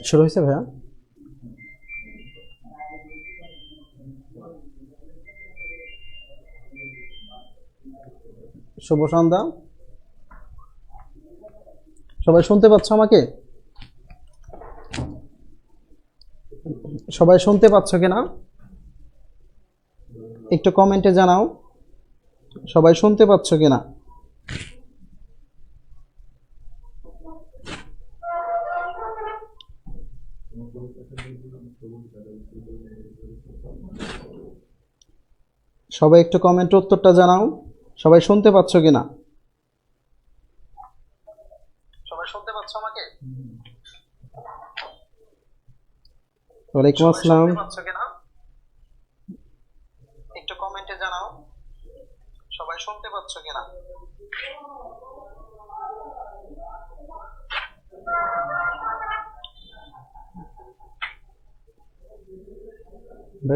শুরু হয়েছে ভাইয়া? শুভ সন্ধ্যা। সবাই শুনতে পাচ্ছ আমাকে? সবাই শুনতে পাচ্ছ কিনা একটু কমেন্টে জানাও। সবাই শুনতে পাচ্ছ কিনা? সবাই একটু কমেন্টে উত্তরটা জানাও। সবাই শুনতে পাচ্ছ কিনা? সবাই শুনতে পাচ্ছ আমাকে? ওয়ালাইকুম আসসালাম। একটু কমেন্টে জানাও সবাই শুনতে পাচ্ছ কিনা।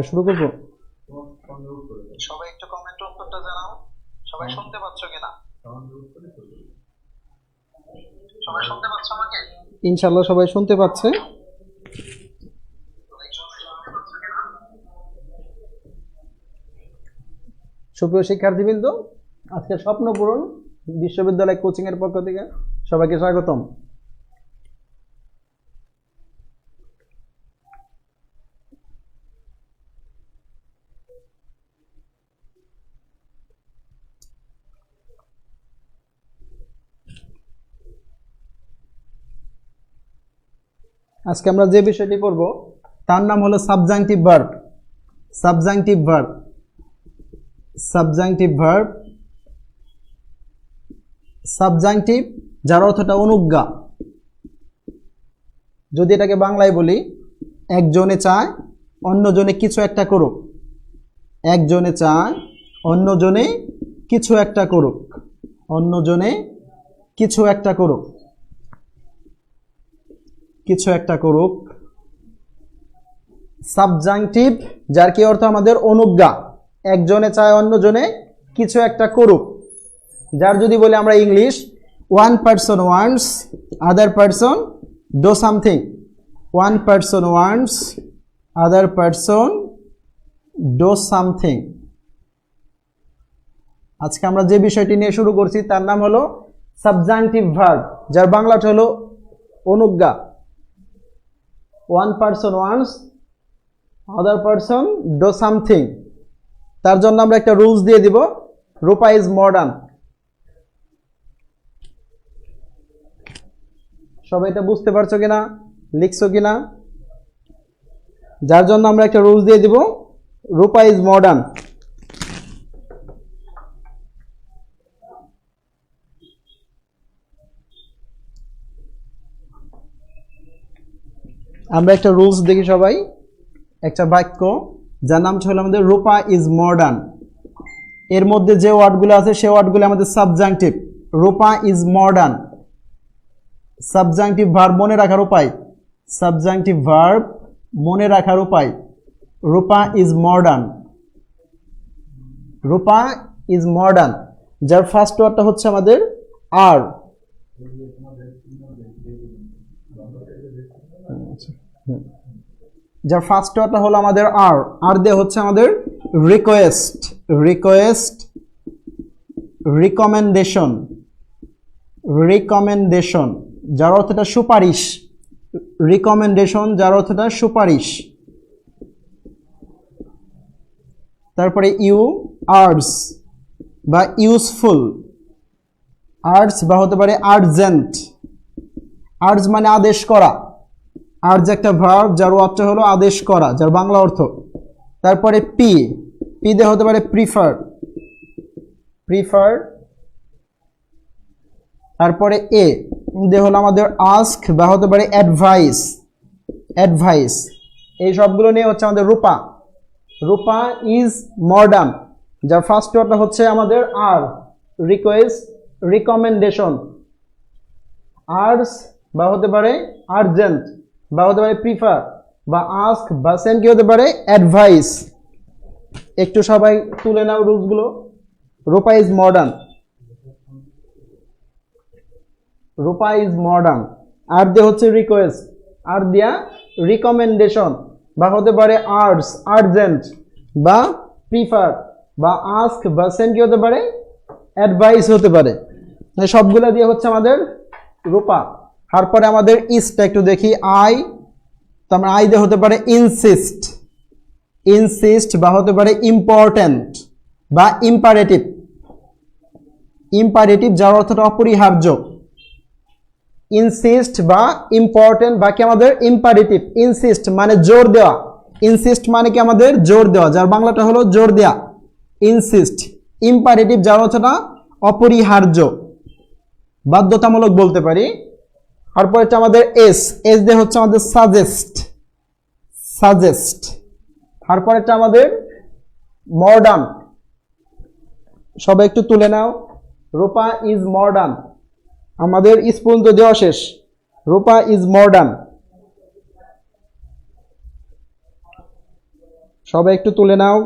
শুরু করবো। সবাই একটু কমেন্টে উত্তরটা জানাও সবাই শুনতে পাচ্ছ কিনা। সবাই শুনতে পাচ্ছ আমাকে? ইনশাআল্লাহ সবাই শুনতে পাচ্ছে। সুপ্রিয় শিক্ষার্থীবৃন্দ, আজকে স্বপ্ন পূরণ বিশ্ববিদ্যালয় কোচিং এর পক্ষ থেকে সবাইকে স্বাগতম। আজকে আমরা যে বিষয়টি পড়ব তার নাম হলো subjunctive verb. Subjunctive verb, subjunctive verb. Subjunctive যার অর্থটা অনুজ্ঞা। যদি এটাকে বাংলায় বলি, একজনে চায় অন্যজনে কিছু একটা করুক। একজনে চায় অন্যজনে কিছু একটা করুক। অন্যজনে কিছু একটা করুক। কিছু একটা করুক। সাবজাংটিভ যার কি অর্থ আমাদের অনুজ্ঞা। একজনে চায় অন্যজনে কিছু একটা করুক। যার যদি বলি আমরা English, one person wants other person do something. One person wants other person do something. আজকে আমরা যে বিষয়টি নিয়ে শুরু করছি তার নাম হলো সাবজাংটিভ ভার্ব, যার বাংলাটা হলো অনুজ্ঞা। One person wants other person do something. তার জন্য আমরা একটা রুলস দিয়ে দিব, রূপা ইজ মডার্ন। সবাই এটা বুঝতে পারছো কিনা, লিখছো কিনা? যার জন্য আমরা একটা রুলস দিয়ে দিব, রূপা ইজ মডার্ন। আমরা একটা রুলস দেখি সবাই। একটা বাক্য যার নাম হলো আমাদের রূপা ইজ মডার্ন। এর মধ্যে যে ওয়ার্ডগুলো আছে সে ওয়ার্ডগুলো আমাদের subjunctive. Rupa is modern. Subjunctive verb মনে রাখার উপায়, সাবজাংটিভ ভার্ব মনে রাখার উপায়, Rupa is modern. Rupa is modern, যার ফার্স্ট ওয়ার্ডটা হচ্ছে আমাদের আর। যার ফার্স্ট ওয়ার্ডটা হলো আমাদের আর। আর দিয়ে হচ্ছে আমাদের রিকোয়েস্ট, রিকোয়েস্ট, রিকমেন্ডেশন, রিকমেন্ডেশন যার অর্থটা সুপারিশ। রিকমেন্ডেশন যার অর্থটা সুপারিশ। তারপরে ইউ আর্টস বা ইউজফুল। আর্টস বা হতে পারে আর্জেন্ট। আর্টস মানে আদেশ করা। আর্জ একটা ভার্ব যার অর্থ হলো আদেশ করা, যার বাংলা অর্থ। তারপরে পি, পি দিয়ে হতে পারে প্রিফার, প্রিফার। তারপরে এ দিয়ে হলো আমাদের আস্ক বা হতে পারে অ্যাডভাইস, অ্যাডভাইস। এই সবগুলো নিয়ে হচ্ছে আমাদের রূপা। রূপা ইজ মডার্ন, যার ফার্স্ট ওয়ার্ডটা হচ্ছে আমাদের আর। Request, recommendation. আর্টস বা হতে পারে আর্জেন্ট বা হতে পারে প্রিফার বা আস্ক বা সেম কি হতে পারে অ্যাডভাইস। একটু সবাই তুলে নাও রুলসগুলো। Rupa is modern, Rupa is modern. R দিয়ে হচ্ছে রিকোয়েস্ট, আর দিয়া রিকমেন্ডেশন, বা হতে পারে আর্টস, আর্জেন্ট, বা প্রিফার, বা আস্ক, বা সেন্ড কি হতে পারে, অ্যাডভাইস হতে পারে। সবগুলা দিয়ে হচ্ছে আমাদের রূপা। তারপরে আমাদের ইস্টটা একটু দেখি। আই, তার মানে আই দিয়ে হতে পারে ইনসিস্ট, ইনসিস্ট, বা হতে পারে ইম্পর্ট্যান্ট, বা ইম্পারেটিভ, ইম্পারেটিভ যার অর্থটা অপরিহার্য। ইনসিস্ট বা ইম্পর্ট্যান্ট, বাকি আমাদের ইম্পারেটিভ। ইনসিস্ট মানে জোর দেওয়া, ইনসিস্ট মানে কি আমাদের জোর দেওয়া, যার বাংলাটা হলো জোর দেওয়া, ইনসিস্ট। ইম্পারেটিভ যার অর্থটা অপরিহার্য, বাধ্যতামূলক বলতে পারি। তারপর এটা আমাদের এস, এস দিয়ে হচ্ছে আমাদের সাজেস্ট, সাজেস্ট। তারপর এটা আমাদের মডার্ন, সবাই একটু তুলে নাও। রূপা ইজ মডার্ন, আমাদের স্পুন তো দেওয়া শেষ। রূপা ইজ মডার্ন, সবাই একটু তুলে নাও।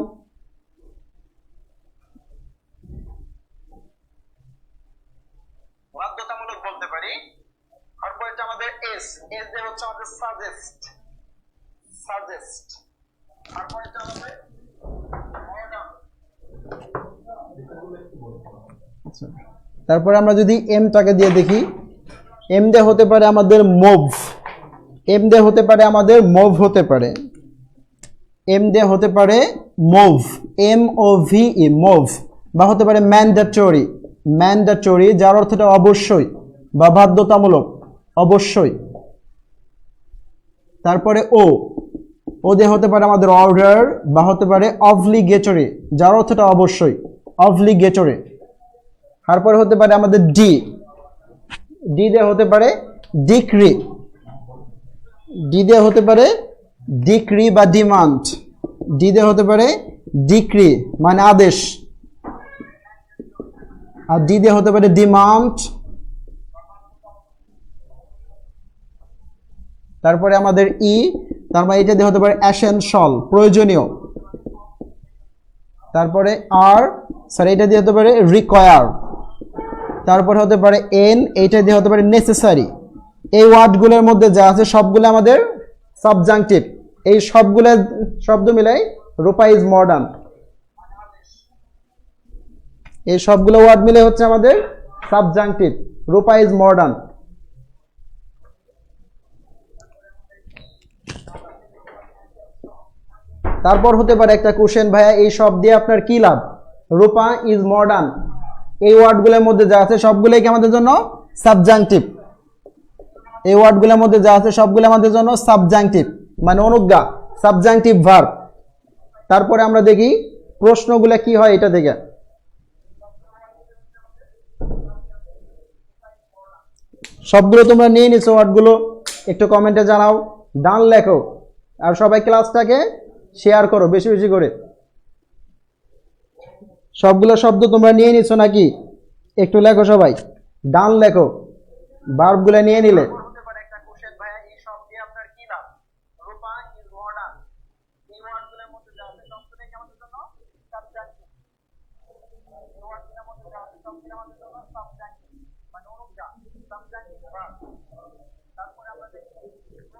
বাধ্যতামূলক বলতে পারি। তারপর এটা আমাদের এস, এস দিয়ে হচ্ছে আমাদের সাজেস্ট, সাজেস্ট। তারপর এটা আমাদের মডার্ন। তারপরে আমরা যদি এমটাকে দিয়ে দেখি, এম দিয়ে হতে পারে আমাদের মুভ, এম দিয়ে হতে পারে আমাদের মুভ হতে পারে, এম দিয়ে হতে পারে move, M O V E, move. বা হতে পারে ম্যান্ডেটরি, ম্যান্ডেটরি যার অর্থটা অবশ্যই বা বাধ্যতামূলক, অবশ্যই। তারপরে ও, ও দিয়ে হতে পারে আমাদের অর্ডার, বা হতে পারে অবলিগেটরি যার অর্থটা অবশ্যই, অবলিগেটরি। তারপরে হতে পারে আমাদের ডি, ডি দিয়ে হতে পারে ডিক্রি, ডি দিয়ে হতে পারে ডিক্রি বা ডিমান্ড, ডি দিয়ে হতে পারে ডিক্রি মানে আদেশ, আর ডি দিয়ে হতে পারে ডিমান্ড। তারপরে আমাদের ই, তার মানে এটা দিয়ে হতে পারে এসেনশিয়াল, প্রয়োজনীয়। তারপরে আর, স্যার এটা দিয়ে হতে পারে রিকোয়ার। তারপরে হতে পারে এন, এইটা দিয়ে হতে পারে নেসেসারি। এই ওয়ার্ডগুলোর মধ্যে যা আছে সবগুলো আমাদের সাবজাংটিভ। এই সবগুলো শব্দ মিলাই রূপা ইজ মডার্ন, এই সবগুলো ওয়ার্ড মিলে হচ্ছে আমাদের সাবজাংটিভ, রূপা ইজ মডার্ন। তারপর হতে পারে একটা কোশ্চেন, ভাইয়া এই সব দিয়ে আপনার কি লাভ? রূপা ইজ মডার্ন, এই ওয়ার্ডগুলোর মধ্যে যা আছে সবগুলোই কি আমাদের জন্য সাবজাংটিভ, এই ওয়ার্ডগুলোর মধ্যে যা আছে সবগুলো আমাদের জন্য সাবজাংটিভ মানে অনুজ্ঞা, সাবজাংটিভ ভার্ব। তারপরে আমরা দেখি প্রশ্নগুলো কি হয় এটা থেকে। সবগুলো তোমরা নিয়ে নিছো ওয়ার্ডগুলো, একটু কমেন্টে জানাও, ডান লেখো, আর সবাই ক্লাসটাকে শেয়ার করো বেশি বেশি করে। সবগুলো শব্দ তোমরা নিয়ে নিছো নাকি? একটু লেখো সবাই, ডান লেখো, ভার্বগুলো নিয়ে নিলে।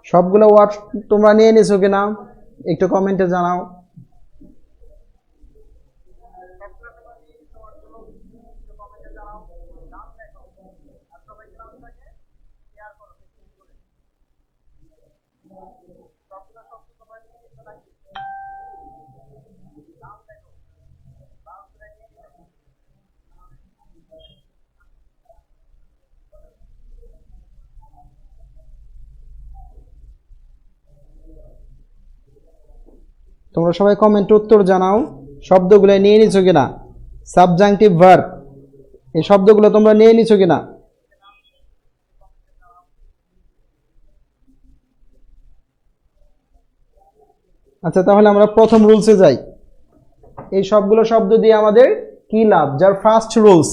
সবগুলো ওয়ার্ড তোমরা নিয়ে নিছো কিনা একটু কমেন্টে জানাও। তোমরা সবাই কমেন্টে উত্তর জানাও, শব্দগুলো নিয়ে নিছো কিনা। সাবজাংটিভ ভার্ব এই শব্দগুলো তোমরা নিয়ে নিছো কিনা। আচ্ছা, তাহলে আমরা প্রথম রুলসে যাই। এই সবগুলো শব্দ দিয়ে আমাদের কি লাভ? যার ফার্স্ট রুলস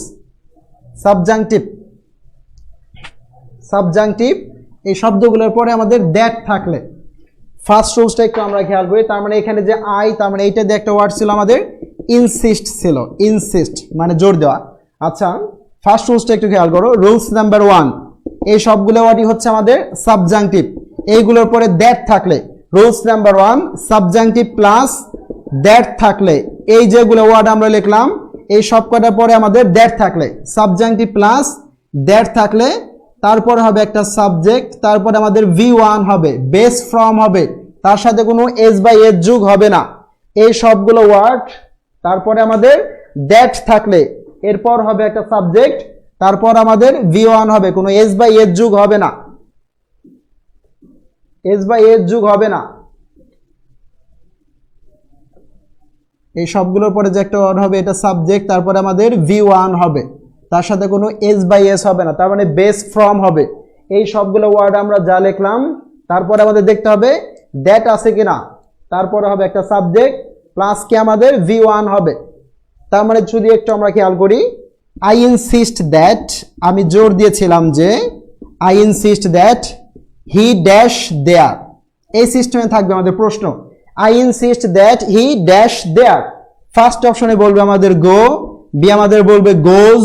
সাবজাংটিভ, সাবজাংটিভ এই শব্দগুলোর পরে আমাদের দ্যাট থাকলে ফার্স্ট রুলসটা একটু আমরা খেয়াল করি। তার মানে এখানে যে আই, তার মানে এইটা দিয়ে একটা ওয়ার্ড ছিল আমাদের ইনসিস্ট ছিল, ইনসিস্ট মানে জোর দেওয়া। আচ্ছা, ফার্স্ট রুলসটা একটু খেয়াল করো। রুলস নাম্বার 1, এই সবগুলো ওয়ার্ডই হচ্ছে আমাদের সাবজাংটিভ। এইগুলোর পরে দ্যাট থাকলে, rules number 1, subjunctive plus that থাকলে, এই যেগুলো ওয়ার্ড আমরা লিখলাম এই সব কটার পরে আমাদের দ্যাট থাকলে, সাবজাংটিভ প্লাস দ্যাট থাকলে তারপর হবে একটা সাবজেক্ট, তারপরে আমাদের V1 হবে, বেস ফ্রম হবে, তার সাথে কোনো এস বাই এস যোগ হবে না, এই সবগুলো ওয়ার্ড। তারপরে আমাদের দ্যাট থাকলে এরপর হবে একটা সাবজেক্ট, তারপর আমাদের V1 হবে, কোনো এস বাই এস যোগ হবে না, এস বাই এস যোগ হবে না। এই সবগুলোর পরে যে একটা ওয়ার্ড হবে এটা সাবজেক্ট, তারপরে আমাদের V1 হবে, তার সাথে কোনো এস বাই এস হবে না, তার মানে বেস ফ্রম হবে। এই সবগুলো ওয়ার্ড আমরা যা লিখলাম, তারপরে আমাদের দেখতে হবে দ্যাট আছে কিনা, তারপরে হবে একটা সাবজেক্ট প্লাস কি আমাদের V1 হবে। তার মানে যদি একটু আমরা খেয়াল করি, আই ইনসিস্ট দ্যাট, আমি জোর দিয়েছিলাম যে I insist that he dash there, এই সিস্টেমে থাকবে আমাদের প্রশ্ন। I insist that he dash there, first অপশনে বলবে আমাদের গো, বি আমাদের বলবে গোজ,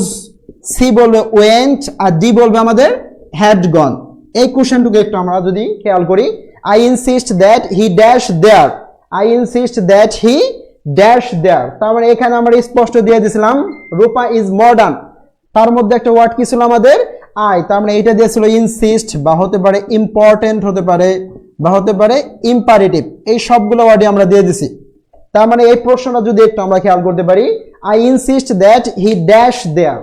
সি বলবে ওয়েন্ট, আর ডি বলবে আমাদের হ্যাড গন। এই কোশ্চেনটুকু একটু আমরা যদি খেয়াল করি, I insist that he dash there, I insist that he dash there, তার মানে এখানে আমরা স্পষ্ট দিয়ে দিয়েছিলাম রূপা ইজ মডার্ন, তার মধ্যে একটা ওয়ার্ড কি ছিল আমাদের আই, তার মানে এইটা দিয়েছিল ইনসিস্ট, বা হতে পারে ইম্পর্টেন্ট হতে পারে, বা হতে পারে ইম্পারেটিভ, এই সবগুলো ওয়ার্ডই আমরা দিয়ে দিছি। তার মানে এই প্রশ্নটা যদি একটু আমরা খেয়াল করতে পারি, I insist that he dash there,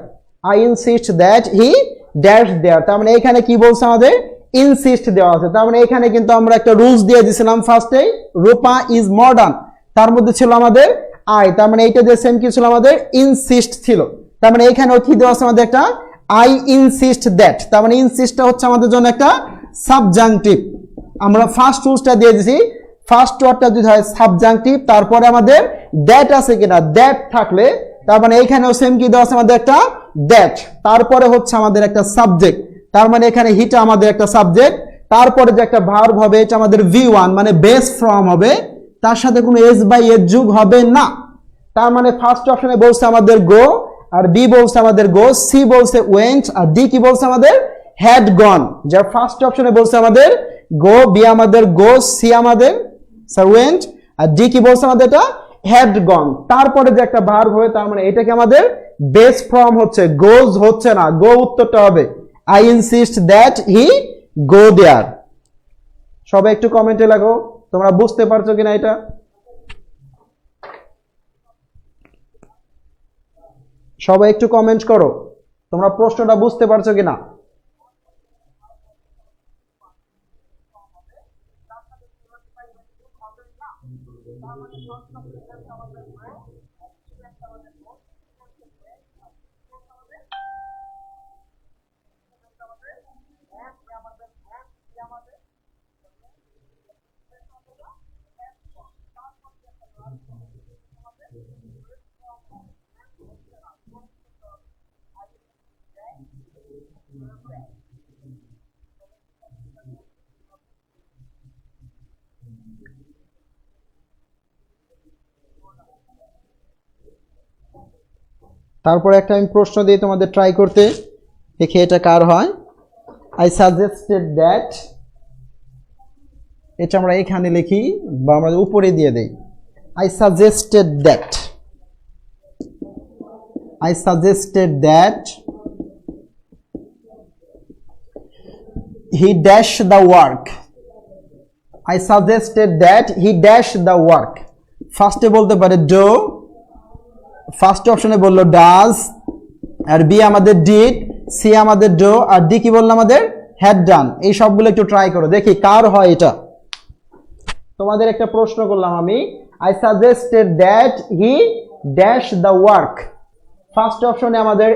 I insist that he dash there, তার মানে এখানে কি বলছে আমাদের ইনসিস্ট দেওয়া আছে, তার মানে এখানে কিন্তু আমরা একটা রুলস দিয়ে দিয়েছিলাম ফার্স্টে, রূপা ইজ মডার্ন, তার মধ্যে ছিল আমাদের আই, তার মানে এইটা যে সেম কি ছিল আমাদের ইনসিস্ট ছিল, তার মানে এখানেও কি দেওয়া আছে আমাদের একটা আই ইনসিস্ট দ্যাট, তার মানে ইনসিস্টটা হচ্ছে আমাদের জন্য একটা সাবজাংটিভ। আমরা ফার্স্ট রুলসটা দিয়ে দিছি, ফার্স্ট ওয়ার্ডটা যদি হয় সাবজাংটিভ, তারপরে আমাদের দ্যাট আছে কিনা, দ্যাট থাকলে, তার মানে এখানেও সেম কি দেওয়া আছে আমাদের একটা দ্যাট, তারপরে হচ্ছে আমাদের একটা সাবজেক্ট, তার মানে এখানে হিটা আমাদের একটা সাবজেক্ট, তারপরে যে একটা ভার্ব হবে এটা আমাদের V1 মানে বেস ফ্রম হবে, তার সাথে কোনো এস বাই এস যোগ হবে না। তার মানে ফার্স্ট অপশনে বলছে আমাদের গো, আর বি বলছে আমাদের গো, সি বলছে ওয়েন্ট, আর ডি কি বলছে আমাদের হ্যাড গন। যার ফার্স্ট অপশনে বলছে আমাদের গো, বি আমাদের গো, সি আমাদের ওয়েন্ট, আর ডি কি বলছে আমাদের এটা হ্যাড গন, তারপরে যে একটা ভার্ব হবে, তার মানে এটা কি আমাদের বেস ফ্রম হচ্ছে, গোজ হচ্ছে না, গো উত্তরটা হবে আই ইনসিস্ট দ্যাট হি গো দেয়ার। সবাই একটু কমেন্টে লেখো তোমরা বুঝতে পারছো কিনা এটা। সবাই একটু কমেন্ট করো তোমরা প্রশ্নটা বুঝতে পারছো কিনা। তারপরে একটা আমি প্রশ্ন দিই তোমাদের ট্রাই করতে, দেখি এটা কার হয়। আই সাজেস্টেড দ্যাট, এটা আমরা এখানে লিখি বা আমরা উপরে দিয়ে দেই। I suggested that, I suggested that he dash the work, I suggested that he dash the work. ফার্স্টে বলতে পারে ডো, ফার্স্ট অপশনে বললো ডাজ, আর বি আমাদের ডিড, সি আমাদের ডো, আর ডি কি বললো আমাদের হ্যাড ডান। এই সবগুলো একটু ট্রাই করো দেখি কার হয় এটা। তোমাদের একটা প্রশ্ন করলাম আমি, I suggested that he dash the work, first অপশনে আমাদের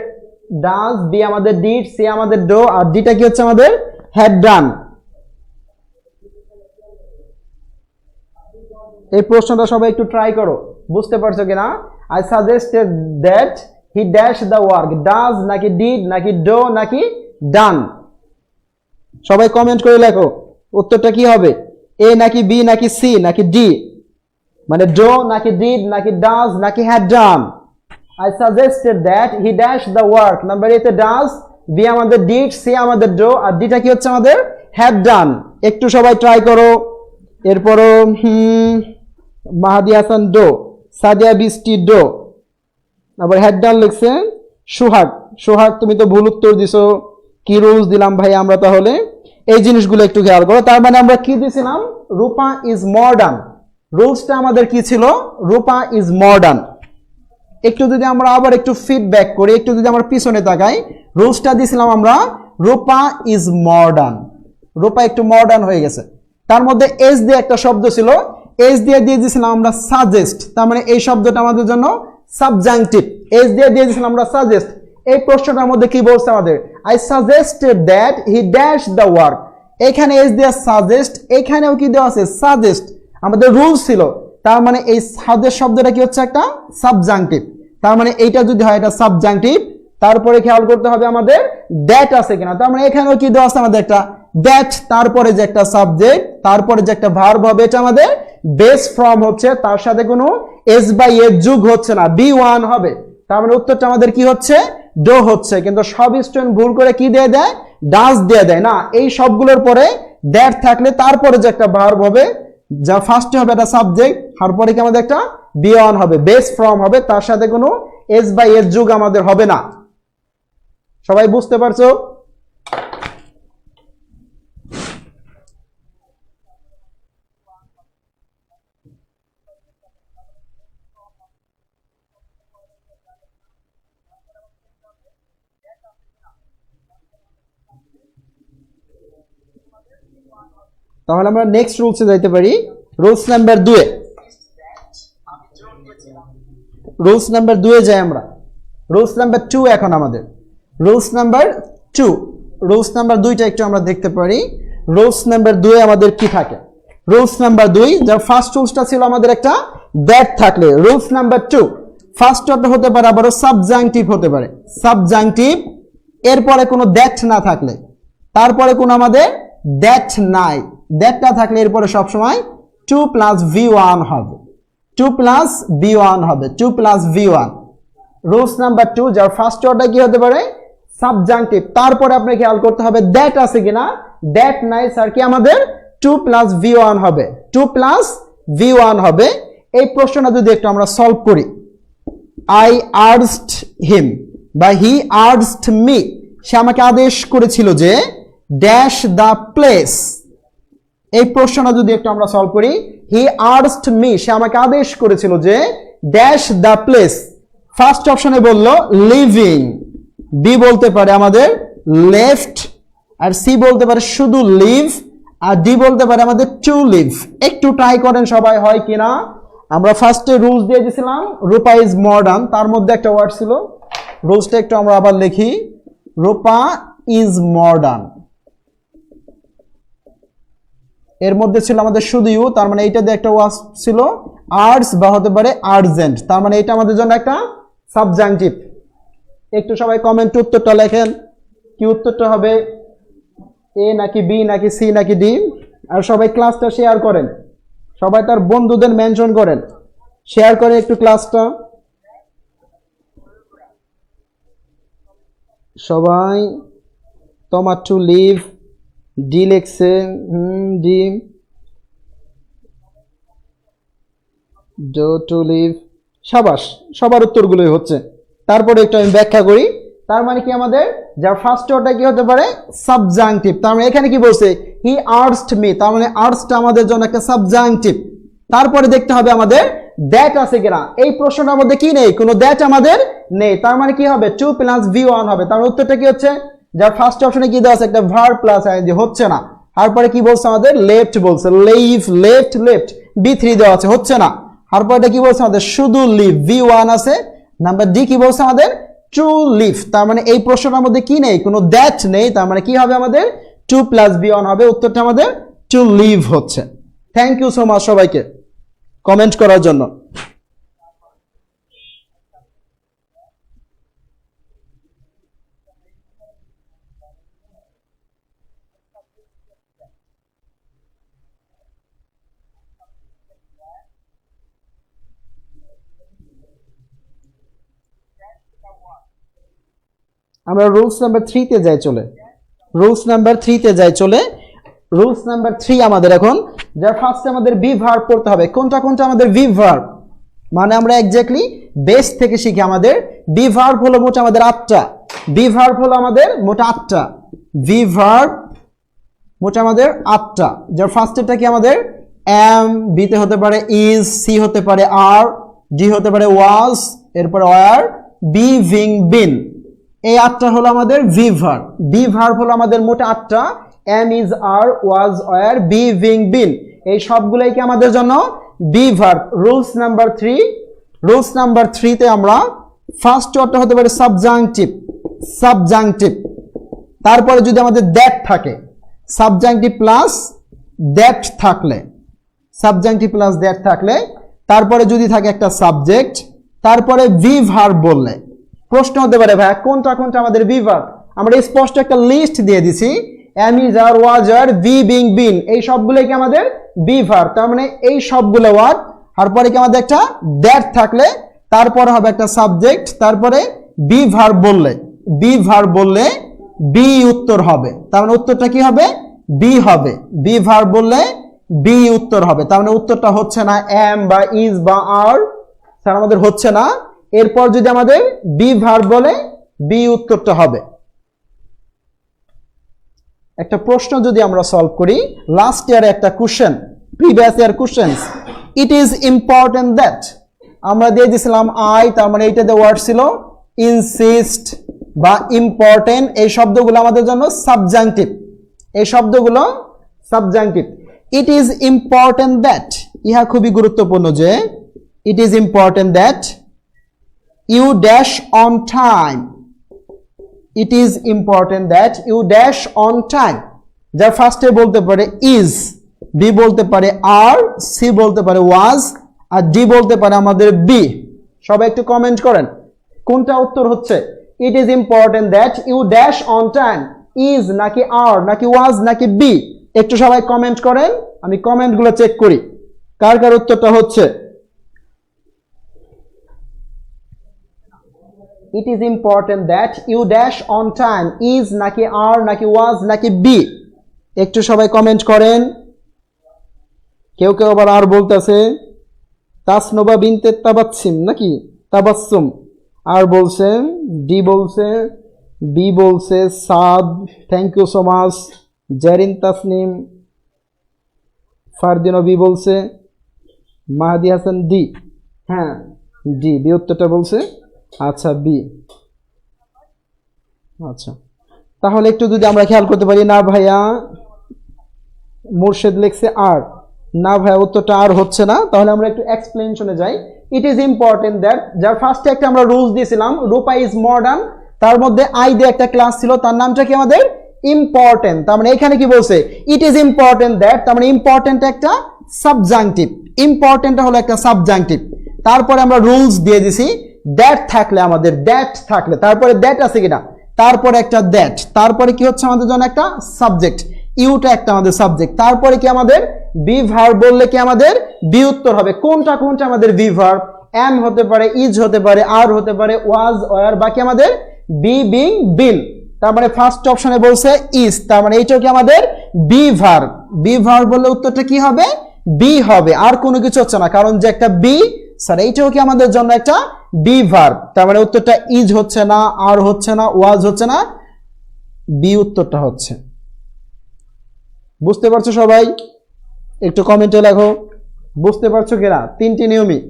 ডাজ, বি আমাদের ডিড, সি আমাদের ডো, আর ডিটা কি হচ্ছে আমাদের হ্যাড ডান। এই প্রশ্নটা সবাই একটু ট্রাই করো বুঝতে পারছো কিনা। I suggested that he dash the work, does নাকি did নাকি do নাকি done। সবাই কমেন্ট করে লেখো উত্তরটা কি হবে, এ নাকি বি নাকি সি নাকি ডি, মানে do নাকি did নাকি does নাকি had done। I suggested that he dash the work, number A তে does, বি আমাদের did, সি আমাদের do, আর ডিটা কি হচ্ছে আমাদের had done। একটু সবাই ট্রাই করো। এরপরও মাহাদি হাসান ডো, সাদিয়া বৃষ্টি ডো, আবার হেড ডান লিখছে সোহাগ। সোহাগ তুমি তো ভুল উত্তর দিছো, কি রুলস দিলাম ভাই আমরা? তাহলে এই জিনিসগুলো একটু খেয়াল করো। তার মানে আমরা কি দিছিলাম? রূপা ইজ মডার্ন। রুলসটা আমাদের কি ছিল? Rupa is modern. একটু যদি আমরা আবার একটু ফিডব্যাক করি, একটু যদি আমরা পিছনে তাকাই, রুলসটা দিছিলাম আমরা রূপা ইজ মডার্ন। রূপা একটু মডার্ন হয়ে গেছে। তার মধ্যে এস দিয়ে একটা শব্দ ছিল, এস দিয়ে দিয়েছিলাম আমরা সাজেস্ট। তার মানে এই শব্দটা আমাদের জন্য সাবজাংটিভ। এস দিয়ে দিয়েছিলাম আমরা সাজেস্ট। এই প্রশ্নটার মধ্যে কি বলছে আমাদের? I suggested that he dash the work. এখানে এস দিয়ে সাজেস্ট, এখানেও কি দেওয়া আছে? সাজেস্ট। আমাদের রুলস ছিল। তার মানে এই সাজেস্ট শব্দটা কি হচ্ছে? একটা সাবজাংটিভ। তার মানে এইটা যদি হয় এটা সাবজাংটিভ, তারপরে খেয়াল করতে হবে আমাদের দ্যাট আছে কিনা। তার মানে এখানেও কি দেওয়া আছে আমাদের? একটা দ্যাট, তারপরে যে একটা সাবজেক্ট, তারপরে যে একটা ভার্ব হবে, এটা আমাদের বেস ফর্ম হচ্ছে, তার সাথে কোনো এস বাই এ যোগ হচ্ছে না, বি ওয়ান হবে। তার মানে উত্তরটা আমাদের কি হচ্ছে? ডো হচ্ছে। কিন্তু সব স্টুডেন্ট ভুল করে কি দিয়ে দেয়? ডাস দিয়ে দেয়। না, এই সবগুলোর পরে দ্যাট থাকলে তারপরে যে একটা ভার্ব হবে, যা ফার্স্টে হবে একটা সাবজেক্ট, তারপরে কি আমাদের একটা বি ওয়ান হবে, বেস ফর্ম হবে, তার সাথে কোনো এস বাই এস যোগ আমাদের হবে না। সবাই বুঝতে পারছো? তাহলে আমরা নেক্সট রুলসে যাইতে পারি। রুলস নাম্বার 2 এ, রুলস নাম্বার 2 এ যাই আমরা। রুলস নাম্বার 2 এখন আমাদের রুলস নাম্বার 2। রুলস নাম্বার 2টা একটু আমরা দেখতে পারি। রুলস নাম্বার 2 এ আমাদের কি থাকে? রুলস নাম্বার 2, যার ফার্স্ট রুলসটা ছিল আমাদের একটা দ্যাট থাকলে, রুলস নাম্বার 2 ফার্স্ট অর্ডার হতে পারে, আবারও সাবজাংটিভ হতে পারে। সাবজাংটিভ, এরপরে কোনো দ্যাট না থাকলে, তারপরে কোনো আমাদের দ্যাট নাই, দ্যাটটা থাকলে এরপরে সবসময় 2 প্লাস V1 হবে। 2 প্লাস V1 হবে, 2 প্লাস V1। রুলস নাম্বার 2, যার ফার্স্ট অর্ডার কি হতে পারে? সাবজাংটিভ। তারপরে আপনাকে খেয়াল করতে হবে দ্যাট আছে কিনা। দ্যাট নাই স্যার, কি আমাদের 2 প্লাস V1 হবে, 2 প্লাস V1 হবে। এই প্রশ্নটা যদি একটু আমরা সলভ করি, আই আর্জড হিম বা হি আর্জড মি, সে আমাকে আদেশ করেছিল যে ড্যাশ দ্য প্লেস। এই প্রশ্নটা যদি একটু আমরা সলভ করি, হি আর্জড মি, সে আমাকে আদেশ করেছিল যে ড্যাশ দ্য প্লেস। ফার্স্ট অপশনে বলল লিভিং, বি বলতে পারে আমাদের লেফট, আর সি বলতে পারে শুধু লিভ, আর ডি বলতে পারে আমাদের টু লিভ। একটু ট্রাই করেন সবাই, হয় কিনা। আমরা ফার্স্টে রুলস দিয়ে দিয়েছিলাম রূপা ইজ মডার্ন, তার মধ্যে একটা ওয়ার্ড ছিল, রুলসটা একটু আমরা আবার লিখি, রূপা ইজ মডার্ন। এর মধ্যে ছিল আমাদের শুধু ইউ, তার মানে এইটা দিয়ে একটা ওয়ার্ড ছিল আর্টস বা হতে পারে আর্জেন্ট, তার মানে এটা আমাদের জন্য একটা সাবজাংটিভ। একটু সবাই কমেন্টে উত্তরটা লেখেন, কি উত্তরটা হবে? এ নাকি বি নাকি সি নাকি ডি? আর সবাই ক্লাসটা শেয়ার করেন, সবাই তার বন্ধুদের মেনশন করেন, শেয়ার করে একটু ক্লাসটা। সবাই তোমার টু লিভ, ডি লেখছে, ডি, ডো টু লিভ। সাবাস, সবার উত্তরগুলোই হচ্ছে। তারপরে একটু আমি ব্যাখ্যা করি। তার মানে কি আমাদের যার ফার্স্ট ওয়ার্ডটা কি হতে পারে? সাবজাংটিভ। তার মানে এখানে কি বলছে? হি আর্জড মি, তার মানে আর্জডটা আমাদের জন্য একটা সাবজাংটিভ। তারপরে দেখতে হবে আমাদের দ্যাট আছে কিনা। এই প্রশ্নটার মধ্যে কি নেই? কোনো দ্যাট আমাদের নেই, তার মানে কি হবে? 2 প্লাস V1 হবে। তার উত্তরটা কি হচ্ছে? যার ফার্স্ট অপশনে কি দেওয়া আছে? একটা ভার্ব প্লাস আইএনজি, হচ্ছে না। তারপরে কি বলছে আমাদের? লেফট বলছে, লিভ, লেফট, লেফট, B3 দেওয়া আছে, হচ্ছে না। তারপর এটা কি বলছে আমাদের? শুধু লিভ, V1 আছে। নাম্বার ডি কি বলছে আমাদের? To live. তার মানে এই প্রশ্নটার মধ্যে কি নেই? কোনো দ্যাট নেই, তার মানে কি হবে আমাদের? 2 প্লাস V1 হবে। উত্তরটা আমাদের টু লিভ হচ্ছে। থ্যাংক ইউ সো মাচ সবাইকে কমেন্ট করার জন্য। আমরা রুলস নাম্বার 3 তে যাই চলে। রুলস নাম্বার 3 তে যাই চলে। রুলস নাম্বার 3 আমাদের এখন, যার ফার্স্টে আমাদের বি ভার্ব পড়তে হবে। কোনটা কোনটা আমাদের বি ভার্ব, মানে আমরা এক্স্যাক্টলি বেস থেকে শিখি। আমাদের বি ভার্ব হলো মোট আমাদের 8টা। বি ভার্ব হলো আমাদের মোট 8টা। বি ভার্ব মোট আমাদের 8টা। যার ফার্স্টেরটা কি আমাদের এম, বিতে হতে পারে ইজ, সি হতে পারে আর, ডি হতে পারে ওয়াজ, এরপর ওয়ার, বি, বিং, বিন। এই 8টা হলো আমাদের ভি ভার্ব। বি ভার্ব হলো আমাদের মোট 8টা। Am, is, are, was, were, be, being, been, এই সবগুলাই কি আমাদের জন্য be verb. Rules number 3, rules number 3 তে আমরা ফার্স্ট ওয়ার্ডটা হতে পারে সাবজাংটিভ। সাবজাংটিভ, তারপরে যদি আমাদের দ্যাট থাকে, সাবজাংটিভ প্লাস দ্যাট থাকলে, সাবজাংটিভ প্লাস দ্যাট থাকলে, তারপরে যদি থাকে একটা সাবজেক্ট, তারপরে ভি ভার্ব বললে প্রশ্ন হতে পারে ভাই কোনটা কোনটা আমাদের ভি ভার্ব। আমরা স্পষ্ট একটা লিস্ট দিয়ে দিছি, am, is, are, was, are, be, being, been, এই সবগুলোই কি আমাদের বি ভার্ব। তার মানে এই সবগুলো ওয়ার্ড, তারপরে কি আমাদের একটা দ্যাট থাকলে, তারপরে হবে একটা সাবজেক্ট, তারপরে বি ভার্ব বললে, বি ভার্ব বললে বি উত্তর হবে। তার মানে উত্তরটা কি হবে, বি হবে। বি ভার্ব বললে বি উত্তর হবে। তার মানে উত্তরটা হচ্ছে না এম বা ইজ বা আর, স্যার আমাদের হচ্ছে না। এরপর যদি আমাদের বি ভার্ব বলে বি উত্তরটা হবে। একটা প্রশ্ন যদি আমরা সলভ করি, লাস্ট ইয়ারে একটা question, previous year questions, it is important that, আমরা দিয়ে দিয়েছিলাম আই, তার মানে এইটাতে ওয়ার্ড ছিল ইনসিস্ট বা ইম্পর্টেন্ট। এই শব্দগুলো আমাদের জন্য সাবজাংটিভ, এই শব্দগুলো subjunctive. It is important that, ইহা খুবই গুরুত্বপূর্ণ যে it is important that you dash on time. It is important that you dash on time. যার ফার্স্টে বলতে পারে ইজ, বি বলতে পারে আর, সি বলতে পারে ওয়াজ, আর ডি বলতে পারে আমাদের বি। সবাই একটু কমেন্ট করেন কোনটা উত্তর হচ্ছে। It is important that you dash on time, is নাকি আর নাকি ওয়াজ নাকি বি, একটু সবাই কমেন্ট করেন, আমি কমেন্টগুলো চেক করি কার কার উত্তরটা হচ্ছে। It is important that you dash on time, is নাকি আর নাকি ওয়াজ নাকি বি, একটু সবাই কমেন্ট করেন। কেউ কেউ আবার আর বলতেছে তাসনোবা বিনতে তাবাচ্ছিম নাকি তাবাসসুম, আর বলছে, ডি বলছে, বি বলছে, Saad, thank you so much, Zerin Tasnim, Fardin B বলছে, মাহাদি হাসান ডি, হ্যাঁ ডি, বি উত্তরটা বলছে। আচ্ছা বি, আচ্ছা তাহলে একটু যদি আমরা খেয়াল করতে পারি, না ভাইয়া মুর্শেদ লিখছে আর, না ভাইয়া উত্তরটা আর হচ্ছে না, তাহলে আমরা একটু এক্সপ্লেনেশনে যাই। ইট ইজ ইম্পর্টেন্ট দ্যাট, যার ফার্স্টে একটা আমরা রুলস দিয়েছিলাম, রূপা ইজ মডার্ন, তার মধ্যে আই দিয়ে একটা ক্লাস ছিল, তার নামটা কি আমাদের ইম্পর্টেন্ট। তার মানে এখানে কি বলছে, ইট ইজ ইম্পর্টেন্ট দ্যাট, তার মানে ইম্পর্টেন্ট একটা সাবজাংটিভ, ইম্পর্টেন্টটা হলো একটা সাবজাংটিভ। তারপরে আমরা রুলস দিয়ে দিছি, দ্যাট থাকলে আমাদের, দ্যাট থাকলে, তারপরে দ্যাট আছে কিনা, তারপরে একটা দ্যাট, তারপরে কি হচ্ছে আমাদের জন্য একটা সাবজেক্ট, ইউটা একটা আমাদের সাবজেক্ট, তারপরে কি আমাদের বি ভার্ব বললে কি আমাদের বি উত্তর হবে। কোনটা কোনটা আমাদের বি ভার্ব, এম হতে পারে, ইজ হতে পারে, আর হতে পারে, ওয়াজ, ওয়ার, বাকি আমাদের বি, বিং, বিন। তার মানে ফার্স্ট অপশনে বলছে ইজ, তার মানে এইটাও কি আমাদের বি ভার্ব। বি ভার্ব বললে উত্তরটা কি হবে, বি হবে, আর কোনো কিছু হচ্ছে না, কারণ যে একটা বি, স্যার এইটাও কি আমাদের জন্য একটা বি ভার্ব। তার মানে উত্তরটা ইজ হচ্ছে না, আর হচ্ছে না, ওয়াজ হচ্ছে না, বি উত্তরটা হচ্ছে। বুঝতে পারছো সবাই? একটু কমেন্টে লেখো বুঝতে পারছো কিনা। তিনটি নিয়মই।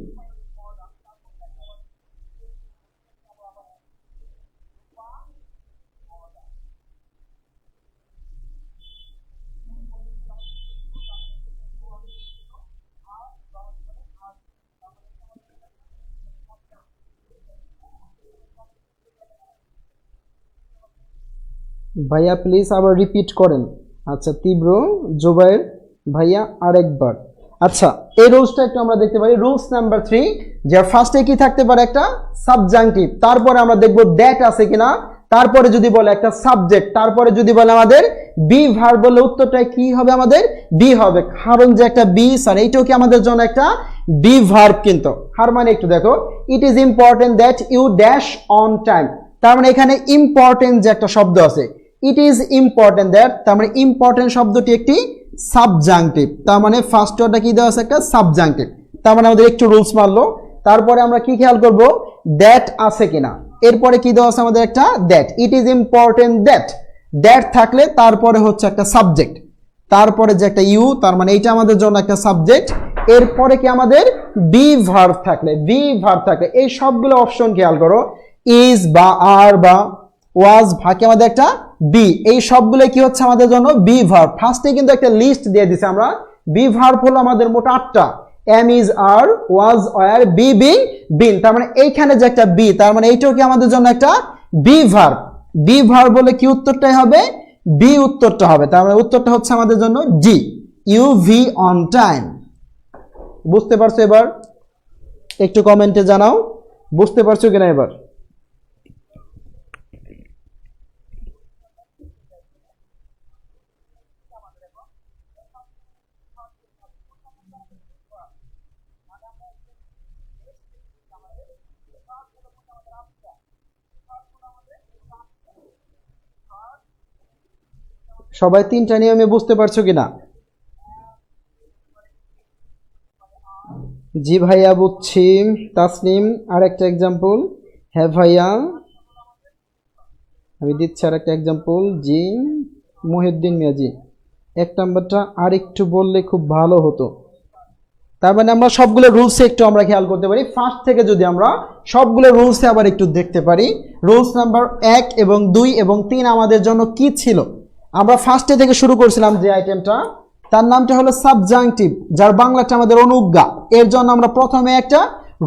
ভাইয়া প্লিজ আবার রিপিট করেন। আচ্ছা তীব্র, জোবাইর ভাইয়া আরেকবার। আচ্ছা এই রুলসটা একটু আমরা দেখতে পারি। রুলস নাম্বার 3, যার ফার্স্টে কি থাকতে পারে একটা সাবজাংটিভ, তারপরে আমরা দেখব দ্যাট আছে কিনা, তারপরে যদি বলে একটা সাবজেক্ট, তারপরে যদি বলে আমাদের বি ভার্ব বলে উত্তরটা কি হবে আমাদের বি হবে, কারণ যে একটা বি, স্যার এইটাও কি আমাদের জন্য একটা বি ভার্ব। কিন্তু হার মানে একটু দেখো, it is important that you dash on time, তার মানে এখানে ইম্পর্টেন্ট যে একটা শব্দ আছে, ইট ইজ ইম্পর্টেন্ট দ্যাট, তার মানে ইম্পর্টেন্ট শব্দটি একটি সাবজাংটিভ, তার মানে ফার্স্ট ওয়ার্ডটা কি দেওয়া আছে, একটা সাবজাংটিভ। তার মানে আমাদের একটু রুলস মারলো। তারপরে আমরা কি খেয়াল করব, দ্যাট আছে কিনা। এরপরে কি দেওয়া আছে আমাদের, একটা that. It is important that, that থাকলে তারপরে হচ্ছে একটা সাবজেক্ট, তারপরে যে একটা ইউ, তার মানে এইটা আমাদের জন্য একটা সাবজেক্ট। এরপরে কি আমাদের বি ভার্ব থাকলে, বি ভার্ব থাকলে এই সবগুলো অপশন খেয়াল করো, ইজ বা আর বা ওয়াজ ভাকে আমাদের একটা বি, এই সবগুলো কি হচ্ছে আমাদের জন্য বি ভার্ব। ফার্স্টে কিন্তু একটা লিস্ট দিয়ে দিছি আমরা, বি ভার্ব হলো আমাদের মোট 8টা, am is are, was were, be being been, তার মানে এইখানে যে একটা বি, তার মানে এইটাও কি আমাদের জন্য একটা বি ভার্ব। বি ভার্ব বলে কি উত্তরটাই হবে, বি উত্তরটা হবে, তার মানে উত্তরটা হচ্ছে আমাদের জন্য D, U V on time. বুঝতে পারছো এবার? একটু কমেন্টে জানাও বুঝতে পারছো কিনা এবার। সবাই 3টা নিয়মে বুঝতে পারছো কিনা? জি ভাইয়া বুঝছি। তাসনিম আর একটা এক্সাম্পল। হ্যাঁ ভাইয়া আমি দিচ্ছি আর একটা এক্সাম্পল। জি মহিউদ্দিন মিয়া জি, 1 নাম্বারটা আর একটু বললে খুব ভালো হতো। তার মানে আমরা সবগুলো রুলসে একটু আমরা খেয়াল করতে পারি, ফার্স্ট থেকে যদি আমরা সবগুলো রুলসে আবার একটু দেখতে পারি। রুলস নাম্বার 1 এবং 2 এবং 3 আমাদের জন্য কি ছিল? আমরা ফার্স্টে থেকে শুরু করছিলাম যে আইটেমটা, তার নামটা হলো সাবজাংটিভ, যার বাংলাটা আমাদের অনুজ্ঞা। এর জন্য আমরা প্রথমে একটা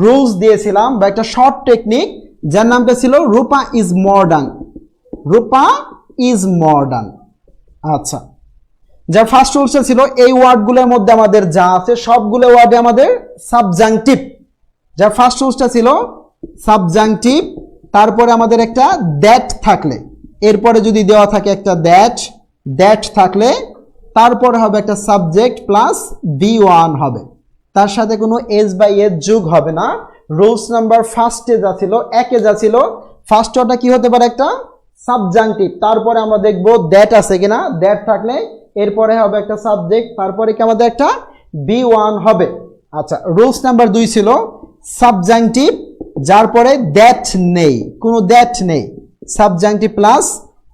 রুলস দিয়েছিলাম বা একটা শর্ট টেকনিক, যার নামটা ছিল Rupa is modern. Rupa is modern. আচ্ছা, যার ফার্স্ট রুলসটা ছিল এই ওয়ার্ডগুলোর মধ্যে আমাদের যা আছে সবগুলো ওয়ার্ডে আমাদের সাবজাংটিভ। যার ফার্স্ট রুলসটা ছিল সাবজাংটিভ, তারপরে আমাদের একটা দ্যাট থাকলে, এরপরে যদি দেওয়া থাকে একটা দ্যাট, দ্যাট থাকলে তারপরে হবে একটা সাবজেক্ট প্লাস বি ওয়ান হবে, তার সাথে কোনো এস বা এর যোগ হবে না। রুলস নাম্বার ফার্স্টে যা ছিল, 1-এ যা ছিল, ফার্স্ট ওয়ার্ডটা কি হতে পারে, একটা সাবজাংটিভ। তারপরে আমরা দেখবো দ্যাট আছে কিনা, দ্যাট থাকলে এরপরে হবে একটা সাবজেক্ট, তারপরে কি আমাদের একটা বি ওয়ান হবে। আচ্ছা, রুলস নাম্বার 2 ছিল সাবজাংটিভ, যার পরে দ্যাট নেই, কোনো দ্যাট নেই, সাবজাংটিভ প্লাস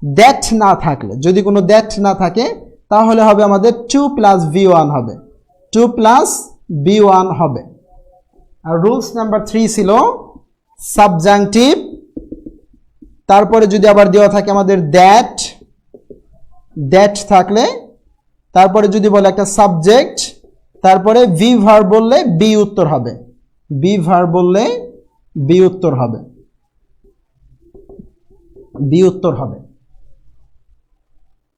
দ্যাট না থাকলে, যদি কোনো দ্যাট না থাকে তাহলে হবে আমাদের 2 প্লাস বি ওয়ান হবে, 2 প্লাস বি ওয়ান হবে। আর রুলস নাম্বার 3 ছিল সাবজাংটিভ, তারপরে যদি আবার দেওয়া থাকে আমাদের দ্যাট, দ্যাট থাকলে তারপরে যদি বলে একটা সাবজেক্ট, তারপরে ভি ভার্ব বললে বি উত্তর হবে, বি ভার্ব বললে বি উত্তর হবে, বি উত্তর হবে।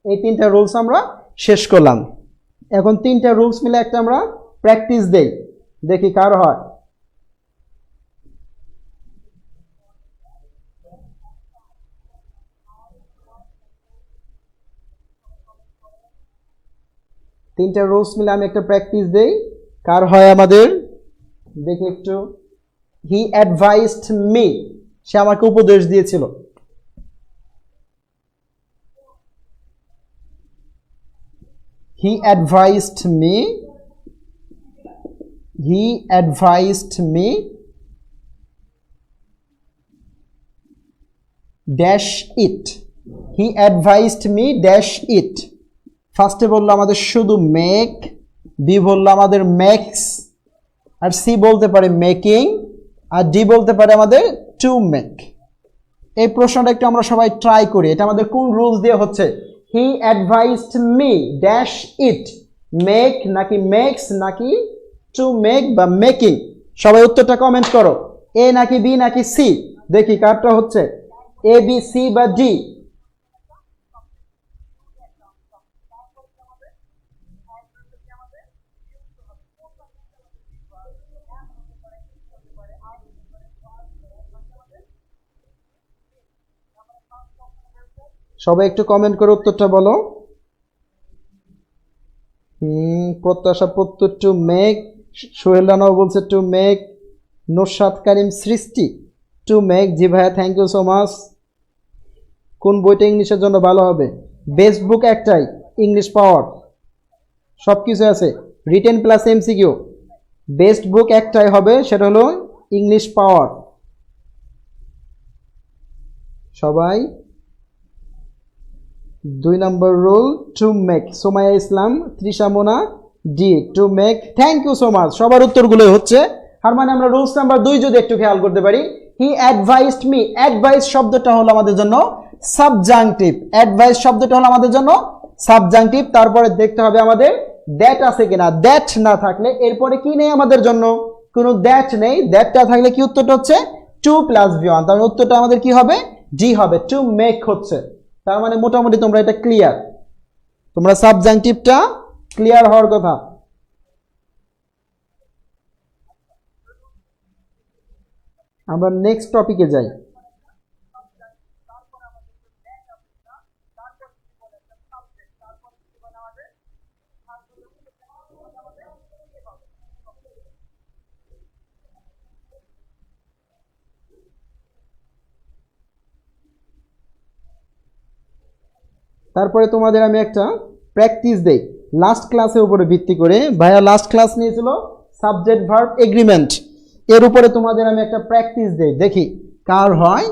এই 3টা রুলস আমরা শেষ করলাম। এখন 3টা রুলস মিলে একটা আমরা প্র্যাকটিস দেই, দেখি কার হয়। তিনটা রুলস মিলে আমি একটা প্র্যাকটিস দেই, কার হয় আমাদের দেখি একটু। হি অ্যাডভাইসড মি, সে আমাকে উপদেশ দিয়েছিল। He advised me, he advised me dash it, he advised me dash it. ফার্স্টে বললো আমাদের শুধু মেক, বি বললো আমাদের মেক্স, আর সি বলতে পারে মেকিং, আর ডি বলতে পারে আমাদের টু মেক। এই প্রশ্নটা একটু আমরা সবাই ট্রাই করি, এটা আমাদের কোন রুলস দিয়ে হচ্ছে? He advised me dash it, make নাকি মেক্স নাকি টু মেক বা মেকিং? সবাই উত্তরটা কমেন্ট করো, এ নাকি বি নাকি সি, দেখি কারটা হচ্ছে, এ বি সি বা ডি। সবাই একটু কমেন্ট করে উত্তরটা বলো। প্রত্যাশা প্রত্যুর টু মেক, সোহেল রানাও বলছে টু মেক, নুরশাদ কারিম সৃষ্টি টু মেক। জি ভাইয়া থ্যাংক ইউ সো মাচ। কোন বইটা ইংলিশের জন্য ভালো হবে? বেস্ট বুক একটাই, ইংলিশ পাওয়ার, সব কিছু আছে, written plus MCQ. Best book একটাই হবে, সেটা হলো ইংলিশ পাওয়ার। সবাই 2 নম্বর rule to make, Somaya Islam, Trisha Mona, D to make. Thank you so much, সবার উত্তরগুলোই হচ্ছে। আর মানে আমরা রুলস নাম্বার 2 যদি একটু খেয়াল করতে পারি, হি অ্যাডভাইসড মি, অ্যাডভাইস শব্দটা হলো আমাদের জন্য সাবজাংটিভ, অ্যাডভাইস শব্দটা হলো আমাদের জন্য সাবজাংটিভ। তারপরে দেখতে হবে আমাদের দ্যাট আছে কিনা, দ্যাট না থাকলে এরপরে কি নেই আমাদের জন্য, কোনো দ্যাট নেই, দ্যাটটা থাকলে কি উত্তরটা হচ্ছে 2 + V1, তার মানে উত্তরটা আমাদের কি হবে, ডি হবে, টু মেক হচ্ছে। তার মানে মোটামুটি তোমরা এটা ক্লিয়ার, তোমরা সাবজাংটিভটা ক্লিয়ার হওয়ার কথা। আমরা নেক্সট টপিকে যাই। তারপরে তোমাদের আমি একটা প্র্যাকটিস দেই লাস্ট ক্লাসের উপরে ভিত্তি করে। ভাইয়া লাস্ট ক্লাস নিয়েছিল সাবজেক্ট ভার্ব এগ্রিমেন্ট, এর উপরে তোমাদের আমি একটা প্র্যাকটিস দেই, দেখি কার হয়।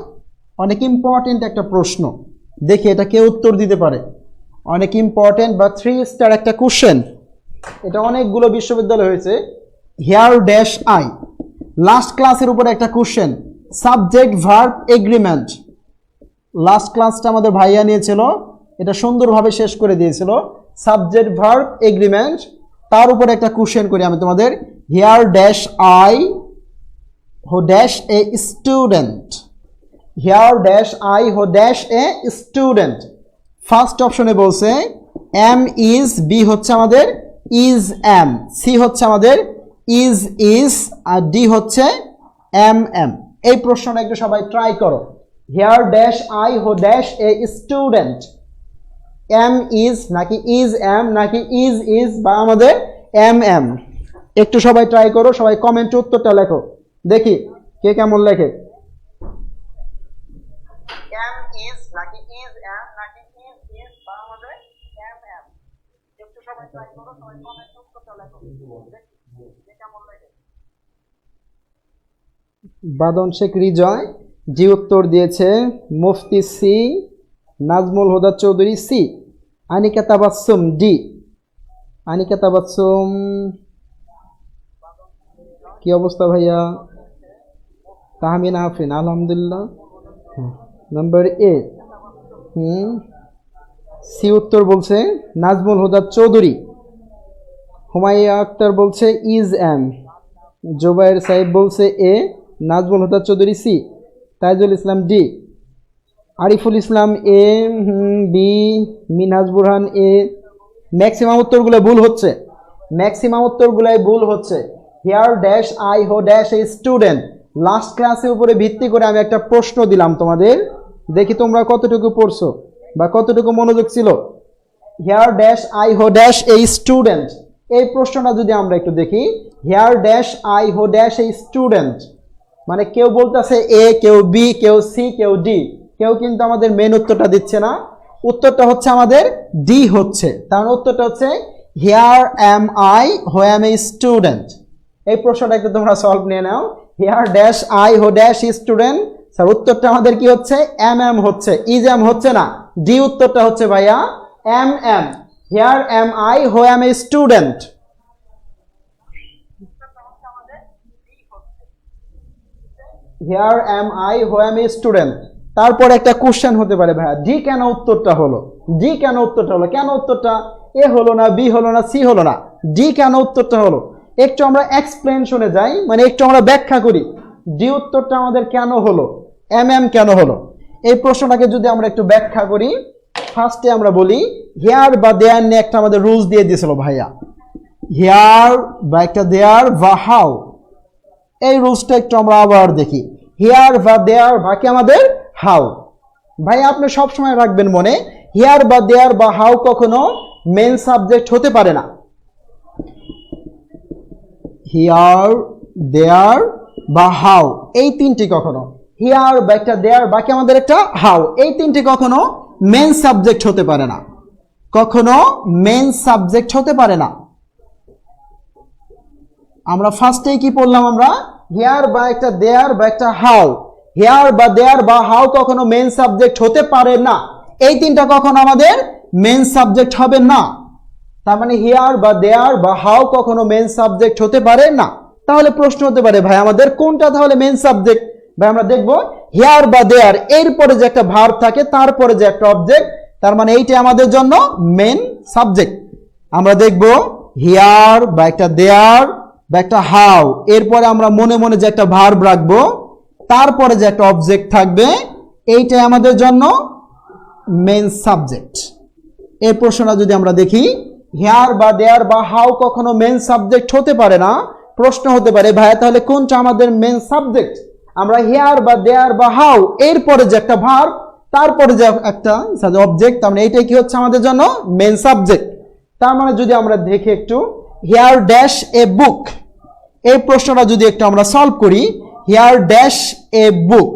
অনেক ইম্পর্টেন্ট একটা প্রশ্ন, দেখি এটা কে উত্তর দিতে পারে। অনেক ইম্পর্টেন্ট বা 3 স্টার একটা কোশ্চেন, এটা অনেকগুলো বিশ্ববিদ্যালয় হয়েছে। হেয়ার ড্যাশ আই, লাস্ট ক্লাসের উপরে একটা question, subject verb agreement. Last ক্লাসটা আমাদের ভাইয়া নিয়েছিল, এটা সুন্দরভাবে শেষ করে দিয়েছিল, সাবজেক্ট ভার্ব এগ্রিমেন্ট। তার উপরে একটা কোশ্চেন করি আমি তোমাদের, here dash I who dash a student, here dash I who dash a student. First অপশনে বলছে এম ইজ, বি হচ্ছে আমাদের ইজ এম, সি হচ্ছে আমাদের ইজ, আর ডি হচ্ছে এম। এই প্রশ্নটা একটু সবাই ট্রাই করো। Here dash I who dash a student, am is নাকি ইজ এম নাকি ইজ বা আমাদের এম। একটু সবাই ট্রাই করো, সবাই কমেন্টে উত্তরটা লেখো, দেখি কে কেমন লেখে। এম ইজ নাকি ইজ এম নাকি ইজ বা আমাদের এম। একটু সবাই ট্রাই করো, সবাই কমেন্টে উত্তরটা লেখো, দেখি কে কেমন লেখে। বাদন শেখ রিজয় জি উত্তর দিয়েছে, মুফতি সি, নাজমুল হুদা চৌধুরী সি, আনিকা তাবাসসুম ডি। আনিকা তাবাসসুম, কি অবস্থা ভাইয়া? তাহমিনা আফরিন আলহামদুলিল্লাহ, নাম্বার এ। সি উত্তর বলছে নাজমুল হুদা চৌধুরী। হুমাইয়া আক্তার বলছে ইজ এম, জোবায়ের সাহেব বলছে এ, নাজমুল হুদা চৌধুরী সি, তাইজুল ইসলাম ডি, আরিফুল ইসলাম এ, বি, মিনহাজ বুরহান এ। ম্যাক্সিমাম উত্তরগুলো ভুল হচ্ছে, ম্যাক্সিমাম উত্তরগুলাই ভুল হচ্ছে। Here dash I who dash a student, last ক্লাসের উপরে ভিত্তি করে আমি একটা প্রশ্ন দিলাম তোমাদের, দেখি তোমরা কতটুকু পড়ছো বা কতটুকু মনোযোগ ছিল। Here dash I who dash a student, এই প্রশ্নটা যদি আমরা একটু দেখি, here dash I who dash a student, মানে কেউ বলতেছে এ, কেউ বি, কেউ সি, কেউ ডি, কেউ কিন্তু আমাদের মেন উত্তরটা দিচ্ছে না। উত্তরটা হচ্ছে আমাদের ডি হচ্ছে, তার উত্তরটা হচ্ছে here am I who am a student. এই প্রশ্নটা একটু তোমরা সলভ নিয়ে নাও। Here dash I who dash student, sir উত্তরটা আমাদের কি হচ্ছে এম হচ্ছে, ইজ এম হচ্ছে না, ডি উত্তরটা হচ্ছে ভাইয়া am. Here am I who am a student, here am I who am a student. তারপর একটা কোশ্চেন হতে পারে, ভাইয়া ডি কেন উত্তরটা হলো, ডি কেন উত্তরটা হলো, কেন উত্তরটা এ হলো না, বি হলো না, সি হলো না, ডি কেন উত্তরটা হলো। একটু আমরা এক্সপ্লেনেশনে যাই, মানে একটু আমরা ব্যাখ্যা করি ডি উত্তরটা আমাদের কেন হলো, এম কেন হলো। এই প্রশ্নটাকে যদি আমরা একটু ব্যাখ্যা করি, ফার্স্টে আমরা বলি হিয়ার বা দেয়ার নিয়ে একটা আমাদের রুলস দিয়ে দিয়েছিল ভাইয়া, হিয়ার বা একটা দেয়ার বা হাউ। এই রুলসটা একটু আমরা আবার দেখি, হিয়ার বা দেয়ার বা কি আমাদের হাউ। ভাই আপনি সবসময় রাখবেন মনে, হিয়ার বা দেয়ার বা হাউ কখনো মেন সাবজেক্ট হতে পারে না। হিয়ার, দেয়ার বা হাউ এই তিনটি কখনো হিয়ার বা একটা দেয়ার, বাকি আমাদের একটা হাউ, এই তিনটে কখনো মেন সাবজেক্ট হতে পারে না, কখনো মেন সাবজেক্ট হতে পারে না। আমরা ফার্স্টেই কি পড়লাম, আমরা হিয়ার বা একটা দেয়ার বা একটা হাউ, হিয়ার বা দেয়ার বা হাউ কখনো মেন সাবজেক্ট হতে পারে না, এই তিনটা কখনো আমাদের মেন সাবজেক্ট হবে না। তার মানে হিয়ার বা দেয়ার বা হাউ কখনো মেন সাবজেক্ট হতে পারে না। তাহলে প্রশ্ন হতে পারে ভাই আমাদের কোনটা তাহলে মেন সাবজেক্ট? ভাই আমরা দেখব হিয়ার বা দেয়ার এরপরে যে একটা ভার্ব থাকে তারপরে যে একটা অবজেক্ট, তার মানে এইটা আমাদের জন্য মেন সাবজেক্ট। আমরা দেখব হিয়ার বা একটা দেয়ার বা একটা হাউ এরপরে আমরা মনে মনে যে একটা ভার্ব রাখবো, তারপরে যে একটা অবজেক্ট থাকবে, এইটাই আমাদের জন্য মেন সাবজেক্ট। এই প্রশ্নটা যদি আমরা দেখি, হিয়ার বা দেয়ার বা হাউ কখনো মেন সাবজেক্ট হতে পারে না, প্রশ্ন হতে পারে ভাইয়া তাহলে কোনটা আমাদের মেন সাবজেক্ট? আমরা হিয়ার বা দেয়ার বা হাউ এরপরে যে একটা ভার্ব তারপরে যে একটা অবজেক্ট, তার মানে এইটাই কি হচ্ছে আমাদের জন্য মেন সাবজেক্ট। তার মানে যদি আমরা দেখি একটু, হিয়ার ড্যাশ এ বুক, এই প্রশ্নটা যদি একটু আমরা সলভ করি, হিয়ার ড্যাশ এ বুক,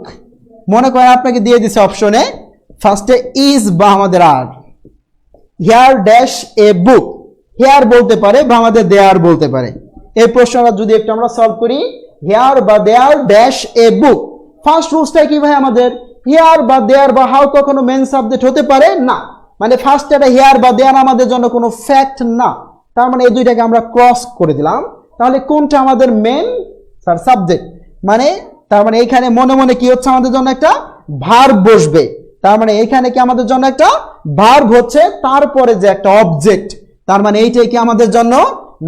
মনে করেন আপনাকে দিয়ে দিছে অপশনে ফার্স্টে ইজ বা আমাদের are, here dash a book, here বলতে পারে বা আমাদের দেয়ার বলতে পারে। এই প্রশ্নটা যদি একটু আমরা সলভ করি, হিয়ার বা there dash a book, first রুলসটা কি ভাই আমাদের, হিয়ার বা দেয়ার বা হাউ কখনো মেন সাবজেক্ট হতে পারে না, মানে ফার্স্ট এটা হিয়ার বা দেয়ার আমাদের জন্য কোনো ফ্যাক্ট না, তার মানে এই দুইটাকে আমরা ক্রস করে দিলাম। তাহলে কোনটা আমাদের মেন সাবজেক্ট? মানে তার মানে এখানে মনে মনে কি হচ্ছে আমাদের জন্য একটা ভার্ব বসবে, তার মানে এখানে কি আমাদের জন্য একটা ভার্ব হচ্ছে, তারপরে যে একটা অবজেক্ট, তার মানে এইটাই কি আমাদের জন্য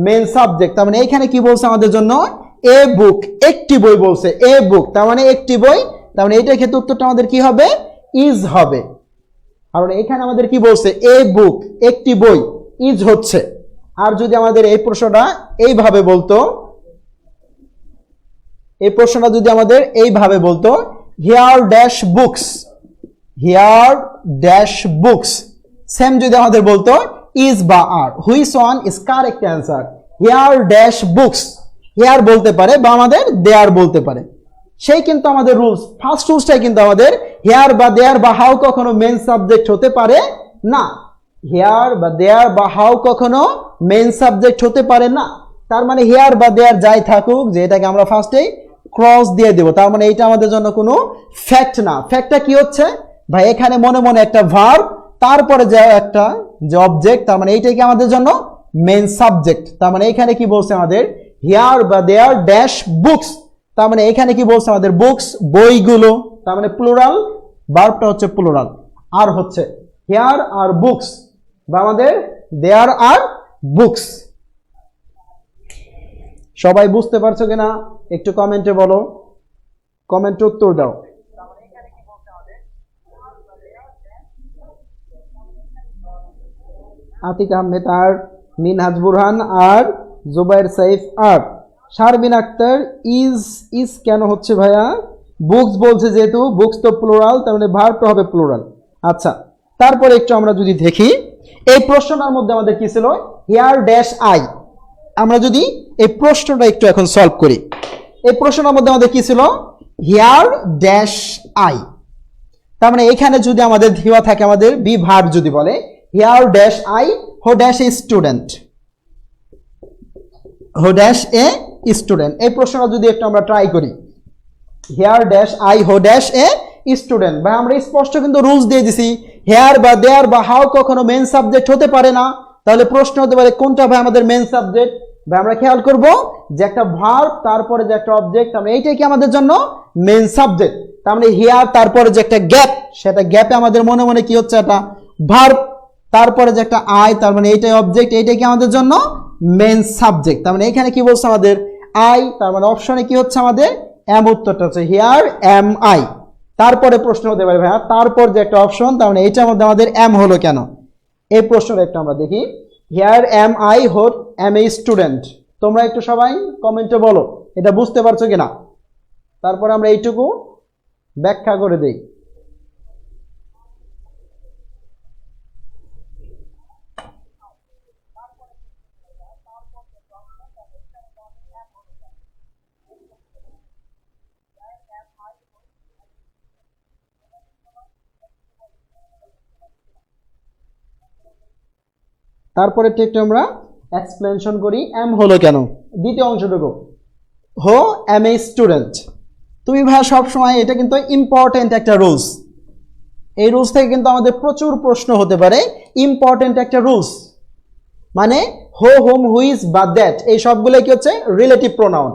মেন সাবজেক্ট। তার মানে এখানে কি বলছে আমাদের জন্য, এ বুক, একটি বই বলছে, এ বুক তার মানে একটি বই, তার মানে এইটার ক্ষেত্রে উত্তরটা আমাদের কি হবে, ইজ হবে। আর এখানে আমাদের কি বলছে, এ বুক একটি বই, ইজ হচ্ছে। আর যদি আমাদের এই প্রশ্নটা এইভাবে বলতো, এই প্রশ্নটা যদি আমাদের এইভাবে বলতো, here dash books, here dash books, same যদি আমাদের বলতো ইজ বা are, which one is correct answer, here dash books, here বলতে পারে বা আমাদের দেয়ার বলতে পারে, সেই কিন্তু আমাদের রুলস, ফার্স্ট রুলসটাই কিন্তু আমাদের হিয়ার বা দেয়ার বা হাউ কখনো মেন সাবজেক্ট হতে পারে না, হিয়ার বা দেয়ার বা হাউ কখনো মেন সাবজেক্ট হতে পারে না। তার মানে হিয়ার বা দেয়ার যাই থাকুক, যে এটাকে আমরা ফার্স্টেই ক্রস দিয়ে দেব, তার মানে এইটা আমাদের জন্য কোনো ফ্যাক্ট না। ফ্যাক্টটা কি হচ্ছে ভাই, এখানে মনে মনে একটা ভার্ব তারপরে যে একটা যে অবজেক্ট, তার মানে এইটাই কি আমাদের জন্য মেন সাবজেক্ট। তার মানে এখানে কি বলছে আমাদের, হিয়ার বা দেয়ার ড্যাশ বুকস, তার মানে এখানে কি বলছে আমাদের, বুকস বইগুলো, তার মানে প্লুরাল, ভার্বটা হচ্ছে প্লুরাল, আর হচ্ছে হিয়ার আর বুকস বা আমাদের দেয়ার আর বুকস। সবাই বুঝতে পারছো কিনা একটু কমেন্টে বলো, কমেন্টে উত্তর দাও। আতিক আহমেদ আর, মিনহাজ বুরহান আর, জুবাইর সাইফ আর, শারমিন আক্তার ইজ, ইজ কেন হচ্ছে ভাইয়া, বুকস বলছে যেহেতু, বুকস তো প্লুরাল, তার মানে ভার্বটা হবে প্লুরাল। আচ্ছা, তারপরে একটু আমরা যদি দেখি এই প্রশ্নটার মধ্যে আমাদের কি ছিল, হিয়ার ড্যাশ আই, আমরা যদি এই প্রশ্নটা একটু এখন সলভ করি, এই প্রশ্নটার মধ্যে আমাদের কি ছিল, হিয়ার ড্যাশ আই, তার মানে এখানে যদি আমাদের দেওয়া থাকে আমাদের বি ভার্ব যদি বলে, here dash I who dash a student, হো ড্যাশ এ স্টুডেন্ট, এই প্রশ্নটা যদি একটু আমরা ট্রাই করি, here dash I who dash a student, ভাই আমরা স্পষ্ট কিন্তু রুলস দিয়ে দিছি, হেয়ার বা দেয়ার বা হাউ কখনো মেন সাবজেক্ট হতে পারে না, তাহলে প্রশ্ন হতে পারে কোনটা ভাই আমাদের মেন সাবজেক্ট? ভাই আমরা খেয়াল করব যে একটা ভার্ব তারপরে যে একটা অবজেক্ট, আমরা এইটাই কি আমাদের জন্য মেন সাবজেক্ট। তার মানে হিয়ার তারপরে যে একটা গ্যাপ, সেটা গ্যাপে আমাদের মনে মনে কি হচ্ছে, একটা ভার্ব তারপরে যে একটা আই, তার মানে এইটাই অবজেক্ট, এইটাই কি আমাদের জন্য মেন সাবজেক্ট। তার মানে এখানে কি বলছে আমাদের আই, তার মানে অপশনে কি হচ্ছে আমাদের এম, উত্তরটা হচ্ছে হিয়ার এম আই। তারপরে প্রশ্ন হতে পারে ভাইয়া তারপর যে একটা অপশন, তার মানে এইটার মধ্যে আমাদের এম হলো কেন, এই প্রশ্নটা একটু আমরা দেখি, হিয়ার এম আই হোট এম এ স্টুডেন্ট, তোমরা একটু সবাই কমেন্টে বলো এটা বুঝতে পারছো কিনা, তারপরে আমরা এইটুকু ব্যাখ্যা করে দেই। তারপরে একটু আমরা এক্সপ্লেনেশন করি এম হলো কেন। দ্বিতীয় অংশটুকু, হো এম এ স্টুডেন্ট। তুমি ভাই সবসময়, এটা কিন্তু ইম্পর্টেন্ট একটা রুলস, এই রুলস থেকে কিন্তু আমাদের প্রচুর প্রশ্ন হতে পারে। ইম্পর্টেন্ট একটা রুলস, মানে হো, হোম, হুইজ বা দ্যাট, এই সবগুলো কি হচ্ছে রিলেটিভ প্রোনাউন।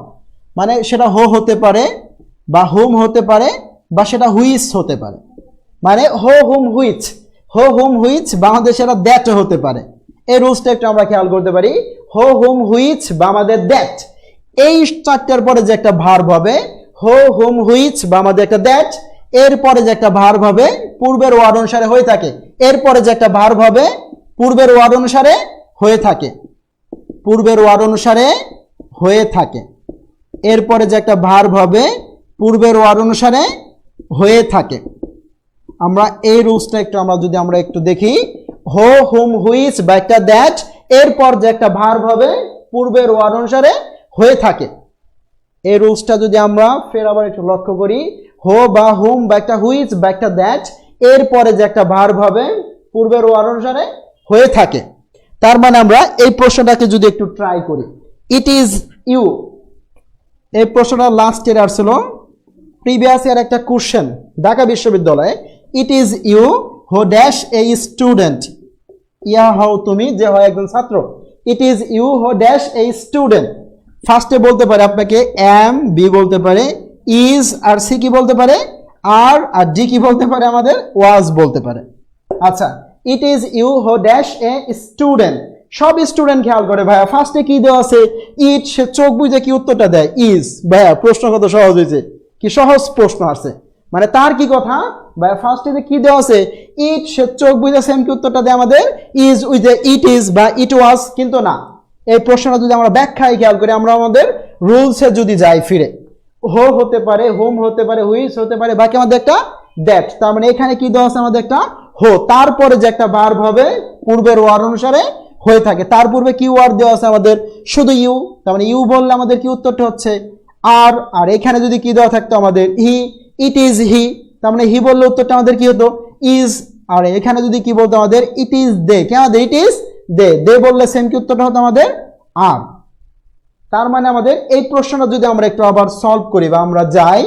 মানে সেটা হো হতে পারে বা হোম হতে পারে বা সেটা হুইজ হতে পারে। মানে হো হোম হুইচ, হো হোম হুইচ বা আমাদের সেটা দ্যাট হতে পারে। এই রুলসটা একটু আমরা খেয়াল করতে পারি। হো হোম হুইচ বা আমাদের দ্যাট, এই চারটার পরে যে একটা ভার্ব হবে হো হোম হুইচ বা আমাদের একটা দ্যাট, এরপরে যে একটা ভার্ব হবে পূর্বের ওয়ার্ড অনুসারে হয়ে থাকে, এরপরে যে একটা ভার্ব হবে পূর্বের ওয়ার্ড অনুসারে হয়ে থাকে, পূর্বের ওয়ার্ড অনুসারে হয়ে থাকে, এরপরে যে একটা ভার্ব হবে পূর্বের ওয়ার্ড অনুসারে হয়ে থাকে। আমরা এই রুলসটা একটু আমরা একটু দেখি। হো হোম হুইচ বা একটা দ্যাট, এরপর যে একটা ভার্ব হবে পূর্বের ওয়ার্ড অনুসারে হয়ে থাকে। এই রুলসটা যদি আমরা ফের আবার একটু লক্ষ্য করি, হো বা হোম বা একটা হুইচ বা একটা দ্যাট, এরপরে যে একটা ভার্ব হবে পূর্বের ওয়ার্ড অনুসারে হয়ে থাকে। তার মানে আমরা এই প্রশ্নটাকে যদি একটু ট্রাই করি, ইট ইজ ইউ, এই প্রশ্নটা লাস্ট ইয়ার আসছিল, প্রিভিয়াস ইয়ার একটা কোশ্চেন ঢাকা বিশ্ববিদ্যালয়ে। ইট ইজ ইউ হো ড্যাশ এ স্টুডেন্ট, ইয়া হও তুমি যে হয় একজন ছাত্র। ইট ইজ ইউ হো ড্যাশ এ স্টুডেন্ট, ফার্স্টে বলতে পারে আপনাকে এম, বি বলতে পারে, ইজ আর সি কি বলতে পারে, আর ডি কি বলতে পারে আমাদের ওয়াজ বলতে পারে। আচ্ছা, ইট ইজ ইউ হো ড্যাশ এ স্টুডেন্ট, সব স্টুডেন্ট খেয়াল করে ভাইয়া ফার্স্টে কি দেওয়া আছে ইট, সে চোখ বুঝে কি উত্তরটা দেয় ইজ। ভাইয়া প্রশ্ন কত সহজ হয়েছে, কি সহজ প্রশ্ন আছে, মানে তার কি কথা ভাইয়া ফার্স্টে কি দেওয়া আছে ইট, সে চোখ বুঝে সেম কি উত্তরটা দেয় আমাদের ইজ উইথ ইট ইজ বা ইট ওয়াজ। কিন্তু না, এই প্রশ্নটা যদি আমরা ব্যাখ্যায় খেয়াল করি, আমরা আমাদের রুলসে যদি যাই ফিরে, হো হতে পারে, হোম হতে পারে, হুইচ হতে পারে, বাকি আমাদের একটা দ্যাট। তার মানে এখানে কি দেওয়া আছে আমাদের একটা হো, তারপরে যে একটা ভার্ব হবে পূর্বের ওয়ার্ড অনুসারে হয়ে থাকে। তার পূর্বে কি ওয়ার্ড দেওয়া আছে আমাদের শুধু ইউ, তার মানে ইউ বললে আমাদের কি উত্তরটা হচ্ছে আর। আর এখানে যদি কি দেওয়া থাকতো আমাদের হি, ইট ইজ হি, তার মানে হি বললে উত্তরটা আমাদের কি হতো ইজ। আর এখানে যদি কি বলতো আমাদের ইট ইজ দে, কেন ইট ইজ দে, দে বললে সেম কি উত্তরটা হতো আমাদের আর। তার মানে আমাদের এই প্রশ্নটা যদি আমরা একটু আবার সলভ করি বা আমরা যাই,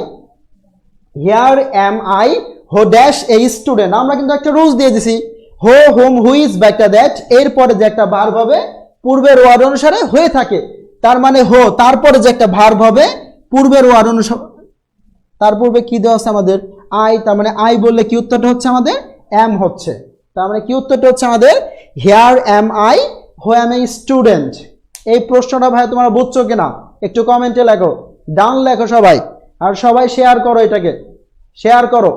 here am I who dash a student, আমরা কিন্তু একটা রুলস দিয়ে দিছি হো হোম হুইজ বা একটা দ্যাট, এরপরে যে একটা ভার্ব হবে পূর্বের ওয়ার্ড অনুসারে হয়ে থাকে। তার মানে হো, তারপরে যে একটা ভার্ব হবে পূর্বের ওয়ার্ড অনুসারে, তার পূর্বে কি দেওয়া আছে আমাদের আই, তার মানে আই বললে কি উত্তরটা হচ্ছে আমাদের এম হচ্ছে। তার মানে কি উত্তরটা হচ্ছে আমাদের here am I who am a student. এই প্রশ্নটা ভাই তোমরা বুঝছো কিনা একটু কমেন্টে লেখো, ডান লেখো সবাই, আর সবাই শেয়ার করো, এটাকে শেয়ার করো।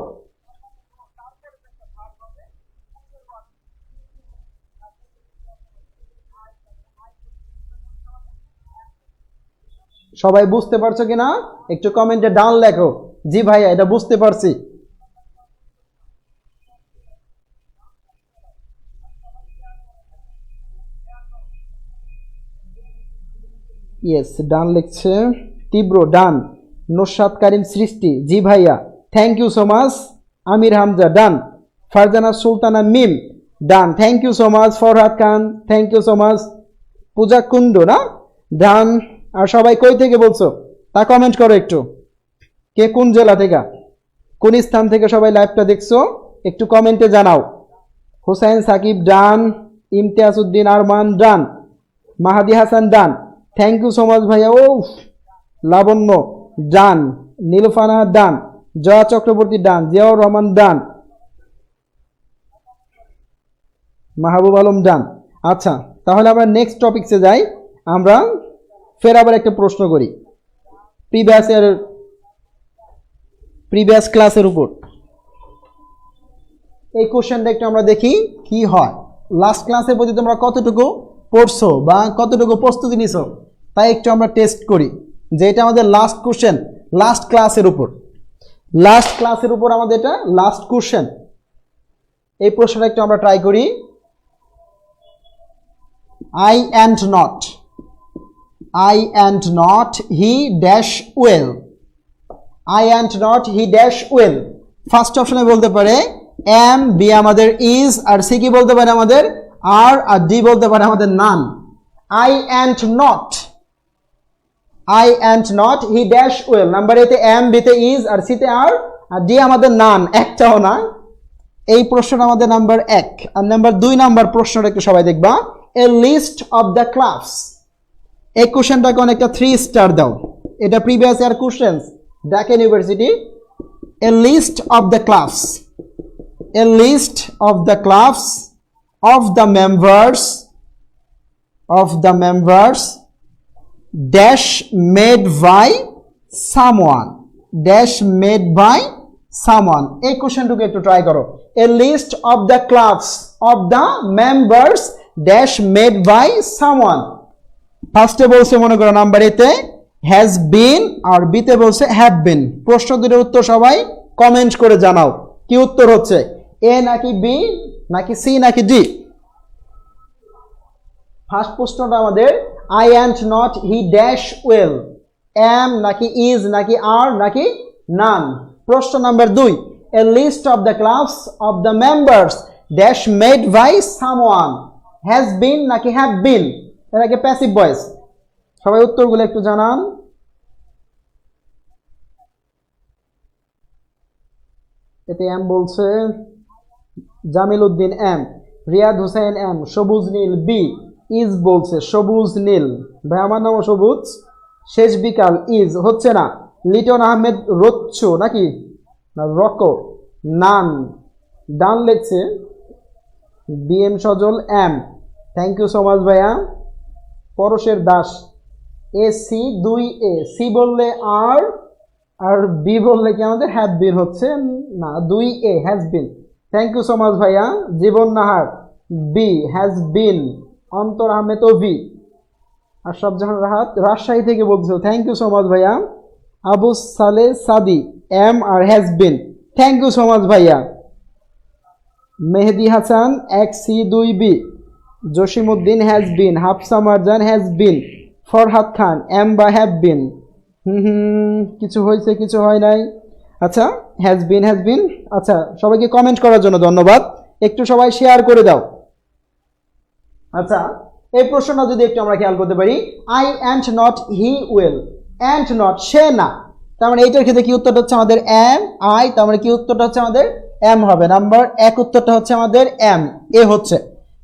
সবাই বুঝতে পারছো কিনা একটু কমেন্টে ডান লেখো, জি ভাইয়া এটা বুঝতে পারছি। ইয়েস, ডান লিখছে তীব্র, ডান। নুসরাত কারিম সৃষ্টি, জি ভাইয়া thank you so much. Amir Hamza done. Farzana Sultana Mim done, thank you so much. Farhad Khan thank you so much. Puja Kundu না ডান। আর সবাই কই থেকে বলছো তা কমেন্ট করো একটু, কে কোন জেলা থেকে কোন স্থান থেকে সবাই লাইভটা দেখছো একটু কমেন্টে জানাও। হুসাইন সাকিব ডান। ইমতিয়াজ উদ্দিন আরমান ডান। মাহাদি হাসান ডান, থ্যাংক ইউ সো মাচ ভাইয়া। ও লাবণ্য ডান। নীলুফানা ডান। জয়া চক্রবর্তী ডান। জিয়াউর রহমান ডান। মাহবুব আলম ডান। আচ্ছা, তাহলে আমরা নেক্সট টপিকসে যাই। আমরা ফের আবার একটা প্রশ্ন করি প্রিভিয়াস ক্লাসের উপর। এই কোশ্চেনটা একটু আমরা দেখি কি হয়। লাস্ট ক্লাসের প্রতি তোমরা কতটুকু পড়ছো বা কতটুকু প্রস্তুতি নিছো তাই একটু আমরা টেস্ট করি, যে এটা আমাদের লাস্ট কোশ্চেন লাস্ট ক্লাসের উপর। লাস্ট ক্লাসের উপর আমাদের এটা লাস্ট কোশ্চেন। এই প্রশ্নটা একটু আমরা ট্রাই করি। I and not he dash well. I and not he dash well. First অপশনে বলতে পারে am, বি আমাদের is, আর সি কি বলতে পারে আমাদের আর ডি বলতে পারে আমাদের none. I and not, I and not, he dash well. Number এতে এম, বিতে ইজ, আর সিতে আর ডি আমাদের নান, একটাও না। এই প্রশ্নটা আমাদের নাম্বার 1। আর নাম্বার 2 নাম্বার প্রশ্নটা একটু সবাই দেখবা, a list of the clubs. এই কোশ্চেনটাকে অনেকটা 3 স্টার দাও, এটা previous year questions, Dhaka university. A list of the clubs, a list of the clubs of the members, of the members dash made by someone, dash made by someone. এই কোশ্চেনটুকু একটু try করো। A list of the clubs of the members dash made by someone. ফার্স্টে বলছে মনে করো number এতে has been, আর বিতে বলছে হ্যাভ বিন। প্রশ্ন দুটোর উত্তর সবাই কমেন্ট করে জানাও, কি উত্তর হচ্ছে, এ নাকি বি নাকি সি নাকি ডি। ফার্স্ট প্রশ্নটা আমাদের I and not he dash well, am নাকি ইজ নাকি আর নাকি নান। প্রশ্ন number 2, a list of the clubs of the members dash made by someone, has been নাকি হ্যাভ বিন, এটাকে প্যাসিভ ভয়েস। সবাই উত্তরগুলো একটু জানান। এতে এম বলছে Jamil Uddin M, Riyad Hossain M, Sabuj Neil B, is বলছে সবুজ নীল, ভাই আমার নামও সবুজ, শেষ বিকাল ইজ হচ্ছে না, লিটন আহমেদ রচ্ছু নাকি না রকো, নান, ডান লেখছে B M Sajal am, thank you so much ভাইয়া। পরশের Das A C 2 A, C বললে আর, আর বি বললে কি আমাদের হ্যাভ বিন হচ্ছে না, 2 A has been, thank you so much ভাইয়া। Jibon Nahar B has been, Antor Ahmed ও ভি, আর সবজাহান রাহাত রাজশাহী থেকে বলছো, থ্যাংক ইউ সো মাচ ভাইয়া। আবু সালে সাদি এম আর has been, thank you so much ভাইয়া। Mehedi Hasan 1C2B, Jasimuddin has been, Hafsa Marjan has been, Farhad Khan am বা হ্যাভ বিন, কিছু হয়েছে কিছু হয় নাই, আচ্ছা হ্যাজ বিন হ্যাজ বিন। আচ্ছা সবাইকে কমেন্ট করার জন্য ধন্যবাদ, একটু সবাই শেয়ার করে দাও। আচ্ছা এই প্রশ্নটা যদি একটু আমরা খেয়াল করতে পারি, I and not he will, and not সে না, তার মানে এইটার ক্ষেত্রে কি উত্তরটা হচ্ছে আমাদের এম, আই, তার মানে কি উত্তরটা হচ্ছে আমাদের এম হবে। নাম্বার 1 উত্তরটা হচ্ছে আমাদের এম, এ হচ্ছে।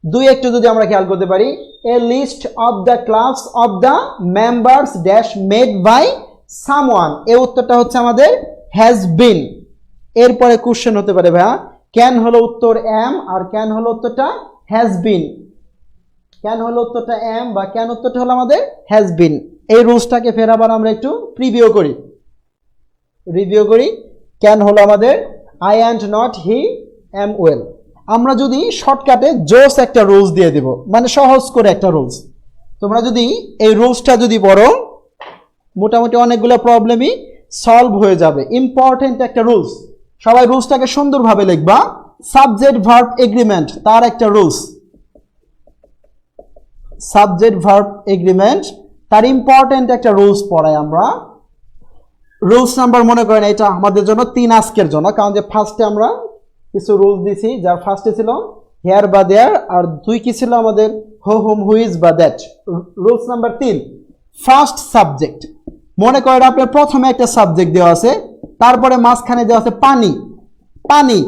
2 একটু যদি আমরা খেয়াল করতে পারি, a list of the clubs of the members dash made by someone, A উত্তরটা হচ্ছে আমাদের হ্যাজ বিন। এরপরে কোশ্চেন হতে পারে ভাইয়া ক্যান হলো উত্তর এম, আর ক্যান হলো উত্তরটা হ্যাজ বিন, ক্যান হলো উত্তরটা এম বা ক্যান উত্তরটা হলো আমাদের হ্যাজ বিন। এই রুলসটাকে ফের আবার আমরা একটু রিভিউ করি। ক্যান হলো আমাদের I and not he am well. আমরা যদি শর্টকাটে জোস একটা রুলস দিয়ে দিব, মানে সহজ করে একটা রুলস, তোমরা যদি এই রুলসটা যদি পড়ো মোটামুটি অনেকগুলো প্রবলেমই সলভ হয়ে যাবে। ইম্পর্টেন্ট একটা রুলস, সবাই রুলসটাকে সুন্দরভাবে লিখবা। সাবজেক্ট ভার্ব এগ্রিমেন্ট, তার একটা রুলস, সাবজেক্ট ভার্ব এগ্রিমেন্ট, তার ইম্পর্টেন্ট একটা রুলস পড়াই আমরা। রুলস নাম্বার মনে করেন এটা আমাদের জন্য 3 আজকের জন্য, কারণ যে ফার্স্টে আমরা কিছু রুলস দিছি, যার ফার্স্টে ছিল হেয়ার বা দেয়ার, আর 2 কি ছিল আমাদের হো হুম হুইজ বা that. Rules number 3, first subject. মনে করেন আপনার প্রথমে একটা সাবজেক্ট দেওয়া আছে, তারপরে মাঝখানে দেওয়া আছে পানি, পানি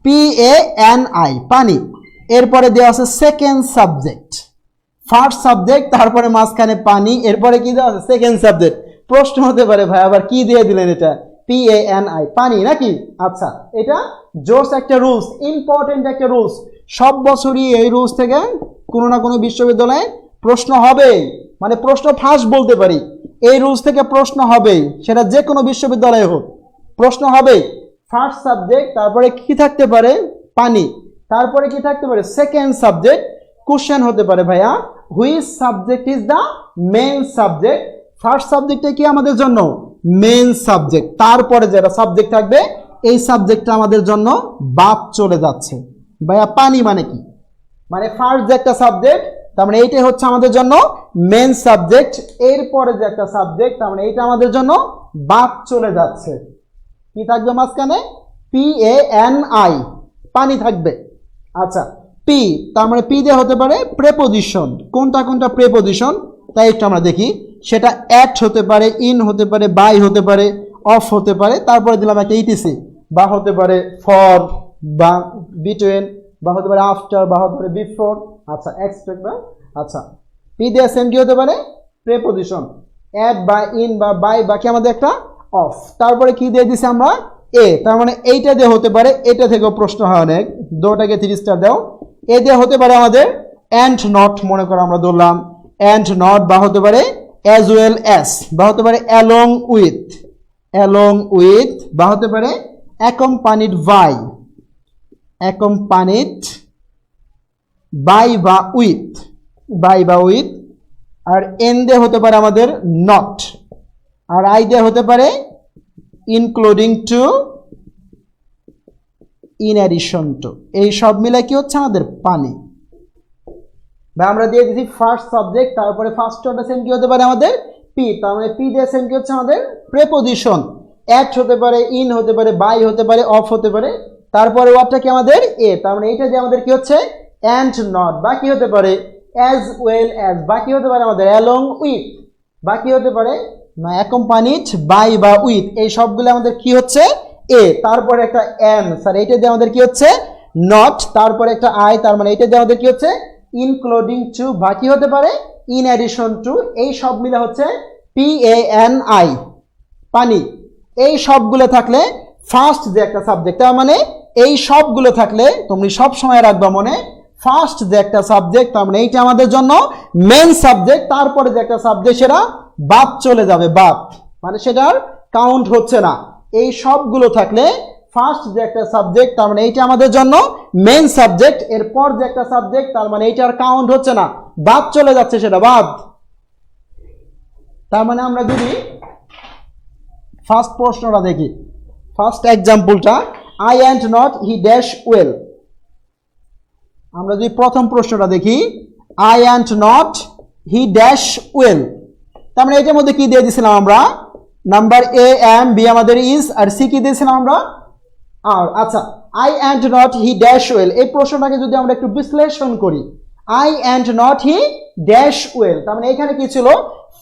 PANI পানি, এরপরে দেওয়া আছে সেকেন্ড সাবজেক্ট, ফার্স্ট সাবজেক্ট, তারপরে মাঝখানে পানি, এরপরে কি দেওয়া আছে সেকেন্ড সাবজেক্ট। প্রশ্ন হতে পারে ভাই আবার কি দিয়ে দিলেন এটা, PANI পানি নাকি? আচ্ছা এটা জোস একটা রুলস, ইম্পর্টেন্ট একটা রুলস, সব বছরই এই রুলস থেকে কোনো না কোনো বিশ্ববিদ্যালয়ে প্রশ্ন হবে, মানে প্রশ্ন ফার্স্ট বলতে পারি এই রুলস থেকে প্রশ্ন হবে, সেটা যে কোনো বিশ্ববিদ্যালয়ে হোক প্রশ্ন হবে। ফার্স্ট সাবজেক্ট, তারপরে কি থাকতে পারে পানি, তারপরে কি থাকতে পারে সেকেন্ড সাবজেক্ট। কোশ্চেন হতে পারে ভাইয়া which subject is the main subject, first সাবজেক্টে কি আমাদের জন্য মেইন সাবজেক্ট, তারপরে যেটা সাবজেক্ট থাকবে এই সাবজেক্টটা আমাদের জন্য বাদ চলে যাচ্ছে। ভাইয়া পানি মানে কি, মানে ফার্স্ট যে একটা সাবজেক্ট, তার মানে এইটাই হচ্ছে আমাদের জন্য মেইন সাবজেক্ট, এরপরে যে একটা সাবজেক্ট, তার মানে এইটা আমাদের জন্য বাদ চলে যাচ্ছে। কি থাকবে মাঝখানে? PANI পানি থাকবে। আচ্ছা পি, তার মানে পি দিয়ে হতে পারে প্রেপোজিশন। কোনটা কোনটা প্রেপোজিশন তাই একটু আমরা দেখি। সেটা অ্যাট হতে পারে, ইন হতে পারে, বাই হতে পারে, অফ হতে পারে, তারপরে দিলাম একটা ইটিসি, বা হতে পারে ফর, বা বিটুইন, বা হতে পারে আফটার, বা হতে পারে বিফোর, আচ্ছা এক্সপেক্ট, বা আচ্ছা পি দিয়ে সেম কি হতে পারে প্রেপোজিশন, অ্যাট বা ইন বা বাই, বাকি আমাদের একটা অফ, তারপরে কি দিয়ে দিছি আমরা এ, তার মানে এইটা দিয়ে হতে পারে, এটা থেকেও প্রশ্ন হয় অনেক, দুটাকে 3 স্টার দাও। এ দিয়ে হতে পারে আমাদের অ্যান্ড নট, মনে করো আমরা ধরলাম অ্যান্ড নট, বা হতে পারে অ্যাজ ওয়েল অ্যাজ, বা হতে পারে অ্যালং উইথ, বা হতে পারে অ্যাকম্পানিড বাই বা উইথ, আর এন দিয়ে হতে পারে আমাদের নট, আর আই দিয়ে হতে পারে including to, in addition to. এই সব মিলে কি হচ্ছে আমাদের পানি। বা আমরা দিয়ে দিচ্ছি ফার্স্ট সাবজেক্ট, তারপরে ফার্স্ট ওয়ার্ডটা সেম কি হতে পারে আমাদের পি, তার মানে পি দিয়ে সেম কি হচ্ছে আমাদের প্রেপোজিশন, অ্যাট হতে পারে, ইন হতে পারে, বাই হতে পারে, অফ হতে পারে, তারপরে ওয়ার্ডটা কি আমাদের এ, তার মানে এইটা দিয়ে আমাদের কি হচ্ছে অ্যান্ড নট, বা কি হতে পারে অ্যাজ ওয়েল অ্যাজ, বা কি হতে পারে আমাদের অ্যালং উইথ, বা কি হতে পারে না অ্যাকম্পানিড বাই বা উইথ, এই সবগুলো আমাদের কি হচ্ছে এ, তারপরে একটা এন, স্যার এইটা দিয়ে আমাদের কি হচ্ছে নট, তারপরে একটা আই, তার মানে এইটা দিয়ে আমাদের কি হচ্ছে ইনক্লুডিং টু, বা কি হতে পারে ইন অ্যাডিশন টু, এই সব মিলে হচ্ছে PANI, পানি। এই সবগুলো থাকলে ফার্স্ট যে একটা সাবজেক্ট, তার মানে এই সবগুলো থাকলে তুমি সব সময় রাখবা মনে, ফার্স্ট যে একটা সাবজেক্ট, তার মানে এইটা আমাদের জন্য মেন সাবজেক্ট, তারপরে যে একটা সাবজেক্ট সেটা বাদ চলে যাবে, বাদ মানে সেটার কাউন্ট হচ্ছে না। এই সবগুলো থাকলে ফার্স্ট যে একটা সাবজেক্ট, তার মানে এইটা আমাদের জন্য মেন সাবজেক্ট, এরপর যে একটা সাবজেক্ট, তার মানে এইটার কাউন্ট হচ্ছে না, বাদ চলে যাচ্ছে, সেটা বাদ। তার মানে আমরা যদি ফার্স্ট প্রশ্নটা দেখি, ফার্স্ট এক্সাম্পলটা, I and not he dash well. আমরা যদি প্রথম প্রশ্নটা দেখি, I and not he dash well, তার মানে এটার মধ্যে কি দিয়ে দিয়েছিলাম আমরা, নাম্বার এ এম, বি আমাদের ইজ, আর সি কি দিয়েছিলাম আমরা আর। আচ্ছা, I and not he dash well, এই প্রশ্নটাকে যদি আমরা একটু বিশ্লেষণ করি, I and not he dash well, তার মানে এখানে কি ছিল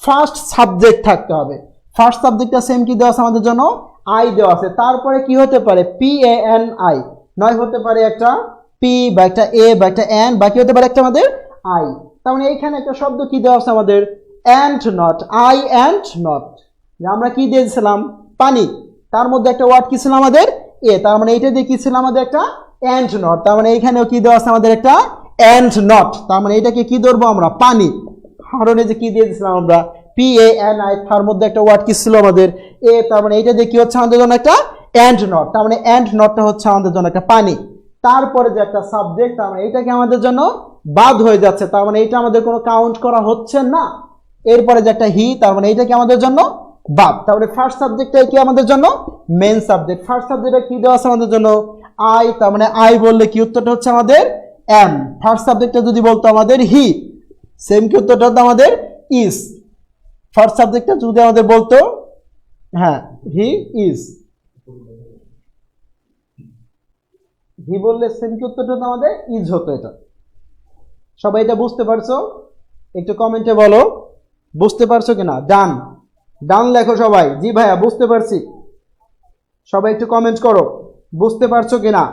ফার্স্ট সাবজেক্ট থাকতে হবে, ফার্স্ট সাবজেক্টটা সেম কি দেওয়া আছে আমাদের জন্য আই দেওয়া আছে, তারপরে কি হতে পারে PANI, নয় হতে পারে একটা পি বা একটা এ বা একটা এন, বাকি হতে পারে একটা আমাদের আই, তার মানে এইখানে একটা শব্দ কি দেওয়া আছে আমাদের and not, I and not, আমরা কি দিয়েছিলাম পানি, তার মধ্যে একটা ওয়ার্ড কি ছিল আমাদের এ, তার মানে এইটা দিয়ে কি ছিল আমাদের একটা অ্যান্ড নট, তার মানে এইখানেও কি দেওয়া আছে আমাদের একটা অ্যান্ড নট, তার মানে এটাকে কি ধরবো আমরা পানি। হরণে যে কি দিয়ে দিয়েছিলাম আমরা PANI, তার মধ্যে একটা ওয়ার্ড কি ছিল আমাদের এ, তার মানে এইটা দিয়ে কি হচ্ছে আমাদের জন্য একটা অ্যান্ড নট, তার মানে অ্যান্ড নটটা হচ্ছে আমাদের জন্য একটা পানি। তারপরে যে একটা সাবজেক্ট, তার মানে এইটাকে আমাদের জন্য বাদ হয়ে যাচ্ছে, তার মানে এইটা আমাদের কোনো কাউন্ট করা হচ্ছে না। এরপরে যে একটা হি, তার মানে এইটা কি আমাদের জন্য বাদ, তারপরে ফার্স্ট সাবজেক্টটা কি আমাদের জন্য মেন সাবজেক্ট, ফার্স্ট সাবজেক্টটা কি দেওয়া আছে আমাদের জন্য আই, তার মানে আই বললে কি উত্তরটা হচ্ছে আমাদের এম, ফার্স্ট সাবজেক্টটা যদি বলতো আমাদের হি, সেম কি উত্তরটা হতো আমাদের ইজ, ফার্স্ট সাবজেক্টটা যদি আমাদের বলতো হ্যাঁ হি ইজ, হি বললে সেম কি উত্তরটা হতো আমাদের ইজ হতো। এটা সবাই এটা বুঝতে পারছো? একটু কমেন্টে বলো বুঝতে পারছো কিনা। ডান, ডান লেখো সবাই, জি ভাইয়া বুঝতে পারছি। সবাই একটু কমেন্ট করো বুঝতে পারছো কিনা।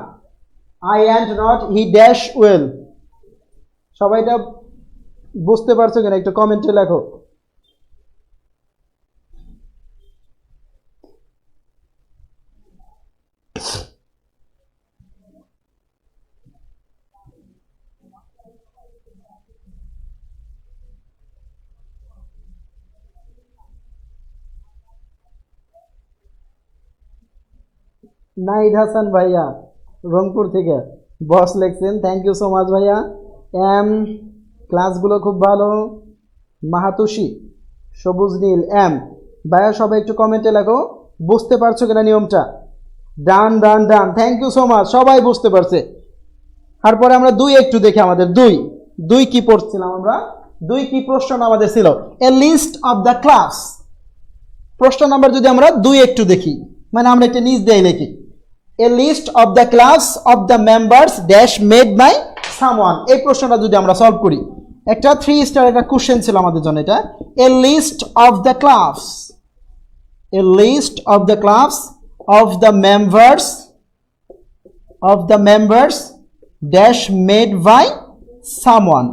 I and not he dash well, সবাই এটা বুঝতে পারছো কিনা একটু কমেন্টে লেখো। নাইদ হাসান ভাইয়া রংপুর থেকে বস লেখছেন, থ্যাংক ইউ সো মাচ ভাইয়া। এম ক্লাসগুলো খুব ভালো, মাহাতুষি, সবুজ নীল, এম ভাইয়া সবাই একটু কমেন্টে লেখো বুঝতে পারছো কিনা নিয়মটা। ডান ডান ডান, থ্যাংক ইউ সো মাচ, সবাই বুঝতে পারছে। তারপরে আমরা দুই একটু দেখি, আমাদের দুই কি পড়ছিলাম আমরা, দুই কি প্রশ্ন আমাদের ছিল, a list of the class. প্রশ্ন নাম্বার যদি আমরা দুই একটু দেখি, মানে আমরা একটা নিচ দিয়ে লিখি, a list of the class of the members dash made by someone. এই প্রশ্নটা যদি আমরা সলভ করি, একটা 3 স্টার একটা কোশ্চেন ছিল আমাদের জন্য। এটা a list of the class, a list of the class of the members dash made by someone.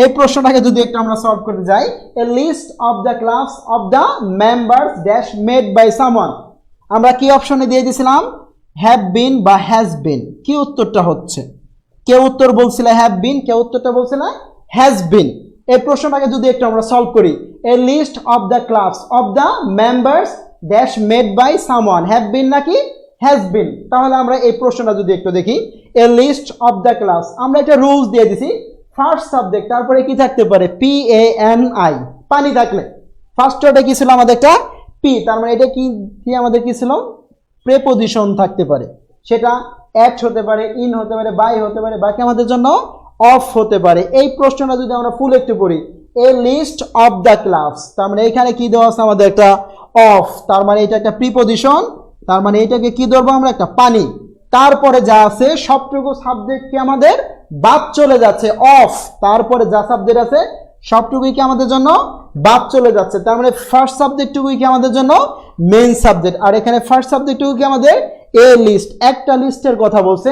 এই প্রশ্নটাকে যদি একটু আমরা সলভ করতে যাই, a list of the class of the members dash made by someone, আমরা কি অপশনে দিয়ে দিয়েছিলাম? হ্যাভ বিন বা হ্যাজ বিন। কি উত্তরটা হচ্ছে? কেউ উত্তর বলছিল হ্যাভ বিন, কেউ উত্তরটা বলছিল হ্যাজ বিন। এই প্রশ্নটাকে যদি একটু আমরা সলভ করি, a list of the class of the members dash made by someone, have been নাকি হ্যাজ বিন? তাহলে আমরা এই প্রশ্নটা যদি একটু দেখি, a list of the class, আমরা একটা রুলস দিয়ে দিছি, ফার্স্ট সাবজেক্ট তারপরে কি থাকতে পারে? PANI, পানি থাকলে ফার্স্ট ওয়ার্ডে কি ছিল আমাদের? একটা পি, তার মানে এটা কি আমাদের কি ছিল? প্রেপোজিশন থাকতে পারে, সেটা অ্যাট হতে পারে, ইন হতে পারে, বাই হতে পারে, বাকি আমাদের জন্য অফ হতে পারে। এই প্রশ্নটা যদি আমরা ফুল একটু পড়ি, a list of the class, তার মানে এখানে কি দেওয়া আছে আমাদের? একটা অফ, তার মানে এটা একটা প্রিপোজিশন, তার মানে এটাকে কি ধরবো আমরা? একটা পানি। তারপরে যা আছে সবটুকু সাবজেক্ট কি আমাদের বাদ চলে যাচ্ছে, অফ, তারপরে যা সাবজেক্ট আছে সবটুকুই কি আমাদের জন্য বাদ চলে যাচ্ছে, তার মানে ফার্স্ট সাবজেক্টটুকুই কি আমাদের জন্য মেইন সাবজেক্ট। আর এখানে ফার্স্ট সাবজেক্টটুকু কি আমাদের? এ লিস্ট, একটা লিস্টের কথা বলছে,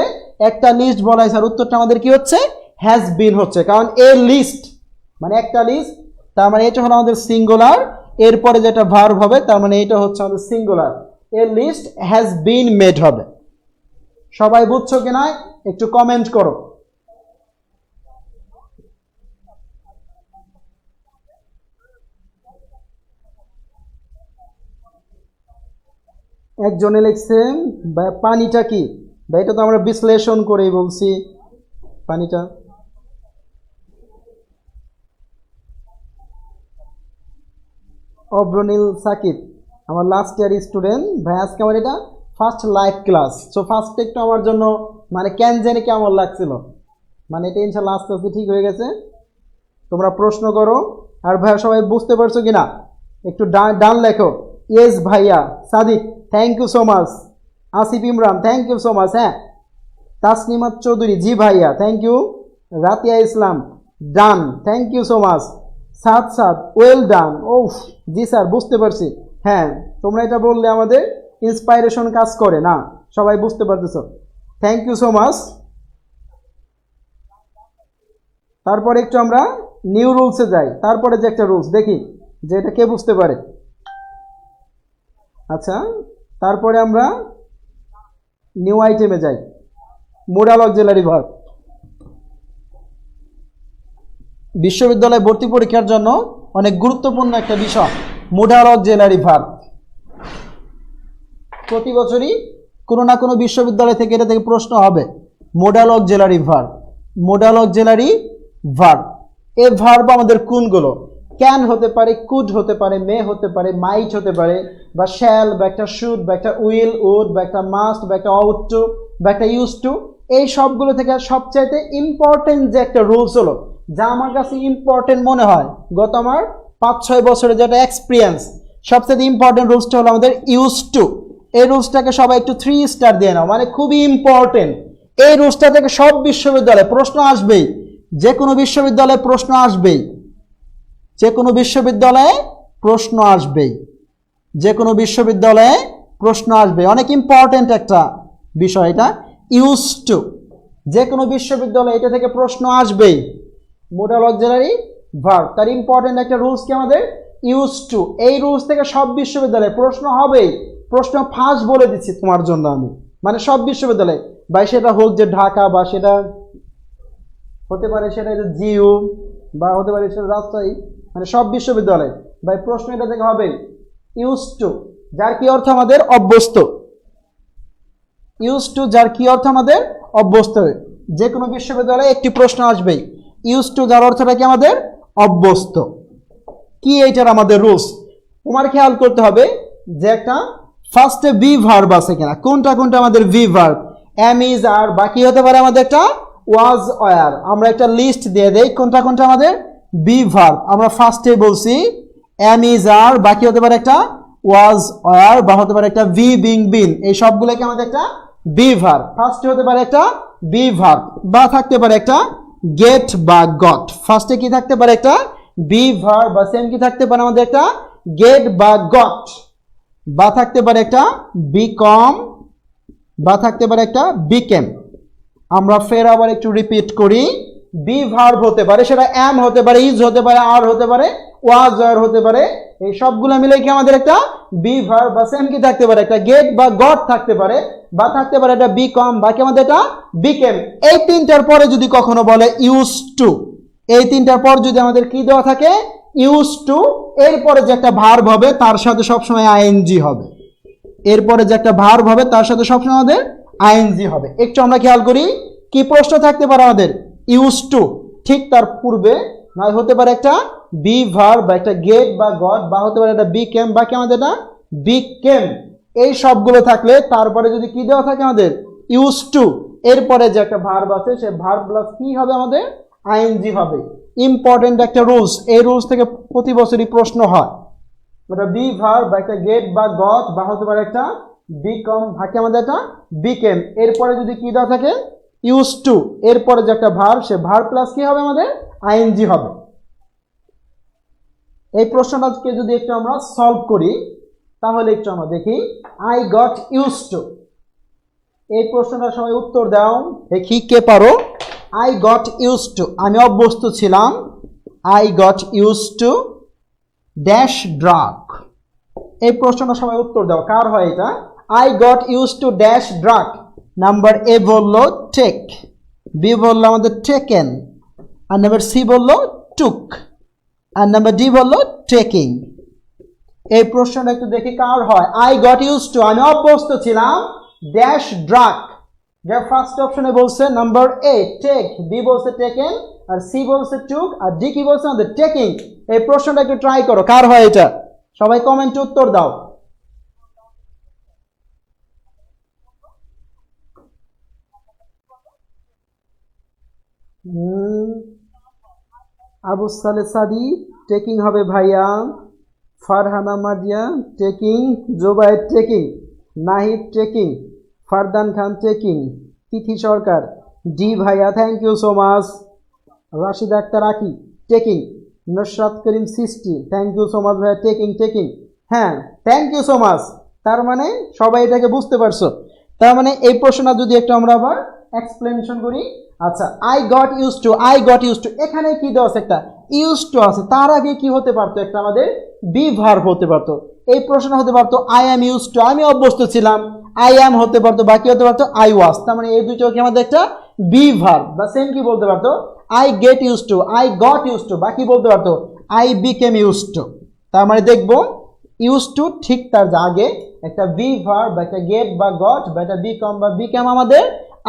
একটা লিস্ট বলা হয়েছে, আর উত্তরটা আমাদের কি হচ্ছে? হ্যাজ বিন হচ্ছে, কারণ এ লিস্ট মানে একটা লিস্ট, তার মানে এটা হলো আমাদের সিঙ্গুলার, এরপরে যেটা ভার্ব হবে তার মানে এটা হচ্ছে আমাদের singular, a list has been made হবে। সবাই বুঝছো কিনা একটু কমেন্ট করো। একজনে লিখছে পানিটা কি? এটা তো আমরা বিশ্লেষণ করেই বলছি পানিটা। অব্রনীল সাকিব, আমার লাস্ট ইয়ার স্টুডেন্ট ভাই, আজকে আমার এটা first live class, so first একটু আমার জন্য মানে কেন জানি কেমন লাগছিল, মানে এটা ইনশাল্লাহ আস্তে আস্তে ঠিক হয়ে গেছে। তোমরা প্রশ্ন করো। আর ভাইয়া সবাই বুঝতে পারছো কিনা একটু ডান লেখো। ইয়েস ভাইয়া। Sadik, thank you so much. Asif Imran, thank you so much. হ্যাঁ, তাসনিমাত চৌধুরী, জি ভাইয়া, thank you. Ratiya Islam, done, thank you so much. Saad Saad, well done. ও জি স্যার, বুঝতে পারছি। হ্যাঁ, তোমরা এটা বললে আমাদের ইন্সপাইরেশন কাজ করে না, সবাই বুঝতে পারতেছো। Thank you so much. তারপরে একটু আমরা নিউ রুলসে যাই, তারপরে যে একটা রুলস দেখি যে এটা কে বুঝতে পারে। আচ্ছা, তারপরে আমরা নিউ আইটেমে যাই, মোডাল অক্সিলারি ভার্ব। বিশ্ববিদ্যালয় ভর্তি পরীক্ষার জন্য অনেক গুরুত্বপূর্ণ একটা বিষয় মোডাল অক্সিলারি ভার্ব। প্রতি বছরই কোনো না কোনো বিশ্ববিদ্যালয় থেকে এটা থেকে প্রশ্ন হবে। Modal auxiliary verb, modal auxiliary verb. এই ভার্ব আমাদের কোনগুলো? ক্যান হতে পারে, কুড হতে পারে, মে হতে পারে, মাইট হতে পারে, বা শ্যাল, বা একটা শুড, বা একটা উইল, উড, বা একটা মাস্ট, বা একটা আউট টু, বা একটা ইউজ টু। এই সবগুলো থেকে সবচাইতে ইম্পর্টেন্ট যে একটা রুলস হলো, যা আমার কাছে ইম্পর্টেন্ট মনে হয়, গত আমার 5-6 বছরের যেটা এক্সপিরিয়েন্স, সবচেয়ে ইম্পর্টেন্ট রুলসটা হলো আমাদের ইউজ টু। এই রুলসটাকে সবাই একটু 3 স্টার দিয়ে নাও, মানে খুবই ইম্পর্টেন্ট। এই রুলসটা থেকে সব বিশ্ববিদ্যালয়ে প্রশ্ন আসবেই, যে কোনো বিশ্ববিদ্যালয়ে প্রশ্ন আসবেই, যে কোনো বিশ্ববিদ্যালয়ে প্রশ্ন আসবেই, যে কোনো বিশ্ববিদ্যালয়ে প্রশ্ন আসবে। অনেক ইম্পর্টেন্ট একটা বিষয় এটা, ইউজ টু। যে কোনো বিশ্ববিদ্যালয়ে এটা থেকে প্রশ্ন আসবেই, মোডাল অক্সিলারি ভার্ব, তার ইম্পর্টেন্ট একটা রুলস কি আমাদের? Use to. এই রুলস থেকে সব বিশ্ববিদ্যালয়ে প্রশ্ন হবেই। প্রশ্ন ফার্স্ট বলে দিচ্ছি তোমার জন্য আমি, মানে সব বিশ্ববিদ্যালয়ে, বা সেটা হোক যে ঢাকা, বা সেটা হতে পারে সেটা জিইউ, বা হতে পারে সেটা রাজশাহী, মানে সব বিশ্ববিদ্যালয়ে ভাই প্রশ্ন এটা থেকে হবে ইউজ টু, যার কি অর্থ আমাদের অভ্যস্ত। ইউজ টু যার কি অর্থ আমাদের অভ্যস্ত। যে কোনো বিশ্ববিদ্যালয়ে একটি প্রশ্ন আসবেই, ইউজ টু যার অর্থটা কি আমাদের অভ্যস্ত। কি এইটার আমাদের রুলস তোমার খেয়াল করতে হবে যে একটা ফার্স্টে ভি ভার্ব আছে কিনা, কোনটা কোনটা আমাদের ভি ভার্ব, এম ইজ আর, বাকি হতে পারে আমাদের একটা ওয়াজ ওয়ার। আমরা একটা লিস্ট দিয়ে দেই কোনটা কোনটা আমাদের বি ভার্ব। আমরা ফার্স্টে বলছি এম ইজ আর, বাকি হতে পারে একটা ওয়াজ ওয়ার, বা হতে পারে একটা ভি বিং বিন। এই সবগুলোকে আমাদের একটা বি ভার্ব, ফার্স্টে হতে পারে একটা বি ভার্ব বা থাকতে পারে একটা গেট বা গট। ফার্স্টে কি থাকতে পারে একটা বি ভার্ব বা সেম কি থাকতে পারে আমাদের একটা গেট বা গট, বা থাকতে পারে একটা বিকম বা থাকতে পারে একটা বিকেম। আমরা ফের আবার একটু রিপিট করি, বি ভার্ব হতে পারে, সেটা এম হতে পারে, ইজ হতে পারে, আর হতে পারে, ওয়াজ আর হতে পারে, এই সবগুলো মিলে কি আমাদের একটা বি ভার্ব বা সেম কি থাকতে পারে একটা গেট বা গট থাকতে পারে, বা থাকতে পারে একটা বিকম বা কি আমাদের এটা বিকেম। এই তিনটার পরে যদি কখনো বলে ইউজ টু, এই তিনটার পর যদি আমাদের কি দেওয়া থাকে ইউজ টু, এরপরে যে একটা ভার্ব হবে তার সাথে সবসময় আইএনজি হবে, এরপরে যে একটা ভার্ব হবে তার সাথে সবসময় আমাদের আইএনজি হবে। একটু আমরা খেয়াল করি কি প্রশ্ন থাকতে পারে আমাদের ইউজ টু, ঠিক তার পূর্বে না হতে পারে একটা বি ভার্ব বা একটা গেট বা গট, বা হতে পারে একটা বিকেম বা কি আমাদের এটা বিকেম। এই সবগুলো থাকলে তারপরে যদি কি দেওয়া থাকে আমাদের ইউজ টু, এরপরে যে একটা ভার্ব আছে সে ভার্ব প্লাস কি হবে আমাদের আইএনজি হবে। ইম্পর্টেন্ট একটা রুলস, এই রুলস থেকে প্রতি বছরই প্রশ্ন হয়। ওটা বি ভার্ব বা একটা গেট বা গট বা হতে পারে একটা বিকম থাকে আমাদের একটা বিকেম, এরপরে যদি কি দেওয়া থাকে ইউজ টু, এরপরে যে একটা ভার্ব সে ভার্ব প্লাস কি হবে আমাদের আইএনজি হবে। এই প্রশ্নটাকে যদি একটু আমরা সলভ করি তাহলে একটু আমরা দেখি আই গট ইউজ টু। এই প্রশ্নটা সবাই উত্তর দাও দেখি কে পারো। আই গট ইউজ টু, আমি অভ্যস্ত ছিলাম। I got use to dash drug. এই প্রশ্নটা সবাই উত্তর দাও কার হয় এটা। I got use to dash drug. Number A বললো টেক, বি বললো আমাদের টেকেন, আর নাম্বার সি বললো টুক, আর নাম্বার ডি বললো টেকিং। এই প্রশ্নটা একটু দেখি কার হয়। আই গট ইউজ টু, আমি অভ্যস্ত ছিলাম ড্যাশ ড্রাগ। যা ফার্স্ট অপশনে বলছে নাম্বার এ টেক, বি বলছে টেকেন, আর সি বলছে টুক, আর ডি কি বলছে আমাদের টেকিং। এই প্রশ্নটা একটু ট্রাই করো কার হয় এটা, সবাই কমেন্টে উত্তর দাও। আবু সালে সাদি টেকিং হবে ভাইয়া, Farhana Madiya taking, Zobayer taking, Nahid taking, Fardan Khan taking, Tithi Sarkar D ভাইয়া, thank you so much. Rashid Akter Aki taking, Nusrat Karim Srishti thank you so much ভাইয়া, টেকিং টেকিং, হ্যাঁ থ্যাংক ইউ সো মাচ। তার মানে সবাই এটাকে বুঝতে পারছো। তার মানে এই প্রশ্নটা যদি একটু আমরা আবার এক্সপ্লেনেশন করি। আচ্ছা I got use to, I got use to, এখানে কি দেওয়া আছে একটা ইউজ টু আছে, তার আগে কি হতে পারতো একটা আমাদের বি ভার্ব হতে পারতো। এই প্রশ্ন হতে পারতো আই অ্যাম ইউজ টু, আমি অভ্যস্ত ছিলাম, আই অ্যাম হতে পারতো, বাকি হতে পারতো আই ওয়াজ। তার মানে এই দুটো কি আমাদের একটা বি ভার্ব, বা সেম কি বলতে পারতো I get use to, I got use to, বাকি বলতে পারতো আই বিকেম ইউজ টু। তার মানে দেখবো ইউজ টু ঠিক তার আগে একটা বি ভার্ব বা একটা গেট বা গট বা একটা বিকম বা বিকেম আমাদের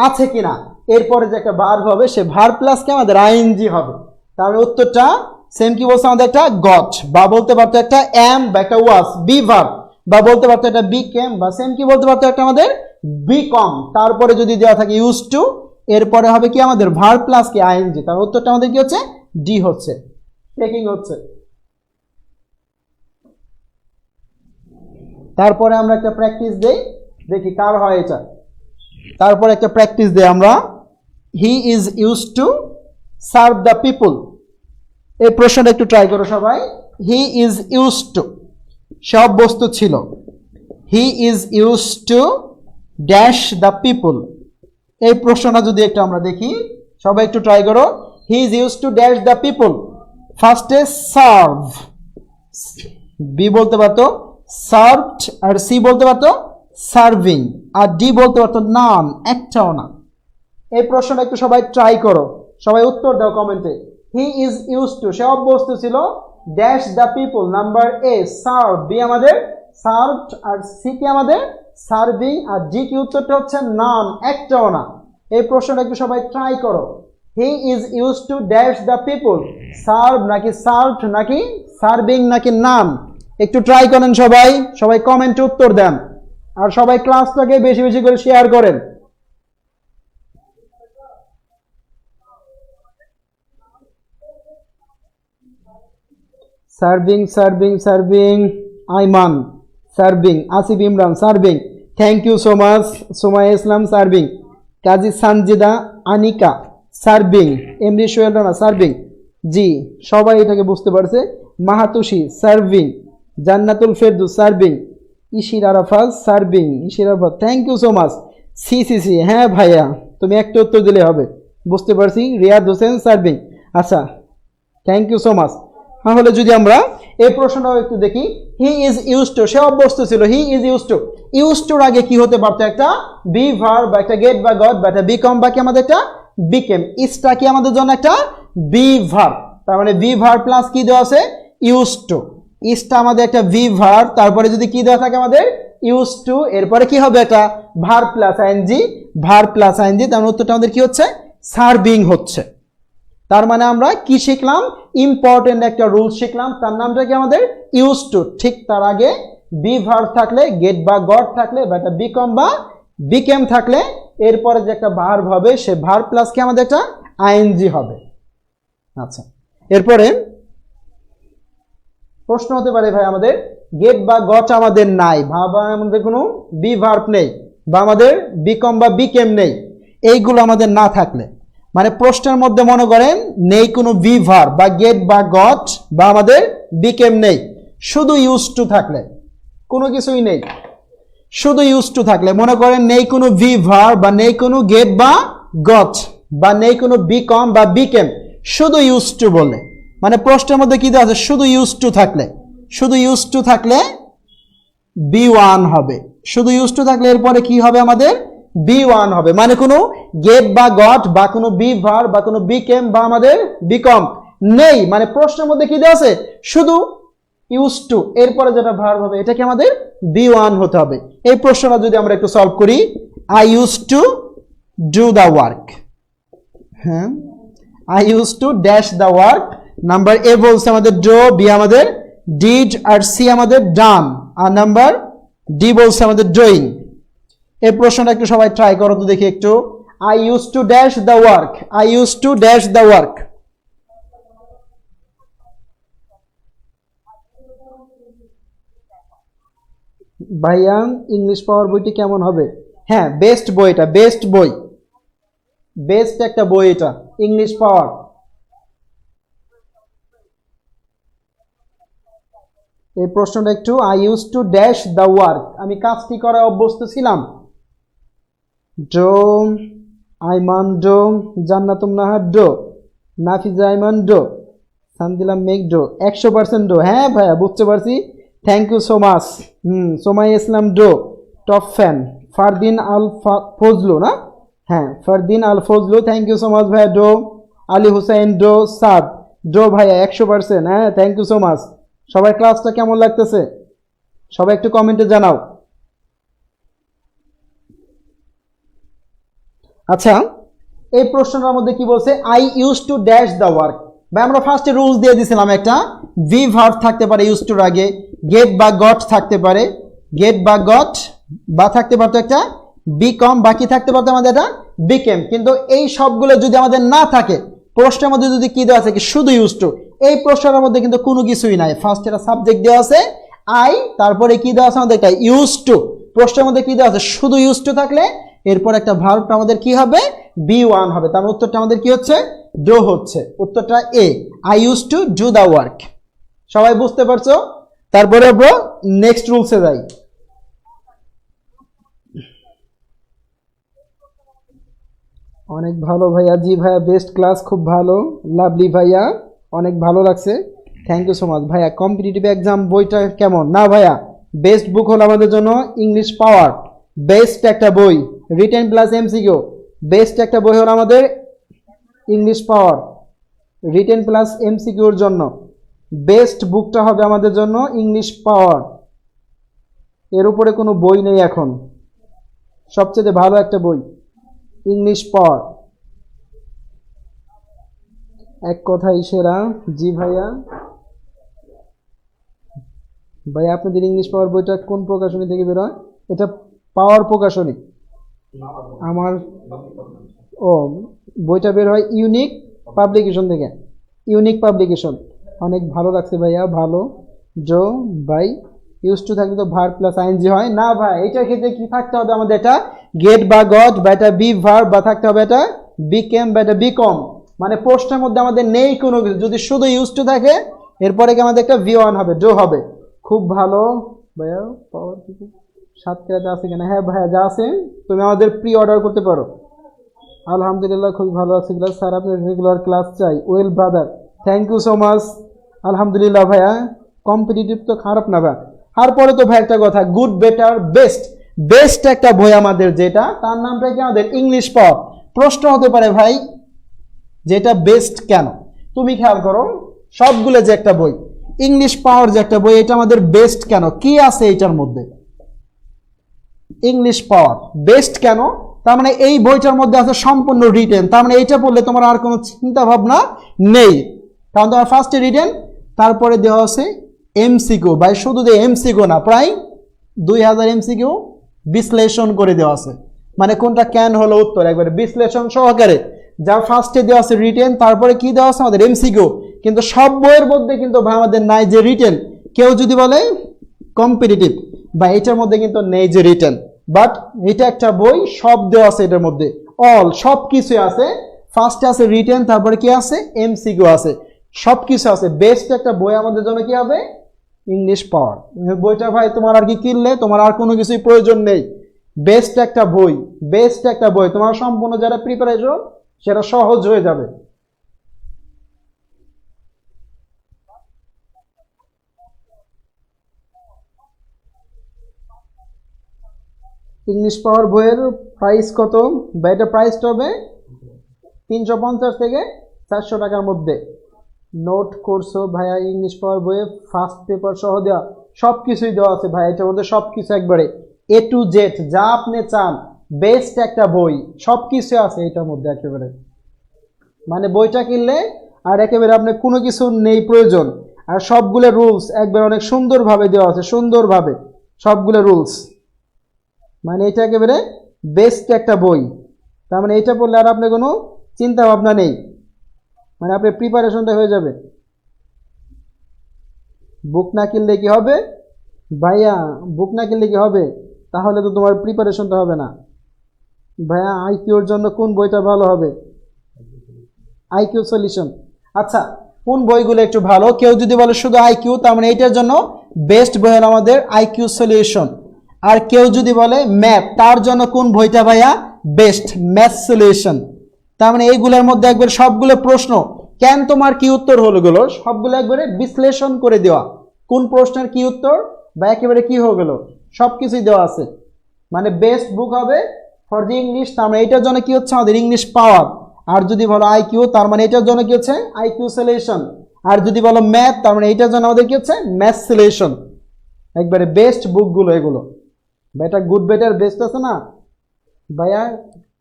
আছে কিনা, এরপরে যে একটা ভার্ব হবে সে ভার্ব প্লাস কি আমাদের আইএনজি হবে। তাহলে উত্তরটা সেম কি বলছে আমাদের একটা গট, বা বলতে পারতো একটা এম বা একটা ওয়াজ বি ভার্ব, বা বলতে পারতো একটা বিকেম, বা সেম কি বলতে পারতো একটা আমাদের বিকম। তারপরে যদি দেওয়া থাকে ইউজ টু, এরপরে হবে কি আমাদের ভার্ব প্লাস কি আইএনজি। তার উত্তরটা আমাদের কি হচ্ছে ডি হচ্ছে, টেকিং হচ্ছে। তারপরে আমরা একটা প্র্যাকটিস দেই দেখি কার হয় এটা। তারপরে একটা প্র্যাকটিস দেই আমরা, হি is use to serve the people. এই প্রশ্নটা একটু ট্রাই করো সবাই। হি ইজ ইউজ টু, সব বস্তু ছিল, he is use to dash the people. এই প্রশ্নটা যদি একটু আমরা দেখি সবাই একটু ট্রাই করো। হি is use to dash the people, ফার্স্টে সার্ভ, বি বলতে পারতো সার্ভড, আর সি বলতে পারতো সার্ভিং, আর ডি বলতে পারতো নান, একটাও না। এই প্রশ্নটা একটু সবাই ট্রাই করো, সবাই উত্তর দাও কমেন্টে। হি ইজ ইউজ টু, সে অভ্যস্ত ছিল dash the people, number a serve, B আমাদের সার্ভড, আর সি কি আমাদের সার্ভিং, আর ডি কি উত্তরটা হচ্ছে নান, একটাও না। এই প্রশ্নটা একটু সবাই ট্রাই করো। হি is use to dash the people, serve নাকি সার্ভড নাকি সার্ভিং নাকি নান, একটু ট্রাই করেন সবাই, সবাই কমেন্টে উত্তর দেন, আর সবাই ক্লাসটাকে বেশি বেশি করে শেয়ার করেন। Serving serving serving, Aiman serving, Asif Imran serving, thank you so much. Somaya Islam serving, Kazi Sanjida Anika serving, MD Sohel Rana serving. জি, সবাই এটাকে বুঝতে পারছে। Mahatushi serving, Jannatul Ferdou serving, Ishir Arafat serving, Ishir Arafat thank you so much. C C C, হ্যাঁ ভাইয়া তুমি একটা উত্তর দিলে হবে, বুঝতে পারছি। রিয়াদ হোসেন সার্ভিং, আচ্ছা থ্যাংক ইউ সো মাচ। তাহলে যদি আমরা এই প্রশ্নটাও একটু দেখি, হি ইজ ইউজ টু, সে অভ্যস্ত ছিল। He is use to, use টুর আগে কি হতে পারতো? একটা বি ভার্ব বা একটা গেট বা গট বা একটা বিকম বা কি আমাদের একটা বিকেম। ইজটা কি আমাদের জন্য একটা বি ভার্ব, তার মানে বি ভার্ব প্লাস কি দেওয়া আছে? Use to. ইজটা আমাদের একটা বি ভার্ব, তারপরে যদি কি দেওয়া থাকে আমাদের? ইউজ টু, এরপরে কি হবে? একটা verb plus ING, verb plus ING, তার উত্তরটা আমাদের কি হচ্ছে? সার্ভিং হচ্ছে। তার মানে আমরা কি শিখলাম? ইম্পর্টেন্ট একটা রুল শিখলাম, তার নামটা কি আমাদের? Use to. ঠিক তার আগে বি ভার্ব থাকলে, গেট বা গট থাকলে বা একটা বিকম বা বিকেম থাকলে, এরপরে যে একটা ভার্ব হবে সে ভার্ব প্লাস কি আমাদের একটা আইএনজি হবে। আচ্ছা, এরপরে প্রশ্ন হতে পারে ভাই আমাদের গেট বা গট আমাদের নাই, বা আমাদের কোনো বি ভার্ব নেই, বা আমাদের বিকম বা বিকেম নেই, এইগুলো আমাদের না থাকলে, মানে প্রশ্নের মধ্যে মনে করেন নেই কোনো বি ভার্ব বা গেট বা গট বা আমাদের বিকেম নেই, শুধু ইউজ টু থাকলে, কোনো কিছুই নেই, শুধু ইউজ টু থাকলে, মনে করেন নেই কোনো ভি ভার্ব বা নেই কোনো গেট বা গট বা নেই কোনো বিকম বা বিকেম, শুধু ইউজ টু বলে, মানে প্রশ্নের মধ্যে কি দেওয়া আছে? শুধু ইউজ টু থাকলে, শুধু ইউজ টু থাকলে বি1 হবে, শুধু ইউজ টু থাকলে এরপরে কি হবে আমাদের? বি1 হবে, মানে কোনো গেট বা গট বা কোনো বি ভার্ব বা কোনো বিকেম বা আমাদের বিকম নেই, মানে প্রশ্নের মধ্যে কি দেওয়া আছে? শুধু ইউজ টু, এরপরে যেটা ভার্ব হবে এটা কি আমাদের? বি1 হতে হবে। এই প্রশ্নটা যদি আমরা একটু সলভ করি, I use to do the work, হ্যাঁ I use to dash the work, number A বলছে আমাদের ডো, বি আমাদের ডিড, আর সি আমাদের ডান, আর নাম্বার ডি বলছে আমাদের ডুইং। এই প্রশ্নটা একটু সবাই ট্রাই করো তো দেখি একটু। I use to dash the work, I use to dash the work. ভাইয়া ইংলিশ পাওয়ার বইটি কেমন হবে? হ্যাঁ বেস্ট বই, এটা বেস্ট বই, বেস্ট একটা বই এটা, ইংলিশ পাওয়ার। এই প্রশ্নটা একটু, I use to dash the work, আমি কাজটি করা অভ্যস্ত ছিলাম। Do, Aiman do, Jannatum Nahar do, Nafiza Aiman do, Sandila Megh do, 100% do. হ্যাঁ ভাইয়া বুঝতে পারছি, thank you so much. Somai Islam do, top fan. Fardin Al Fazlu না? হ্যাঁ Fardin Al Fazlu, thank you so much ভাইয়া do. Ali Hussain do, Saad do ভাইয়া 100%, হ্যাঁ থ্যাংক ইউ সো মাচ। সবাই ক্লাসটা কেমন লাগতেছে সবাই একটু কমেন্টে জানাও। আচ্ছা, এই প্রশ্নটার মধ্যে কি বলছে? I use to dash the work. ভাই আমরা ফার্স্টে রুলস দিয়ে দিয়েছিলাম, একটা ভি ভার্ব থাকতে পারে ইউজ টুর আগে, গেট বা গট থাকতে পারে, গেট বা গট বা থাকতে পারতো একটা বিকম, বাকি থাকতে পারতো আমাদের এটা বিকেম। কিন্তু এই সবগুলো যদি আমাদের না থাকে, প্রশ্নের মধ্যে যদি কি দেওয়া আছে? কি শুধু ইউজ টু। এই প্রশ্নের মধ্যে কিন্তু কোনো কিছুই নাই, ফার্স্ট এটা সাবজেক্ট দেওয়া আছে আই, তারপরে কি দেওয়া আছে আমাদের? একটা ইউজ টু। প্রশ্নের মধ্যে কি দেওয়া আছে? শুধু ইউজ টু থাকলে এরপর একটা ভার্বটা আমাদের কি হবে? বি1 হবে। তার উত্তরটা আমাদের কি হচ্ছে? ডো হচ্ছে। উত্তরটা A, I use to do the work. সবাই বুঝতে পারছো? তারপরে ব্রো নেক্সট রুলসে যাই। অনেক ভালো ভাইয়া, জি ভাইয়া বেস্ট ক্লাস, খুব ভালো, লাভলি ভাইয়া, অনেক ভালো লাগছে, থ্যাংক ইউ সো মাচ ভাইয়া। কম্পিটিটিভ এক্সাম বইটা কেমন? না ভাইয়া বেস্ট বুক হলো আমাদের জন্য ইংলিশ পাওয়ার, বেস্ট একটা বই, রিটেন প্লাস এমসিকিউ, বেস্ট একটা বই হলো আমাদের ইংলিশ পাওয়ার, রিটেন প্লাস এমসিকিউর জন্য বেস্ট বুকটা হবে আমাদের জন্য ইংলিশ পাওয়ার। এর উপরে কোনো বই নেই এখন, সবচেয়ে ভালো একটা বই ইংলিশ পাওয়ার, এক কথাই সেরা। জি ভাইয়া, ভাইয়া আপনাদের ইংলিশ পাওয়ার বইটা কোন প্রকাশনী থেকে বেরোয়? এটা পাওয়ার প্রকাশনী আমার। ও, বইটা বের হয় ইউনিক পাবলিকেশন থেকে, ইউনিক পাবলিকেশন। অনেক ভালো লাগছে ভাইয়া, ভালো জো ভাই, ইউজ টু থাকলে তো ভার্ব প্লাস আইএনজি হয় না ভাই, এটার ক্ষেত্রে কি থাকতে হবে আমাদের? এটা গেট বা গট বা এটা বি ভার্ব বা থাকতে হবে এটা বিকেম বা এটা বিকম। মানে প্রশ্নের মধ্যে আমাদের নেই কোনো কিছু, যদি শুধু ইউজ টু থাকে এরপরে কি আমাদের একটা ভি ওয়ান হবে, ডো হবে। খুব ভালো ভাইয়া, পাওয়ার কিছু সাতক্ষীরাতে আছে কিনা? হ্যাঁ ভাইয়া যা আছে তুমি আমাদের প্রি অর্ডার করতে পারো। আলহামদুলিল্লাহ খুব ভালো আছে ক্লাস, স্যার আপনার রেগুলার ক্লাস চাই। Well brother, thank you so much. আলহামদুলিল্লাহ ভাইয়া, কম্পিটিটিভ তো খারাপ না ভাই। তারপরে তো ভাই একটা কথা, গুড বেটার বেস্ট, বেস্ট একটা বই আমাদের যেটা, তার নামটা কি আমাদের ইংলিশ পাওয়ার। প্রশ্ন হতে পারে ভাই যেটা বেস্ট কেন? তুমি খেয়াল করো সবগুলো যে একটা বই, ইংলিশ পাওয়ার যে একটা বই, এটা আমাদের বেস্ট কেন? কি আছে এটার মধ্যে? ইংলিশ পাওয়ার বেস্ট কেন? তার মানে এই বইটার মধ্যে আছে সম্পূর্ণ রিটেন, তার মানে এইটা পড়লে তোমার আর কোনো চিন্তা ভাবনা নেই, কারণ তোমার ফার্স্টে রিটেন, তারপরে দেওয়া আছে এমসিকিউ। ভাই শুধু যে এমসিকিউ না, প্রায় 2000 এমসিকিউ বিশ্লেষণ করে দেওয়া আছে, মানে কোনটা ক্যান হলো উত্তর একবারে বিশ্লেষণ সহকারে। যা ফার্স্টে দেওয়া আছে রিটেন, তারপরে কি দেওয়া আছে আমাদের এমসিকিউ। কিন্তু সব বইয়ের মধ্যে কিন্তু ভাই আমাদের নাই যে রিটেন। কেউ যদি বলে কম্পিটিটিভ বা এটার মধ্যে কিন্তু নেই যে রিটেন, বাট এটা একটা বই, সব দেওয়া আছে এটার মধ্যে, অল সব কিছু আছে। ফার্স্টে আছে রিটেন, তারপরে কি আছে এমসিকিউ আছে, সব কিছু আছে। বেস্ট একটা বই আমাদের জন্য কি হবে? ইংলিশ পাওয়ার। বইটা ভাই তোমার আর কি কিনলে তোমার আর কোনো কিছুই প্রয়োজন নেই, বেস্ট একটা বই, বেস্ট একটা বই, তোমার সম্পূর্ণ যারা প্রিপারেশন সেটা সহজ হয়ে যাবে। ইংলিশ পাওয়ার বইয়ের প্রাইস কত? বা এটা প্রাইসটা হবে 350 থেকে 400 টাকার মধ্যে। নোট করছো ভাইয়া? ইংলিশ পাওয়ার বইয়ে ফার্স্ট পেপার সহ দেওয়া সব কিছুই দেওয়া আছে ভাই, এটার মধ্যে সব কিছু একবারে এ টু জেড যা আপনি চান, বেস্ট একটা বই, সব কিছু আছে এটার মধ্যে একেবারে। মানে বইটা কিনলে আর একেবারে আপনার কোনো কিছু নেই প্রয়োজন। আর সবগুলো রুলস একবার অনেক সুন্দরভাবে দেওয়া আছে, সুন্দরভাবে সবগুলো রুলস। মানে এটা একেবারে বেস্ট একটা বই, তার মানে এটা পড়লে আর আপনার কোনো চিন্তা ভাবনা নেই, মানে আপনার প্রিপারেশনটা হয়ে যাবে। বুক না কিনলে কি হবে ভাইয়া? বুক না কিনলে কি হবে? তাহলে তো তোমার প্রিপারেশনটা হবে না ভাইয়া। আইকিউর জন্য কোন বইটা ভালো হবে? IQ solution. আচ্ছা, কোন বইগুলো একটু ভালো? কেউ যদি বলে শুধু আইকিউ, তার মানে এটার জন্য বেস্ট বই হলো আমাদের আইকিউ সলিউশন। আর কেউ যদি বলে ম্যাথ, তার জন্য কোন বইটা ভাইয়া বেস্ট? Math solution. তার মানে এইগুলোর মধ্যে একবার সবগুলো প্রশ্ন, কেন তোমার কি উত্তর হলো গুলো সবগুলো একবারে বিশ্লেষণ করে দেওয়া, কোন প্রশ্নের কি উত্তর বা একেবারে কি হয়ে গেল সবকিছুই দেওয়া আছে। মানে বেস্ট বুক হবে ফর দি ইংলিশ, তার মানে এটার জন্য কি হচ্ছে আমাদের ইংলিশ পাওয়ার। আর যদি বলো আইকিউ, তার মানে এটার জন্য কি হচ্ছে আইকিউ সলিউশন। আর যদি বলো ম্যাথ, তার মানে এটার জন্য আমাদের কি হচ্ছে ম্যাথ সলিউশন। একবারে বেস্ট বুকগুলো এগুলো। ভাইটা গুড বেটার বেস্ট আছে না ভাইয়া?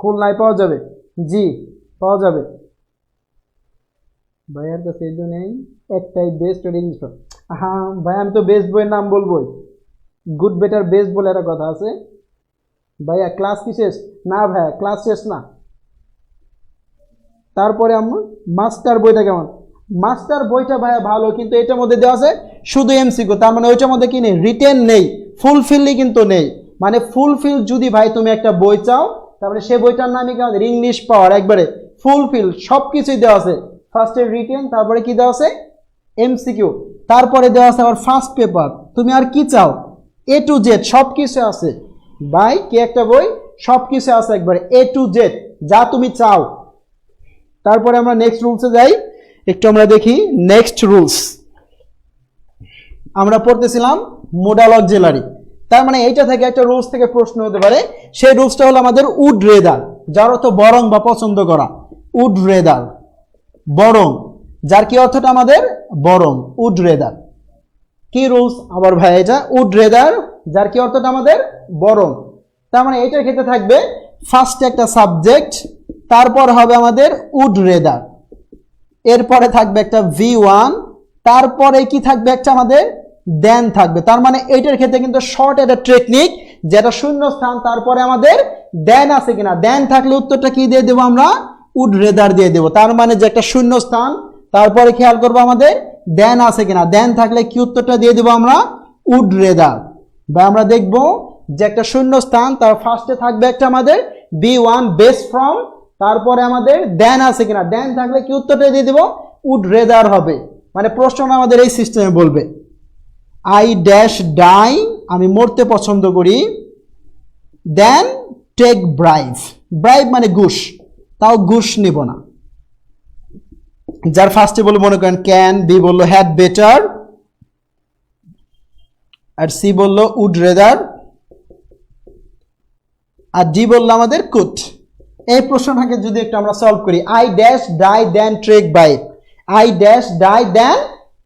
খুলনায় পাওয়া যাবে? জি পাওয়া যাবে ভাইয়ার কাছে। এই জন্যই একটাই বেস্ট ইংলিশ। হ্যাঁ ভাই, আমি তো বেস্ট বইয়ের নাম বলবোই, গুড বেটার বেস্ট বলে একটা কথা আছে ভাইয়া। ক্লাস কি শেষ? না ভাইয়া ক্লাস শেষ না। তারপরে আমরা মাস্টার বইটা কেমন? মাস্টার বইটা ভাইয়া ভালো, কিন্তু এটার মধ্যে দেওয়া আছে শুধু এমসিকিউ, তার মানে ওইটার মধ্যে কি নেই? রিটেন নেই, ফুলফিলই কিন্তু নেই। মানে ফুলফিল যদি ভাই তুমি একটা বই চাও, তারপরে সে বইটার নামই কি আমাদের ইংলিশ পাওয়ার। একবারে ফুলফিল সব কিছুই দেওয়া আছে, ফার্স্টে রিটেন, তারপরে কি দেওয়া আছে এমসিকিউ, তারপরে দেওয়া আছে আবার ফার্স্ট পেপার। তুমি আর কি চাও? এ টু জেড সব কিছু আছে ভাই। কি একটা বই, সব কিছু আছে একবারে এ টু জেড যা তুমি চাও। তারপরে আমরা নেক্সট রুলসে যাই, একটু আমরা দেখি নেক্সট রুলস। আমরা পড়তেছিলাম মোডাল অক্সিলারি, তার মানে এইটা থেকে একটা রুলস থেকে প্রশ্ন হতে পারে। সেই রুলসটা হলো আমাদের উড রেদার, যার অর্থ বরং বা পছন্দ করা। উড রেদার বরং, যার কি অর্থটা আমাদের বরং, উড রেদার। কি রুলস আবার ভাই এটা? উড রেদার যার কি অর্থটা আমাদের বরং। তার মানে এটার ক্ষেত্রে থাকবে ফার্স্টে একটা সাবজেক্ট, তারপর হবে আমাদের উড রেদার, এরপরে থাকবে একটা V1, তারপরে কি থাকবে একটা আমাদের দেন থাকবে। তার মানে এইটার ক্ষেত্রে কিন্তু শর্ট একটা টেকনিক, যেটা শূন্য স্থান, তারপরে আমাদের দেন আছে কিনা, দেন থাকলে উত্তরটা কি দিয়ে দেবো আমরা? উড রেদার দিয়ে দেবো। তার মানে যে একটা শূন্য স্থান, তারপরে খেয়াল করবো আমাদের দেন আছে কিনা, দেন থাকলে কি উত্তরটা দিয়ে দেবো আমরা? উড রেদার, বা আমরা দেখব যে একটা শূন্য স্থান, তার ফার্স্টে থাকবে একটা আমাদের B1 বেস ফ্রম, তারপরে আমাদের দেন আছে কিনা, দেন থাকলে কি উত্তরটা দিয়ে দিব, উড রেদার হবে। মানে প্রশ্নটা আমাদের এই সিস্টেমে বলবে, আই ড্যাশ ডাই, আমি মরতে পছন্দ করি, দেন টেক ব্রাইভ, ব্রাইভ মানে ঘুষ, তাও ঘুষ নিব না। যার ফার্স্টে বলবো মনে করেন ক্যান, বি বললো হ্যাড বেটার, আর সি বললো উড রেদার, আর ডি বললো আমাদের কুড। এই প্রশ্নটাকে যদি একটু আমরা সলভ করি, I dash die than take bribe, I dash die than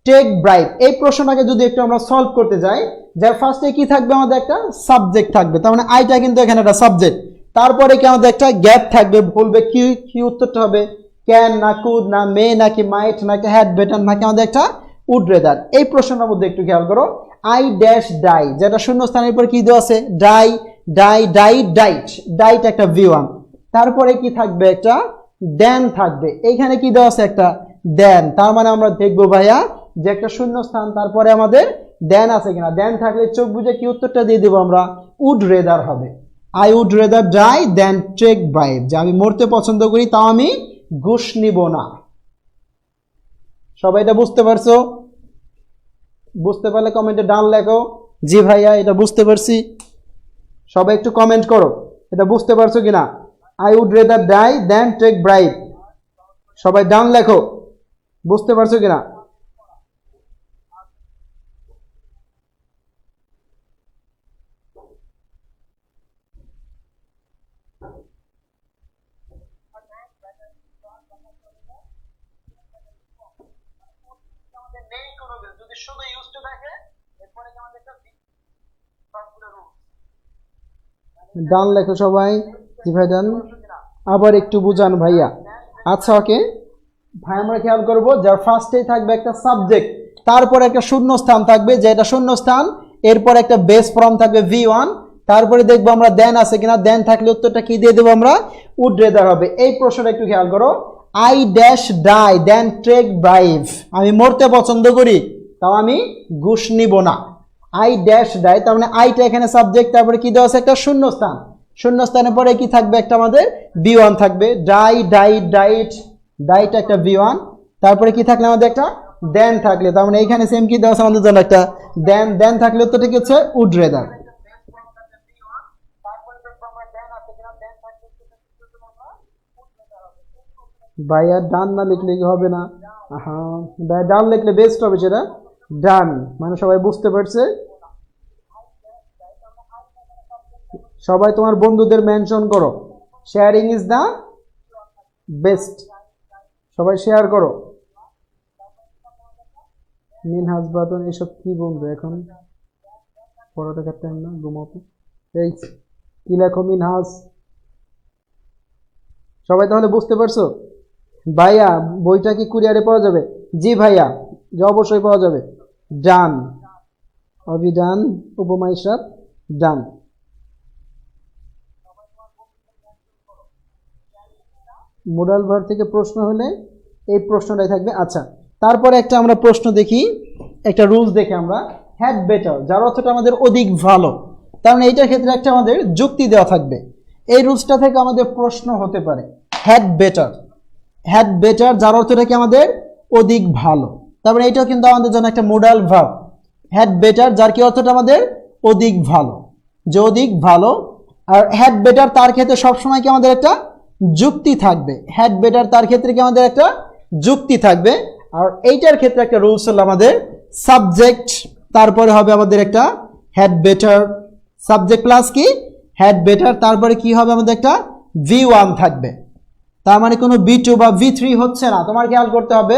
take bribe, এই প্রশ্নটাকে যদি একটু আমরা সলভ করতে যাই, যার ফার্স্টে কি থাকবে, আমাদের একটা সাবজেক্ট থাকবে, তার মানে আইটা কিন্তু এখানে একটা সাবজেক্ট, তারপরে কি আমাদের একটা গ্যাপ থাকবে, বলবে কি কি উত্তরটা হবে, ক্যান না কুড না মে নাকি মাইট নাকি হ্যাড বেটার নাকি আমাদের একটা উড রেদার। এই প্রশ্নটার মধ্যে একটু খেয়াল করো, আই ড্যাশ ডাই, যেটা শূন্য স্থানের উপর কি দেওয়া আছে, ডাই ডাই ডাই ডাইট, ডাইট একটা V1, তারপরে কি থাকবে, একটা দেন থাকবে, এইখানে কি দেওয়া আছে, একটা দেন, তার মানে আমরা দেখবো ভাইয়া যে একটা শূন্য স্থান, তারপরে আমাদের দেন আছে কিনা, দেন থাকলে চোখ বুঝে কি উত্তরটা দিয়ে দেবো আমরা, উড রেদার হবে। I would rather die than take bribe, যে আমি মরতে পছন্দ করি তাও আমি ঘুষ নিব না। সবাই এটা বুঝতে পারছো? বুঝতে পারলে কমেন্টে ডান লেখো, জি ভাইয়া এটা বুঝতে পারছি। সবাই একটু কমেন্ট করো এটা বুঝতে পারছো কিনা। I would rather die than take bribe, সবাই ডান লেখো, বুঝতে পারছো কিনা। ডান লেখো সবাই, জি ভাই ডান। আবার একটু বুঝান ভাইয়া। আচ্ছা ওকে ভাই, আমরা খেয়াল করবো যার ফার্স্টেই থাকবে একটা সাবজেক্ট, তারপরে একটা শূন্য স্থান থাকবে, যেটা শূন্য স্থান, এরপর একটা বেস ফর্ম থাকবে V1, তারপরে দেখবো আমরা দেন আছে কিনা, দেন থাকলে উত্তরটা কি দিয়ে দেবো আমরা, উড রেদার হবে। এই প্রশ্নটা একটু খেয়াল করো, I dash die than take bribe, আমি মরতে পছন্দ করি তাও আমি ঘুষ নিব না। আই ড্যাশ ডাই, তার মানে আইটা এখানে সাবজেক্ট, তারপরে কি দেওয়া আছে, একটা শূন্য স্থান, শূন্য স্থানের পরে কি থাকবে, একটা আমাদের B1 থাকবে, ডাই ডাই ডাইট, ডাইট একটা V1, তারপরে কি থাকলে আমাদের একটা দেন থাকলে, তার মানে এইখানে সেম কি দেওয়া আছে আমাদের জন্য একটা দেন, দেন থাকলে তো ঠিক আছে উড রেদার। ভাইয়া ডান না লিখলে কি হবে না, হ্যাঁ ভাইয়া ডান লিখলে বেস্ট হবে, সেটা ডান, মানে সবাই বুঝতে পারছে। সবাই তোমার বন্ধুদের মেনশন করো, শেয়ারিং ইজ দা বেস্ট, সবাই শেয়ার করো। মিনহাজ বাদন এসব কি বন্ধু, এখন পড়ালেখার টাইম না, ঘুমাতে। এই কি লেখো মিনহাজ, সবাই তাহলে বুঝতে পারছো। ভাইয়া বইটা কি কুরিয়ারে পাওয়া যাবে, জি ভাইয়া যে অবশ্যই পাওয়া যাবে। ডান, অভিধান উপমা হিসাব ডান। মোডাল ভার্ব থেকে প্রশ্ন হলে এই প্রশ্নটাই থাকবে। আচ্ছা তারপরে একটা আমরা প্রশ্ন দেখি, একটা রুলস দেখে আমরা, হ্যাড বেটার, যার অর্থটা আমাদের অধিক ভালো, তার মানে এইটার ক্ষেত্রে একটা আমাদের যুক্তি দেওয়া থাকবে। এই রুলসটা থেকে আমাদের প্রশ্ন হতে পারে, হ্যাড বেটার, হ্যাড বেটার যার অর্থটা কি আমাদের অধিক ভালো, তারপরে এটাও কিন্তু আমাদের জন্য একটা মোডাল ভার্ব, হ্যাড বেটার যার কি অর্থটা আমাদের অধিক ভালো, যে অধিক ভালো। আর হ্যাড বেটার তার ক্ষেত্রে সবসময় কি আমাদের একটা যুক্তি থাকবে, হ্যাড বেটার তার ক্ষেত্রে কি আমাদের একটা যুক্তি থাকবে। আর এইটার ক্ষেত্রে একটা রুলস হলো আমাদের সাবজেক্ট, তারপরে হবে আমাদের একটা হ্যাড বেটার, সাবজেক্ট প্লাস কি হ্যাড বেটার, তারপরে কি হবে আমাদের একটা V1 থাকবে। তার মানে কোনো B2 বা V3 হচ্ছে না, তোমার খেয়াল করতে হবে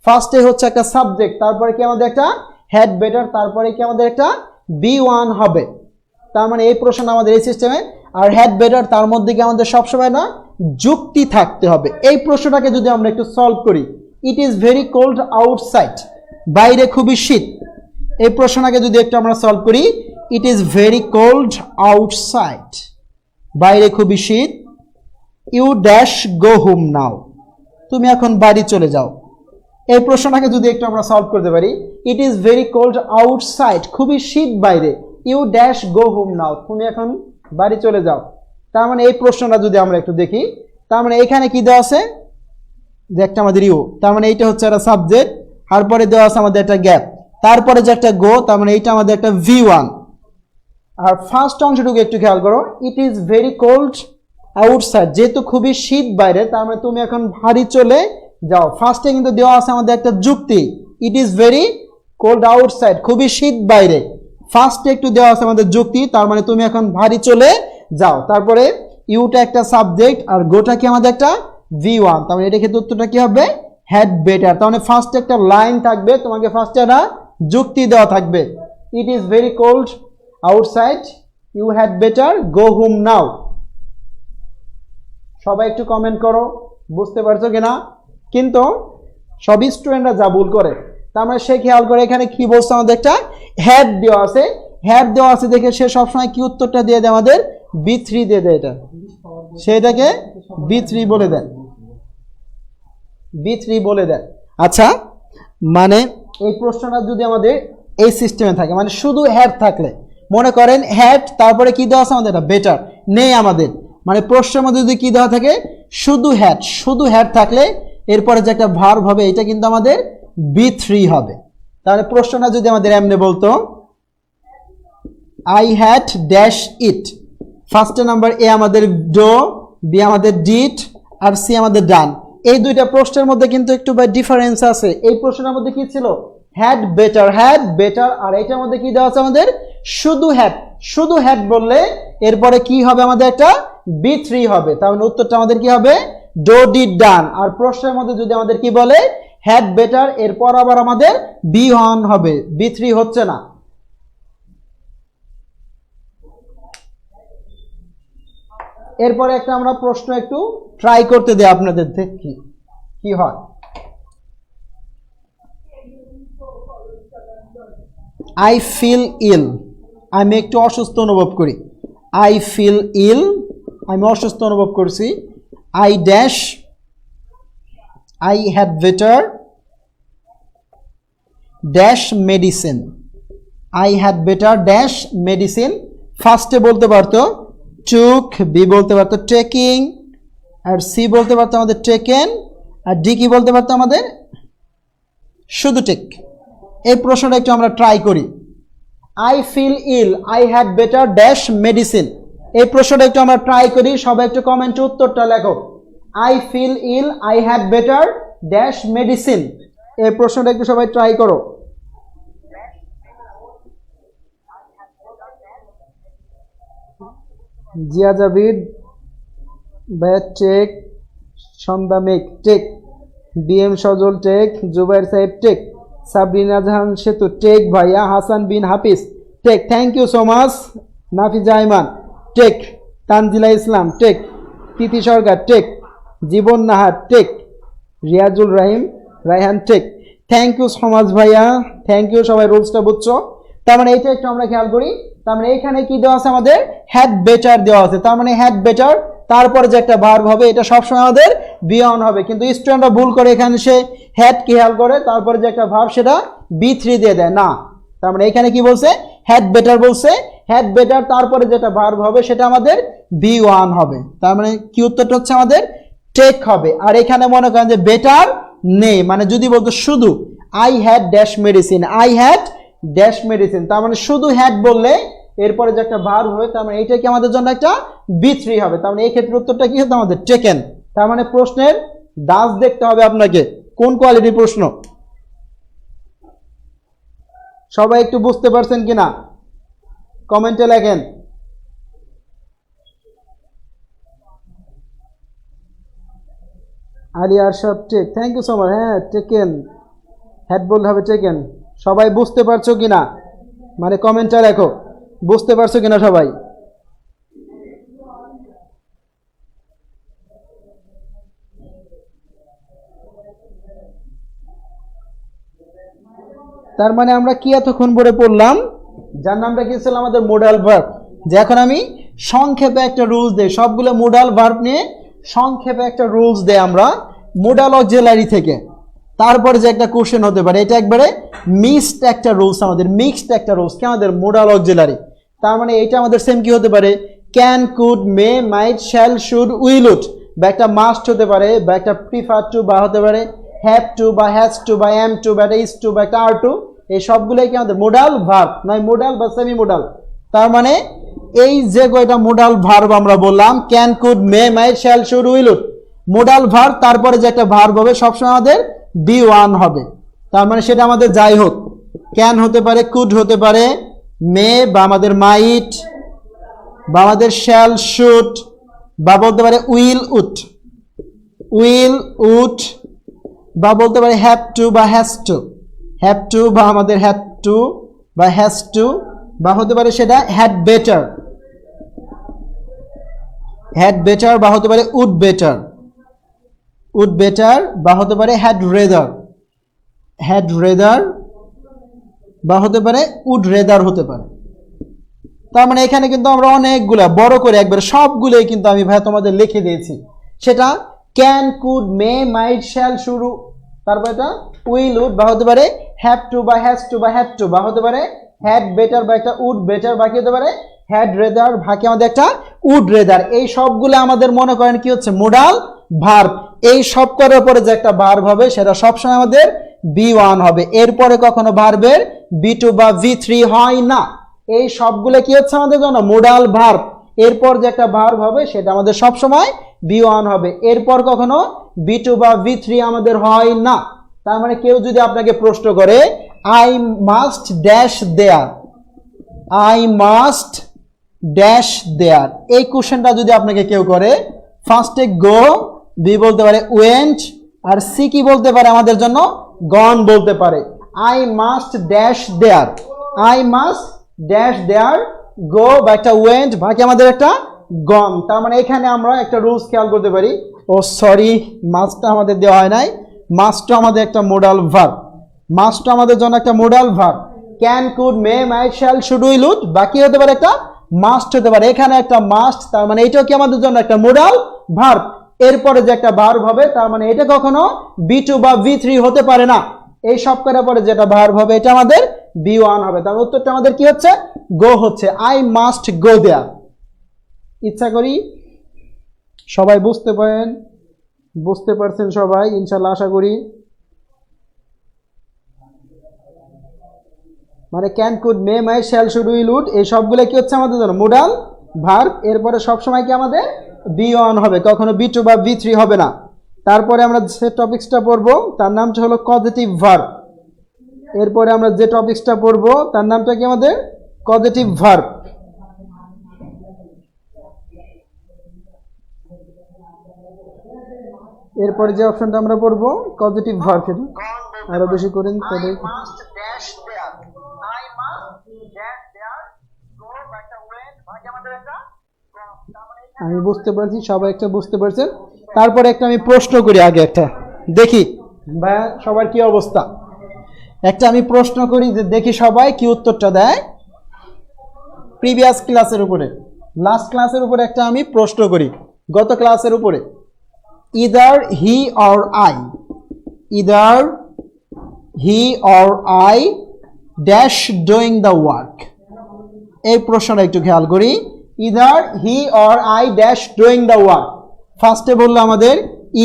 ফার্স্টে হচ্ছে একটা সাবজেক্ট, তারপরে কি আমাদের একটা হ্যাড বেটার, তারপরে কি আমাদের একটা B1 হবে। তার মানে এই প্রশ্ন আমাদের এই সিস্টেমে, আর হ্যাড বেটার তার মধ্যে কি আমাদের সবসময় না যুক্তি থাকতে হবে। এই প্রশ্নটাকে যদি আমরা একটু সলভ করি, it is very cold outside, বাইরে খুবই শীত, এই প্রশ্নটাকে যদি একটু আমরা সলভ করি, it is very cold outside, বাইরে খুবই শীত, you dash go home now, তুমি এখন বাড়ি চলে যাও, এই প্রশ্নটাকে যদি একটু আমরা সলভ করতে পারি, it is very cold outside, খুবই শীত বাইরে, you dash go home now, তুমি এখন বাড়ি চলে যাও। তার মানে এই প্রশ্নটা যদি আমরা একটু দেখি, তার মানে এখানে কি দেওয়া আছে, যে একটা আমাদের ইউ, তার মানে এইটা হচ্ছে একটা সাবজেক্ট, তারপরে দেওয়া আছে আমাদের একটা গ্যাপ, তারপরে যে একটা গো, তার মানে এইটা আমাদের একটা V1। আর ফার্স্ট অংশটুকু একটু খেয়াল করো, ইট ইজ ভেরি কোল্ড আউটসাইড, যেহেতু খুবই শীত বাইরে, তার মানে তুমি এখন বাড়ি চলে যাও। ফার্স্টে কিন্তু দেওয়া আছে আমাদের একটা যুক্তি, ইট ইজ ভেরি কোল্ড আউটসাইড, খুবই শীত বাইরে, ফার্স্টে একটু দেওয়া আছে আমাদের যুক্তি, তার মানে তুমি এখন বাড়ি চলে যাও। তারপরে ইউটা একটা সাবজেক্ট আর গোটা কি আমাদের একটা V1, তার মানে এটা ক্ষেত্রে উত্তরটা কি হবে, হ্যাড বেটার। তার মানে ফার্স্টে একটা লাইন থাকবে, তোমাকে ফার্স্টে একটা যুক্তি দেওয়া থাকবে, it is very cold outside, you had better go home now. সবাই একটু কমেন্ট করো, বুঝতে পারছো কিনা? কিন্তু সবই স্টুডেন্টরা যা ভুল করে, তার মানে সে খেয়াল করে এখানে কি বলছে, আমাদের একটা হ্যাড দেওয়া আছে, হ্যাড দেওয়া আছে দেখে সে সবসময় কি উত্তরটা দিয়ে দেয়, আমাদের B3 দিয়ে দেয়, এটা সেটাকে B3 বলে দেয়, B3 বলে দেয়। আচ্ছা, মানে এই প্রশ্নটা যদি আমাদের এই সিস্টেমে থাকে, মানে শুধু হ্যাড থাকলে, মনে করেন হ্যাড তারপরে কি দেওয়া আছে আমাদের, এটা বেটার নেই আমাদের, মানে প্রশ্নের মধ্যে যদি কি দেওয়া থাকে, শুধু হ্যাড থাকলে এরপরে যে একটা ভার্ব হবে, এটা কিন্তু আমাদের B3 হবে। তাহলে প্রশ্নটা যদি আমাদের এমনি বলতো, আই হ্যাড ড্যাশ ইট, ফার্স্টে নাম্বার এ আমাদের ডো, বি আমাদের ডিড, আর সি আমাদের ডান। এই দুইটা প্রশ্নের মধ্যে কিন্তু একটু ডিফারেন্স আছে। এই প্রশ্নের মধ্যে কি ছিল, হ্যাড বেটার, আর এইটার মধ্যে কি দেওয়া আছে আমাদের, শুধু হ্যাড বললে এরপরে কি হবে, আমাদের একটা B3 হবে। তাহলে উত্তরটা আমাদের কি হবে, ডো ডিড ডান। আর প্রশ্নের মধ্যে যদি আমাদের কি বলে, হ্যাড বেটার, এরপর আবার আমাদের B1 হবে, B3 হচ্ছে না। এরপরে একটা আমরা প্রশ্ন একটু ট্রাই করতে দেই আপনাদের, দেখি কি হয়। আই ফিল ইল, আমি একটু অসুস্থ অনুভব করি, আই ফিল ইল, আমি অসুস্থ অনুভব করছি। I dash, I had better dash medicine, I had better dash medicine. ফার্স্টে বলতে পারতো টুক, বি বলতে পারতো টেকিং, আর সি বলতে পারতো আমাদের টেকেন, আর ডি কি বলতে পারতো আমাদের শুধু টেক। এই প্রশ্নটা একটু আমরা ট্রাই করি, I feel ill, I had better dash medicine. এই প্রশ্নটা একটু আমরা ট্রাই করি, সবাই একটু কমেন্টে উত্তরটা লেখো, I feel ill, I had better dash medicine. এই প্রশ্নটা একটু সবাই ট্রাই করো। জিয়া জাভিদ ভাইয়া take, Sandhya Megh take, BM Sajal take, Zubair Saheb take, Sabrina Jahan Setu take ভাইয়া, Hasan Bin Hafiz take, thank you so much. Nafiza Aiman take, Tanzila Islam take, Tithi Sarkar take, Jibon Nahar take, Riazul Raihan take, thank you so much ভাইয়া, থ্যাংক ইউ। সবাই রুলসটা বুঝছো? তার মানে এইটা একটু আমরা খেয়াল করি, তার মানে এখানে কি দেওয়া আছে আমাদের, হ্যাড বেটার দেওয়া আছে, তার মানে হ্যাড বেটার তারপরে যে একটা ভার্ব হবে, এটা সবসময় আমাদের B1 হবে। কিন্তু স্টুডেন্টরা ভুল করে, এখানে সে হ্যাড খেয়াল করে, তারপরে যে একটা ভার্ব সেটা B3 দিয়ে দেয় না। তার মানে এখানে কি বলছে, হ্যাড বেটার বলছে, হ্যাড বেটার তারপরে যেটা ভার্ব হবে সেটা আমাদের B1 হবে। তার মানে কি উত্তরটা হচ্ছে আমাদের টেক হবে। আর এখানে মনে করেন যে বেটার নেই, মানে যদি বলতো শুধু I had dash medicine, I had dash medicine, তার মানে শুধু হ্যাড বললে এরপরে যে একটা ভার্ব হবে, তার মানে এইটা কি আমাদের জন্য একটা B3 হবে। তার মানে এই ক্ষেত্রে উত্তরটা কি হতো আমাদের টেকেন। তার মানে প্রশ্নের দাস দেখতে হবে আপনাকে, কোন কোয়ালিটির প্রশ্ন। সবাই একটু বুঝতে পারছেন কিনা কমেন্টে লেখেন। Ali Arshad take, thank you so much. হ্যাঁ টেকেন, হ্যাড বলতে হবে টেকেন। সবাই বুঝতে পারছো কিনা, মানে কমেন্টটা লেখো, বুঝতে পারছো কিনা সবাই। তার মানে আমরা কি এতক্ষণ পরে পড়লাম, যার নামটা কি ছিল আমাদের মোডাল ভার্ব। যে এখন আমি সংক্ষেপে একটা রুলস দেই, সবগুলো মোডাল ভার্ব নিয়ে সংক্ষেপে একটা রুলস দেই আমরা মোডাল অক্সিলারি থেকে। তারপরে যে একটা কোশ্চেন হতে পারে, এটা একবারে মিক্সড একটা রুলস, আমাদের মিক্সড একটা রুলস কি আমাদের মোডাল অক্সিলারি। তার মানে এটা আমাদের সেম কি হতে পারে, can, could, may, might, shall, should, will, would, বা একটা মাস্ট হতে পারে, বা একটা প্রিফার টু, বা হতে পারে হ্যাভ টু, বা হ্যাজ টু, বা এম টু, বা একটা ইজ টু, বা একটা আর টু। এই সবগুলোই কি আমাদের মোডাল ভার্ব, নয় মোডাল বা সেমি মোডাল। তার মানে এই যে কয়টা মোডাল ভার্ব আমরা বললাম, can, could, may, might, shall, should, will, would, modal verb, তারপরে যে একটা ভার্ব হবে সবসময় আমাদের B1 হবে। তার মানে সেটা আমাদের যাই হোক, ক্যান হতে পারে, কুড হতে পারে, মে বা আমাদের মাইট, বা আমাদের শ্যাল, শুড, বা বলতে পারে উইল উড, উইল উড, বা বলতে পারে হ্যাভ টু বা হ্যাজ টু, হ্যাভ টু বা আমাদের হ্যাড টু বা হ্যাজ টু, বা হতে পারে সেটা হ্যাড বেটার, হ্যাড বেটার, বা হতে পারে উড বেটার, উড বেটার, বা হতে পারে হ্যাড রেদার, হ্যাড রেদার, বা হতে পারে উড রেদার হতে পারে। তার মানে এখানে কিন্তু আমরা অনেকগুলা বড় করে একবার সবগুলোই কিন্তু আমি ভাই তোমাদের লিখে দিয়েছি। সেটা can, could, may, might, shall, should, তারপর এটা উইল উড, বা হতে পারে হ্যাভ টু বা হ্যাজ টু বা হ্যাড টু, বা হতে পারে হ্যাড বেটার বা একটা উড বেটার, বাকি হতে পারে হ্যাড রেদার, বাকি আমাদের একটা উড রেদার। এই সবগুলো আমাদের মনে করেন কি হচ্ছে মোডাল ভার্ব। এই সব করার পরে যে একটা ভার্ব হবে সেটা সবসময় আমাদের B1 হবে। এরপরে কখনো ভার্বের B2 বা V3 হয় না। এই সবগুলো কি হচ্ছে আমাদের জন্য মোডাল ভার্ব। এরপর যে একটা ভার্ব হবে সেটা আমাদের সবসময় B1 হবে। এরপর কখনো B2 বা V3 আমাদের হয় না। তার মানে কেউ যদি আপনাকে প্রশ্ন করে I must dash there, I must dash there, এই কোশ্চেনটা যদি আপনাকে কেউ করে, ফার্স্টে গো, বি বলতে পারে ওয়েন্ট, আর সি কি বলতে পারে আমাদের জন্য গন বলতে পারে। I must dash there, I must dash there, go বা একটা ওয়েন্ট, বাকি আমাদের একটা গন। তার মানে এখানে আমরা একটা রুলস খেয়াল করতে পারি। ও সরি, মাস্টটা আমাদের দেওয়া হয় নাই, মাস্টটা আমাদের একটা মোডাল ভার্ব, মাস্টটা আমাদের জন্য একটা modal verb. Can, could, may, might, shall, should, will, would, বাকি হতে পারে একটা মাস্ট হতে পারে। এখানে একটা মাস্ট, তার মানে এটাও কি আমাদের জন্য একটা মোডাল ভার্ব। এরপরে যে একটা ভার্ব হবে তার মানে এটা কখনো B2 বা V3 হতে পারে না। এই সব করার পরে যেটা ভার্ব হবে এটা আমাদের B1 হবে। তার উত্তরটা আমাদের কি হচ্ছে, গো হচ্ছে। আই মাস্ট গো দেয়ার। ইচ্ছা করি সবাই বুঝতে পারেন, বুঝতে পারছেন সবাই ইনশাল্লাহ, আশা করি। মানে can, could, may, might, shall, should, will, would, এই সবগুলো কি হচ্ছে আমাদের জন্য মোডাল ভার্ব। এরপরে সবসময় কি আমাদের B1 হবে, কখনো B2 বা B3 হবে না। তারপরে আমরা যে টপিক্সটা পড়বো তার নামটা হলো কজেটিভ ভার্ব। এরপরে আমরা যে টপিক্সটা পড়বো তার নামটা কি আমাদের কজেটিভ ভার্ব। এরপরে যে অপশনটা আমরা পড়বো কজেটিভ ভার্ব, সেটা আরো বেশি করেন তাহলে। আমি বুঝতে পারছি, সবাই একটা বুঝতে পারছেন। তারপরে একটা আমি প্রশ্ন করি, আগে একটা দেখি ভাইয়া সবার কি অবস্থা। একটা আমি প্রশ্ন করি যে দেখি সবাই কি উত্তরটা দেয়। প্রিভিয়াস ক্লাসের উপরে, লাস্ট ক্লাসের উপরে একটা আমি প্রশ্ন করি, গত ক্লাসের উপরে। Either he or I, either he or I dash doing the work. এই প্রশ্নটা একটু খেয়াল করি। Either he or I dash doing the work. ফার্স্টে বললো আমাদের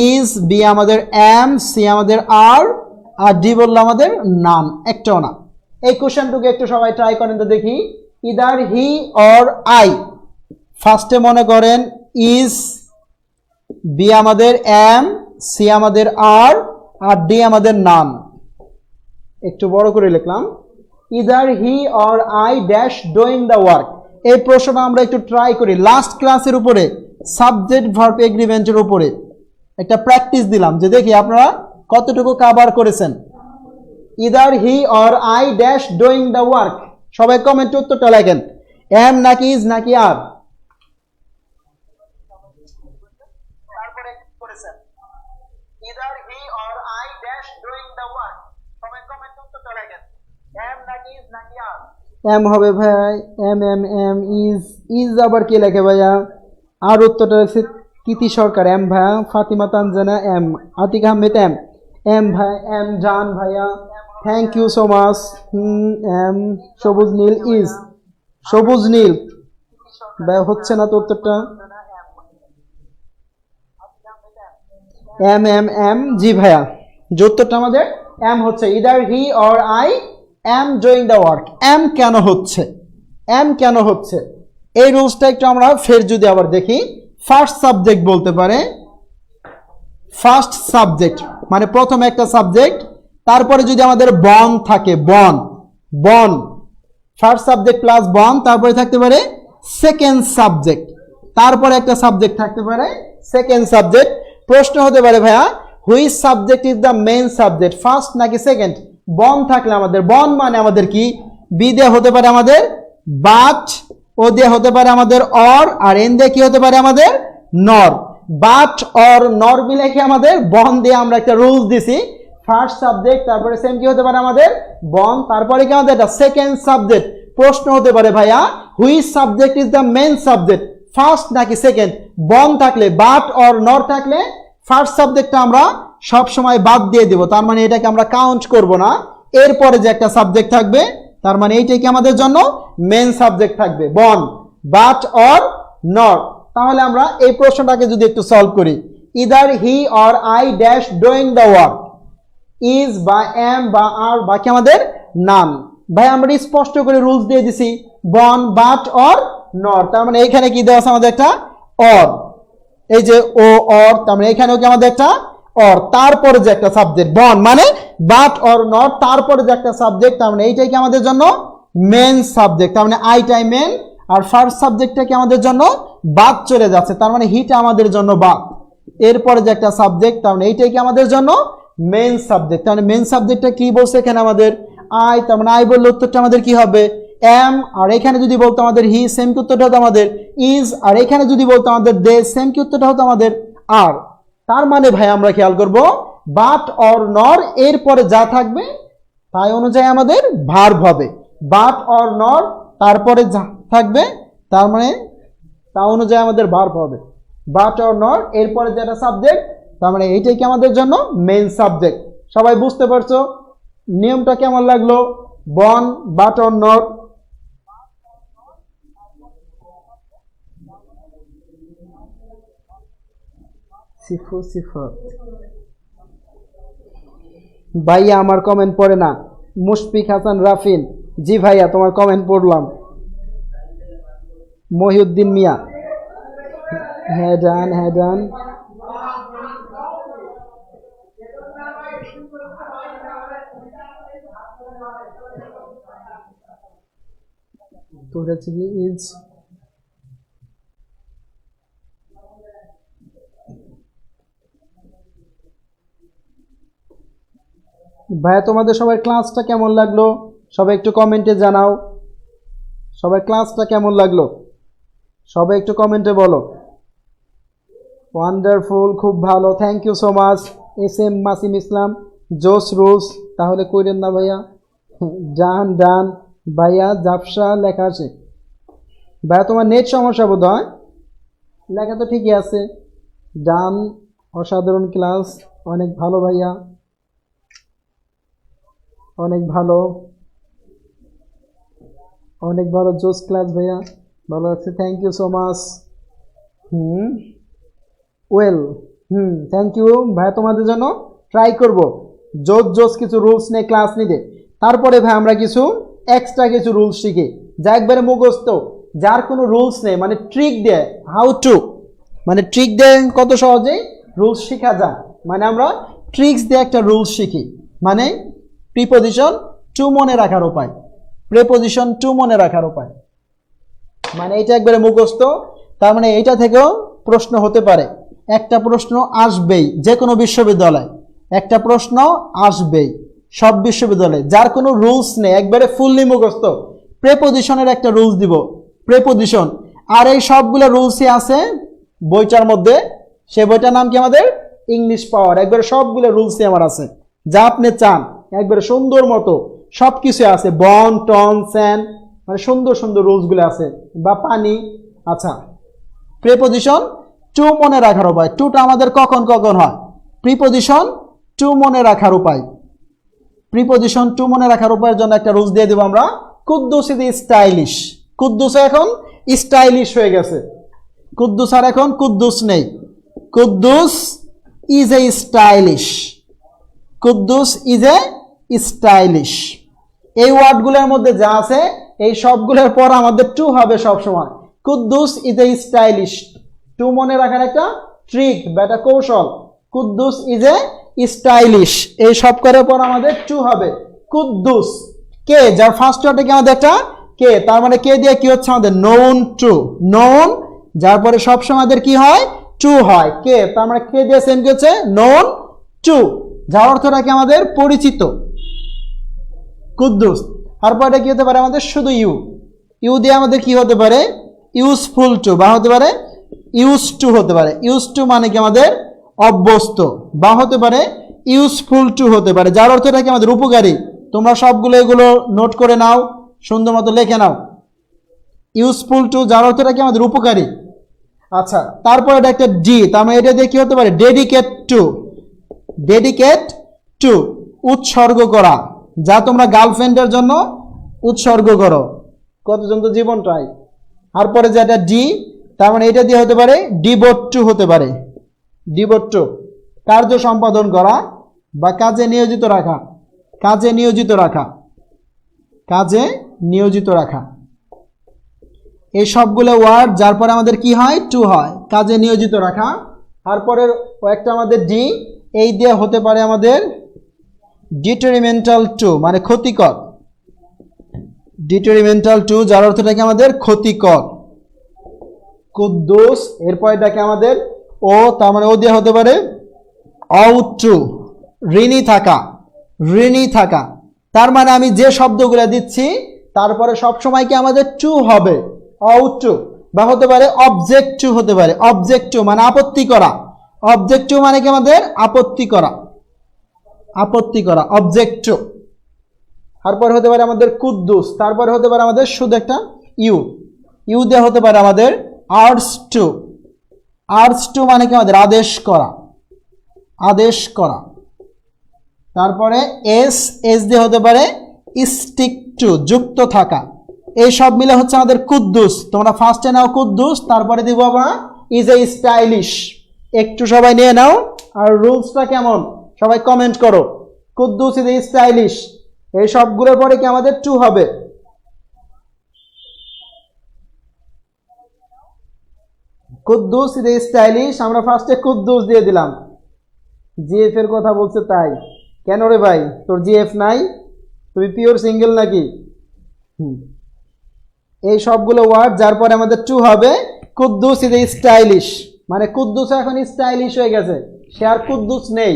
ইজ, বি আমাদের এম, সি আমাদের আর, আর ডি বললো আমাদের নান, একটাও না। এই কোশ্চেনটুকু একটু সবাই ট্রাই করেন তো দেখি। ইদার হি অর আই, ফার্স্টে মনে করেন ইজ, বি আমাদের এম, সি আমাদের আর, আর ডি আমাদের নান। একটু বড় করে লিখলাম, either he or I dash doing the work. এই প্রশ্নটা আমরা একটু ট্রাই করি। লাস্ট ক্লাসের উপরে সাবজেক্ট ভার্ব এগ্রিমেন্টের উপরে একটা প্র্যাকটিস দিলাম, যে দেখি আপনারা কতটুকু কভার করেছেন। Either he or I dash doing the work, সবাই কমেন্টে উত্তরটা লেখেন, এম নাকি ইজ নাকি are. Either he or I dash doing the work, সবাই কমেন্টে উত্তরটা লেখেন, এম নাকি ইজ নাকি আর। এম হবে ভাই, am am am. Is, is আবার কে লেখে ভাইয়া? আর উত্তরটা হচ্ছে কৃতি সরকার, এম ভাইয়া। Fatima Tanjana am, Atik Ahmed am. Am ভাই, এম জান ভাইয়া, thank you so much. Am Sabuj Nil is, সবুজ নীল ভাই হচ্ছে না তো উত্তরটা। এম এম এম, জি ভাইয়া, যে উত্তরটা আমাদের এম হচ্ছে। Either he or I am doing the work. Am কেন হচ্ছে, এম কেন হচ্ছে, এই রুলসটা একটু আমরা ফের যদি আবার দেখি। ফার্স্ট সাবজেক্ট বলতে পারে, ফার্স্ট সাবজেক্ট মানে প্রথম একটা সাবজেক্ট, তারপরে যদি আমাদের বন থাকে, বন, বন, ফার্স্ট সাবজেক্ট প্লাস বন, তারপরে থাকতে পারে সেকেন্ড সাবজেক্ট, তারপরে একটা সাবজেক্ট থাকতে পারে সেকেন্ড সাবজেক্ট। প্রশ্ন হতে পারে ভাইয়া which subject is the main subject, first নাকি সেকেন্ড? বন থাকলে আমাদের, বন মানে আমাদের কি, বি দিয়ে হতে পারে আমাদের বাট, ও দিয়ে হতে পারে আমাদের অর, আর এন দিয়ে কি হতে পারে আমাদের নর। বাট অর নর মিলে কি আমাদের বন দিয়ে আমরা একটা রুলস দিছি, ফার্স্ট সাবজেক্ট তারপরে সেম কি হতে পারে আমাদের বন, তারপরে কি আমাদের এটা সেকেন্ড সাবজেক্ট। প্রশ্ন হতে পারে ভাইয়া which subject is the main subject, first নাকি সেকেন্ড? বন থাকলে, বাট অর নর থাকলে ফার্স্ট সাবজেক্টটা আমরা সব সময় বাদ দিয়ে দিব, তার মানে এটাকে আমরা কাউন্ট করব না। এরপরে যে একটা সাবজেক্ট থাকবে তার মানে এইটাই কি আমাদের জন্য মেইন সাবজেক্ট থাকবে, বন, বাট অর নর। তাহলে আমরা এই প্রশ্নটাকে যদি একটু সলভ করি, either he or I dash doing the work, is বা এম বা আর বাকি আমাদের নাম। ভাই আমরা স্পষ্ট করে রুলস দিয়ে দিছি, বন, বাট অর নর, তার মানে এখানে কি দেওয়া আছে আমাদের একটা অর, এই যে ও অর, তার মানে এখানেও কি আমাদের একটা অর, তারপরে যে একটা সাবজেক্ট বন মানে বাট অর নট, তারপরে যে একটা সাবজেক্ট, তার মানে এইটাই কি আমাদের জন্য মেন সাবজেক্ট, তার মানে আইটাই মেন, আর ফার্স্ট সাবজেক্টটা কি আমাদের জন্য বাদ চলে যাচ্ছে, তার মানে হিটা আমাদের জন্য বাদ। এরপরে যে একটা সাবজেক্ট, তার মানে এইটাই কি আমাদের জন্য মেন সাবজেক্ট, তার মানে মেন সাবজেক্টটা কি বলছে এখানে আমাদের আই, তার মানে আই বললে উত্তরটা আমাদের কি হবে এম, আর এখানে যদি বলতো আমাদের হি সেম কি উত্তরটা হতো আমাদের ইজ, আর এখানে যদি বলতো আমাদের দে সেম কি উত্তরটা হতো আমাদের আর। তার মানে ভাই আমরা খেয়াল করব বাট অর নর এরপরে যা থাকবে তাই অনুযায়ী আমাদের ভার্ব হবে, বাট অর নর তারপরে যা থাকবে তার মানে তা অনুযায়ী আমাদের ভার্ব হবে, বাট অর নর এরপরে যেটা সাবজেক্ট তার মানে এইটাই কি আমাদের জন্য মেইন সাবজেক্ট। সবাই বুঝতে পারছো নিয়মটা কেমন লাগলো? বন, বাট অর নর, সিফু সিফত। ভাইয়া আমার কমেন্ট পড়ে না, মুশফিক হাসান রাফিন, জি ভাইয়া তোমার কমেন্ট পড়লাম। মহিউদ্দিন মিয়া, হ্যাঁ ডান, হ্যাঁ ডান। তোর হচ্ছে কি ইজ, ভাইয়া তোমাদের সবার ক্লাসটা কেমন লাগলো সবাই একটু কমেন্টে জানাও, সবার ক্লাসটা কেমন লাগলো সবাই একটু কমেন্টে বলো। ওয়ান্ডারফুল, খুব ভালো, thank you so much. S M Masim Islam, জোস রুলস, তাহলে কইরেন না ভাইয়া, ডান ডান ভাইয়া, জাপসা লেখা আছে ভাইয়া, তোমার নেট সমস্যা বোধ হয়, লেখা তো ঠিকই আছে, ডান, অসাধারণ ক্লাস, অনেক ভালো ভাইয়া, অনেক ভালো, অনেক ভালো, জোস ক্লাস ভাইয়া, ভালো লাগছে, thank you so much. Well, thank you ভাইয়া, তোমাদের জন্য ট্রাই করব জোস জোস কিছু রুলস নিয়ে ক্লাস নিতে। তারপরে ভাই আমরা কিছু এক্সট্রা কিছু রুলস শিখি যা একবারে মুখস্থ, যার কোনো রুলস নেই, মানে ট্রিক দেয়, হাউ টু, মানে ট্রিক দেয় কত সহজেই রুলস শেখা যায়, মানে আমরা ট্রিক্স দিয়ে একটা রুলস শিখি, মানে প্রিপোজিশন টু মনে রাখার উপায়, প্রিপোজিশন টু মনে রাখার উপায়, মানে এটা একবারে মুখস্থ। তার মানে এইটা থেকেও প্রশ্ন হতে পারে, একটা প্রশ্ন আসবেই যে কোনো বিশ্ববিদ্যালয়, একটা প্রশ্ন আসবেই সব বিশ্ববিদ্যালয়ে, যার কোনো রুলস নেই, একবারে ফুললি মুখস্থ। প্রেপোজিশনের একটা রুলস দিব, প্রেপোজিশন, আর এই সবগুলো রুলসই আছে বইটার মধ্যে, সে বইটার নাম কি আমাদের ইংলিশ পাওয়ার, একবারে সবগুলো রুলসই আমার আছে, যা আপনি চান একবারে সুন্দর মতো সব কিছু আছে, বন টন স্যান, মানে সুন্দর সুন্দর রুলসগুলো আছে, বা পানি। আচ্ছা, প্রিপোজিশন টু মনে রাখার উপায়, টুটা আমাদের কখন কখন হয়, প্রিপোজিশন টু মনে রাখার উপায়, প্রিপজিশন টু মনে রাখার উপায়ের জন্য একটা রুলস দিয়ে দেব আমরা। Kuddus is stylish. কুদ্দুস এখন স্টাইলিশ হয়ে গেছে। কুদ্দুস আর এখন কুদ্দুস নেই। Kuddus is a stylish. Kuddus is a stylish. এই ওয়ার্ডগুলোর মধ্যে যা আছে এই সবগুলোর পর আমাদের টু হবে সবসময়। Kuddus is a stylish. To মনে রাখার একটা ট্রিক বা একটা কৌশল। কুদ্দুস ইজ এ স্টাইলিশ, এই সব করার পর আমাদের টু হবে। কুদ্দুস কে, যার ফার্স্ট ওয়ার্ডে কি আমাদের একটা কে, তার মানে কে দিয়ে কি হচ্ছে আমাদের নোন টু। নোন যার পরে সবসময় আমাদের কি হয় টু হয়। কে তার মানে কে দিয়ে সেন্ড হচ্ছে নোন টু, যার অর্থটা কি আমাদের পরিচিত। কুদ্দুস তারপর এটা কি হতে পারে আমাদের শুধু ইউ। ইউ দিয়ে আমাদের কি হতে পারে ইউজফুল টু, বা হতে পারে ইউজ টু হতে পারে। ইউজ টু মানে কি আমাদের অভ্যস্ত, বা হতে পারে ইউজফুল টু হতে পারে, যার অর্থটা কি আমাদের উপকারী। তোমরা সবগুলো এগুলো নোট করে নাও, সুন্দর মতো লিখে নাও। ইউজফুল টু যার অর্থটা কি আমাদের উপকারী। আচ্ছা, তারপর এটা একটা ডি, তার মানে এটা দিয়ে কি হতে পারে ডেডিকেট টু। ডেডিকেট টু উৎসর্গ করা, যা তোমরা গার্লফ্রেন্ডের জন্য উৎসর্গ করো, কতজন তো জীবনটাই। তারপরে যেটা ডি, তার মানে এটা দিয়ে হতে পারে ডিভোট টু হতে পারে। ডিভোট টু কার্য সম্পাদন করা বা কাজে নিয়োজিত রাখা। কাজে নিয়োজিত রাখা, কাজে নিয়োজিত রাখা, এই সবগুলো ওয়ার্ড যার পরে আমাদের কি হয় টু হয়, কাজে নিয়োজিত রাখা। তারপরে একটা আমাদের ডি, এই দিয়ে হতে পারে আমাদের ডিটারিমেন্টাল টু মানে ক্ষতিকর। ডিটারিমেন্টাল টু যার অর্থটা কি আমাদের ক্ষতিকর। কুদ্দুস এরপর এটাকে আমাদের ও, তার মানে ও দিয়ে হতে পারে আউট টু ঋণী থাকা। ঋণী থাকা তার মানে আমি যে শব্দগুলো দিচ্ছি তারপরে সবসময় কি আমাদের টু হবে, আউট টু, বা হতে পারে অবজেক্ট টু হতে পারে। অবজেক্ট টু মানে আপত্তি করা। অবজেক্ট টু মানে কি আমাদের আপত্তি করা। আপত্তি করা অবজেক্ট টু। তারপর হতে পারে আমাদের কুদ্দুস, তারপরে হতে পারে আমাদের শুধু একটা ইউ। ইউ দিয়ে হতে পারে আমাদের আর্টস টু। আর্টস টু মানে কি আমাদের আদেশ করা। আদেশ করা। তারপরে এস, এস দিয়ে হতে পারে স্টিক টু যুক্ত থাকা। এই সব মিলে হচ্ছে আমাদের কুদ্দুস। তোমরা ফার্স্টে নাও কুদ্দুস, তারপরে দিব আমরা ইজ এ স্টাইলিশ। একটু সবাই নিয়ে নাও, আর রুলসটা কেমন সবাই কমেন্ট করো। কুদ্দুস ইজ এ স্টাইলিশ, এই সবগুলোর পরে কি আমাদের টু হবে। কুদ্দুস ইজ এ স্টাইলিশ, আমরা ফার্স্টে কুদ্দুস দিয়ে দিলাম। জিএফ এর কথা বলছে তাই। কেন রে ভাই, তোর জিএফ নাই? তুমি পিওর সিঙ্গেল নাকি? এই সবগুলো ওয়ার্ড যার পরে আমাদের টু হবে। কুদ্দুস ইজ এ স্টাইলিশ মানে কুদ্দুস এখন স্টাইলিশ হয়ে গেছে, সে আর কুদ্দুস নেই।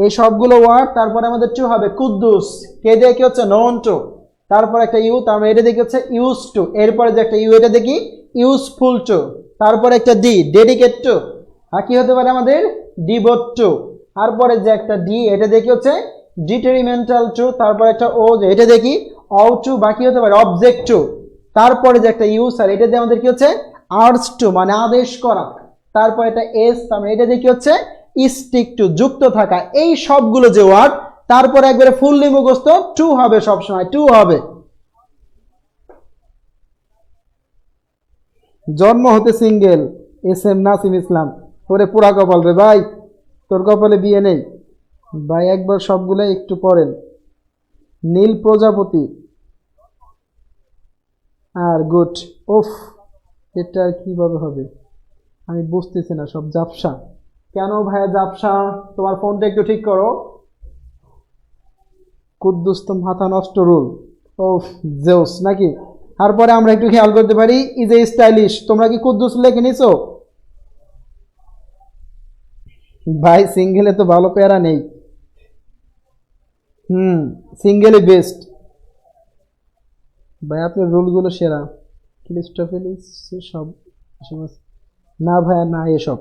এই সবগুলো ওয়ার্ড তারপরে আমাদের টু হবে। কুদ্দুস কে দিয়ে কি হচ্ছে নোন টু, তারপর একটা ইউ, তারপরে এটা দেখি হচ্ছে ইউজ টু, এরপরে যে একটা ইউ এটা দেখি ইউজফুল টু, তারপরে একটা ডি ডেডিকেট টু, আর কি হতে পারে আমাদের ডিভোট টু, তারপরে যে একটা ডি এটা দেখি হচ্ছে ডিটারিমেন্টাল টু, তারপরে একটা ও যে এটা দেখি অউ টু, বাকি হতে পারে অবজেক্ট টু, তারপরে যে একটা ইউজ আর এটা দিয়ে আমাদের কি হচ্ছে আর্টস টু মানে আদেশ করা, তারপর এটা এস, তারপরে এটা দেখি হচ্ছে স্টিক টু যুক্ত থাকা। এই সবগুলো যে ওয়ার্ড তারপরে একবারে ফুললি মুখস্থ টু হবে, সবসময় টু হবে। জন্ম হতে সিঙ্গেল এস এম নাসিম ইসলাম, তোরে পুরা কপাল রে ভাই, তোর কপালে বিয়ে নেই ভাই। একবার সবগুলো একটু পড়েন। নীল প্রজাপতি আর গুড। ওফ, এটা কিভাবে হবে আমি বুঝতেছি না, সব জাপসা কেন ভাইয়া জাপসা? তোমার ফোনটা একটু ঠিক করো। কুদ্দুস তো মাথা নষ্ট রুল। ওফ জেউস নাকি? তারপরে আমরা একটু খেয়াল করতে পারি ইজ এ স্টাইলিশ। তোমরা কি কুদ্দুস লিখে নিছো ভাই? সিঙ্গেলে তো ভালো প্যারা নেই। সিঙ্গেলই বেস্ট ভাই, আপনার রুলগুলো সেরা। ক্রিস্টোফেলিস সব না ভাইয়া না, এসব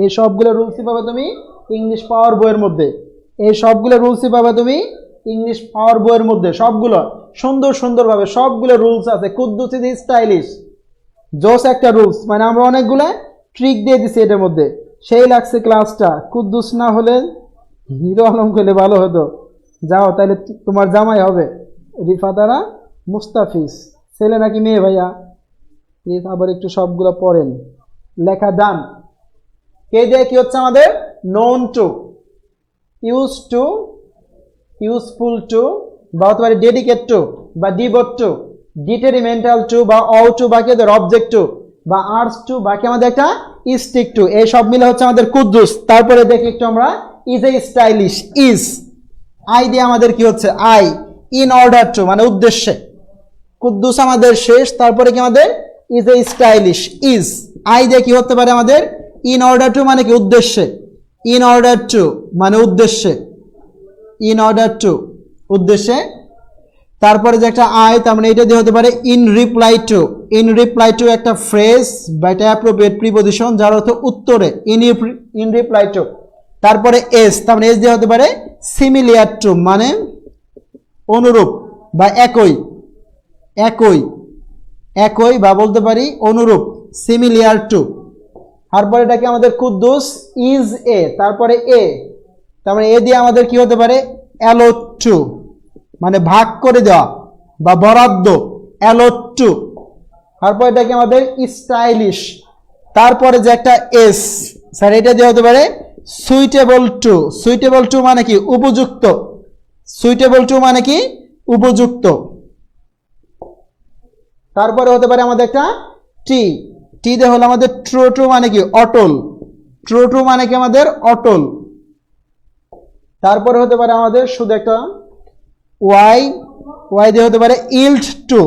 এই সবগুলো রুলসই পাবে তুমি ইংলিশ পাওয়ার বইয়ের মধ্যে। এই সবগুলো রুলসই পাবে তুমি ইংলিশ পাওয়ার বইয়ের মধ্যে। সবগুলো সুন্দর সুন্দরভাবে সবগুলো রুলস আছে। কুদ্দুস ইজ স্টাইলিশ, জোস একটা রুলস, মানে আমরা অনেকগুলো ট্রিক দিয়ে দিছি এটার মধ্যে। সেই লাগছে ক্লাসটা, কুদ্দুস না হলে হিরো আলম করলে ভালো হতো। যাও তাহলে তোমার জামাই হবে রিফাতারা মুস্তাফিজ। ছেলে নাকি মেয়ে ভাইয়া? প্লিজ আবার একটু সবগুলো পড়েন। লেখা ডান। কে দিয়ে কি হচ্ছে আমাদের? Known to, use to, useful to, বা হতে পারে ডেডিকেট টু বা ডিভোট টু, ডিটারমিনেন্টাল টু বা অল টু বাকি ওদের অবজেক্ট টু বা আর্টস টু বাকি আমাদের একটা স্টিক টু, এই সব মিলে হচ্ছে আমাদের কুদ্দুস। তারপরে দেখি একটু আমরা is a stylish, is I দিয়ে আমাদের কি হচ্ছে? আই। ইন অর্ডার টু মানে উদ্দেশ্যে, কুদ্দুস আমাদের শেষ, তারপরে কি আমাদের is a stylish, is I দিয়ে কি হতে পারে আমাদের? ইন অর্ডার টু মানে কি? উদ্দেশ্যে। ইন অর্ডার টু মানে উদ্দেশ্যে, ইন অর্ডার টু উদ্দেশ্যে। তারপরে যে একটা আই, তার মানে এটা দিয়ে হতে পারে in reply to. In reply to একটা ফ্রেজ বা এটা অ্যাপ্রোপ্রিয়েট প্রিপজিশন যার অর্থ উত্তরে, ইন রিপ্লাই টু। তারপরে এস, তার মানে এস দিয়ে হতে পারে সিমিলিয়ার টু মানে অনুরূপ বা একই, একই, একই বা বলতে পারি অনুরূপ, সিমিলিয়ার টু। তারপরে এটাকে আমাদের কুদ্দুস ইজ এ, তারপরে এ, তার মানে এ দিয়ে আমাদের কি হতে পারে? অ্যালোট টু মানে ভাগ করে দেওয়া বা বরাদ্দ, অ্যালোট টু। তারপর এটাকে আমাদের স্টাইলিশ, তারপরে যে একটা এস, স্যার এটা দিয়ে হতে পারে সুইটেবল টু। সুইটেবল টু মানে কি? উপযুক্ত। সুইটেবল টু মানে কি? উপযুক্ত। তারপরে হতে পারে আমাদের একটা টি, টি দিয়ে হলো আমাদের ট্রু টু মানে কি? অটল। ট্রু টু মানে কি আমাদের? অটল। তারপরে হতে পারে আমাদের শুধু একটা ওয়াই, ওয়াই দিয়ে হতে পারে ইল্ড টু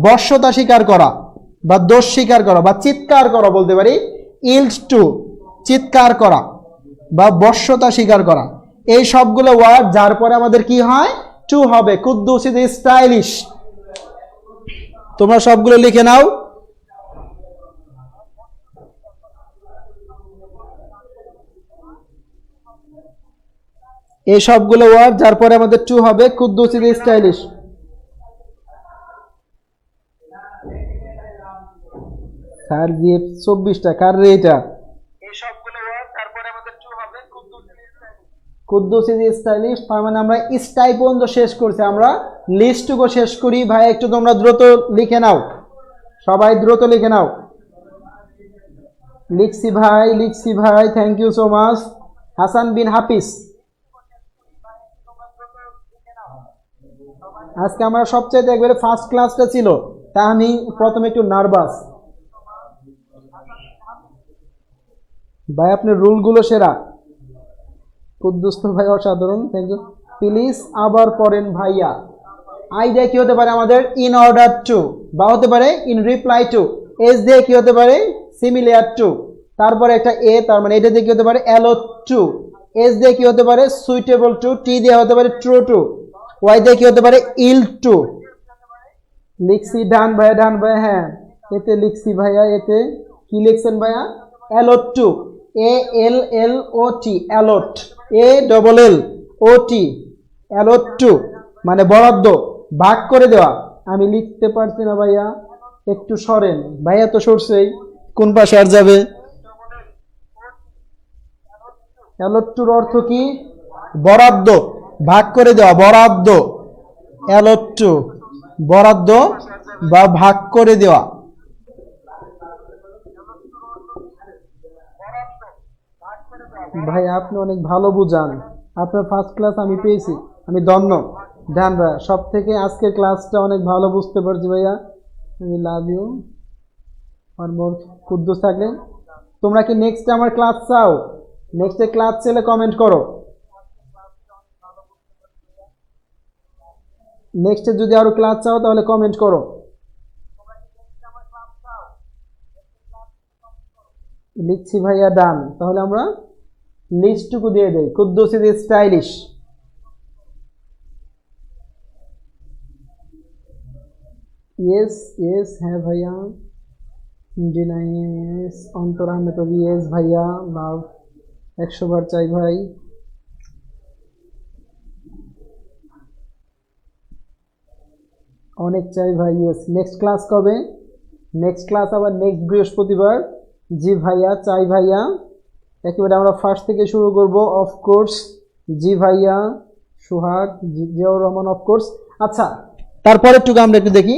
বশ্যতা স্বীকার করা বা দোষ স্বীকার করা বা চিৎকার করা বলতে পারি। ইল্ড টু চিৎকার করা বা বশ্যতা স্বীকার করা, এই সবগুলো ওয়ার্ড যার পরে আমাদের কি হয়? টু হবে। Kuddus is stylish. তোমরা সবগুলো লিখে নাও। এই সবগুলো ওয়ার্ড যার পরে আমাদের টু হবে। Kuddus is stylish. স্যার দিয়ে 24টা কার রে এটা? কুদ্দুস ইজ স্টাইলিশ, তার মানে আমরা স্টাই পর্যন্ত শেষ করছি, আমরা লিস্টটুকু শেষ করি। ভাই একটু তোমরা দ্রুত লিখে নাও, সবাই দ্রুত লিখে নাও। লিখছি ভাই, লিখছি ভাই, thank you so much. Hasan Bin Hafiz, আজকে আমরা সবচেয়ে একবারে ফার্স্ট ক্লাসটা ছিল, তা আমি প্রথমে একটু নার্ভাস। ভাই আপনার রুলগুলো সেরা। কুদ্দুস তো ভাই অসাধারণ, থ্যাংক ইউ। প্লিজ আবার পড়েন ভাইয়া। আই দিয়ে কি হতে পারে আমাদের? ইন অর্ডার টু বা হতে পারে ইন রিপ্লাই টু। এস দিয়ে কি হতে পারে? Similar to. তারপরে একটা এ, তার মানে এটা দিয়ে কি হতে পারে? Allot two. এস দিয়ে কি হতে পারে? Suitable two. টি দিয়ে হতে পারে ট্রু টু। ওয়াই দিয়ে কি হতে পারে? ইল টু। লিখছি ডান ভাইয়া, ডান ভাইয়া, হ্যাঁ এতে লিখছি ভাইয়া। এতে কি লিখছেন ভাইয়া? Allot to, A L L O T, allot, A double L O T, allot to মানে বরাদ্দ, ভাগ করে দেওয়া। আমি লিখতে পারছি না ভাইয়া, একটু সরেন ভাইয়া, তো সরছেই, কোন পাশে আর যাবে? অ্যালোট টুর অর্থ কি? বরাদ্দ, ভাগ করে দেওয়া, বরাদ্দ। অ্যালোট টু বরাদ্দ বা ভাগ করে দেওয়া। ভাই আপনি অনেক ভালো বুঝান, আপনার ফার্স্ট ক্লাস আমি পেয়েছি, আমি ধন্য। ধ্যান ভাইয়া সব থেকে আজকের ক্লাসটা অনেক ভালো বুঝতে পারছি ভাইয়া, আমি লাভ ইউ। আর মোর কুদ্দুস থাকলে তোমরা কি নেক্সট আমার ক্লাস চাও? নেক্সটে ক্লাস চাইলে কমেন্ট করো। নেক্সটে যদি আরো ক্লাস চাও তাহলে কমেন্ট করো। লিখছি ভাইয়া ডান, তাহলে আমরা লিস্টটুকু দিয়ে দেই। Kuddus is stylish. Yes yes, হ্যাঁ ভাইয়া। ডিনাইস অন্তর আহমেদ ইয়েস ভাইয়া, লাভ 100 বার চাই ভাই। অনেক চাই ভাই, ইয়েস। নেক্সট ক্লাস কবে? নেক্সট ক্লাস আবার নেক্সট বৃহস্পতিবার। জি ভাইয়া, চাই ভাইয়া। একেবারে আমরা ফার্স্ট থেকে শুরু করব। অফকোর্স জি ভাইয়া, সোহাগ, জিয়াউর রহমান, অফকোর্স। আচ্ছা, তারপরে একটু আমরা একটু দেখি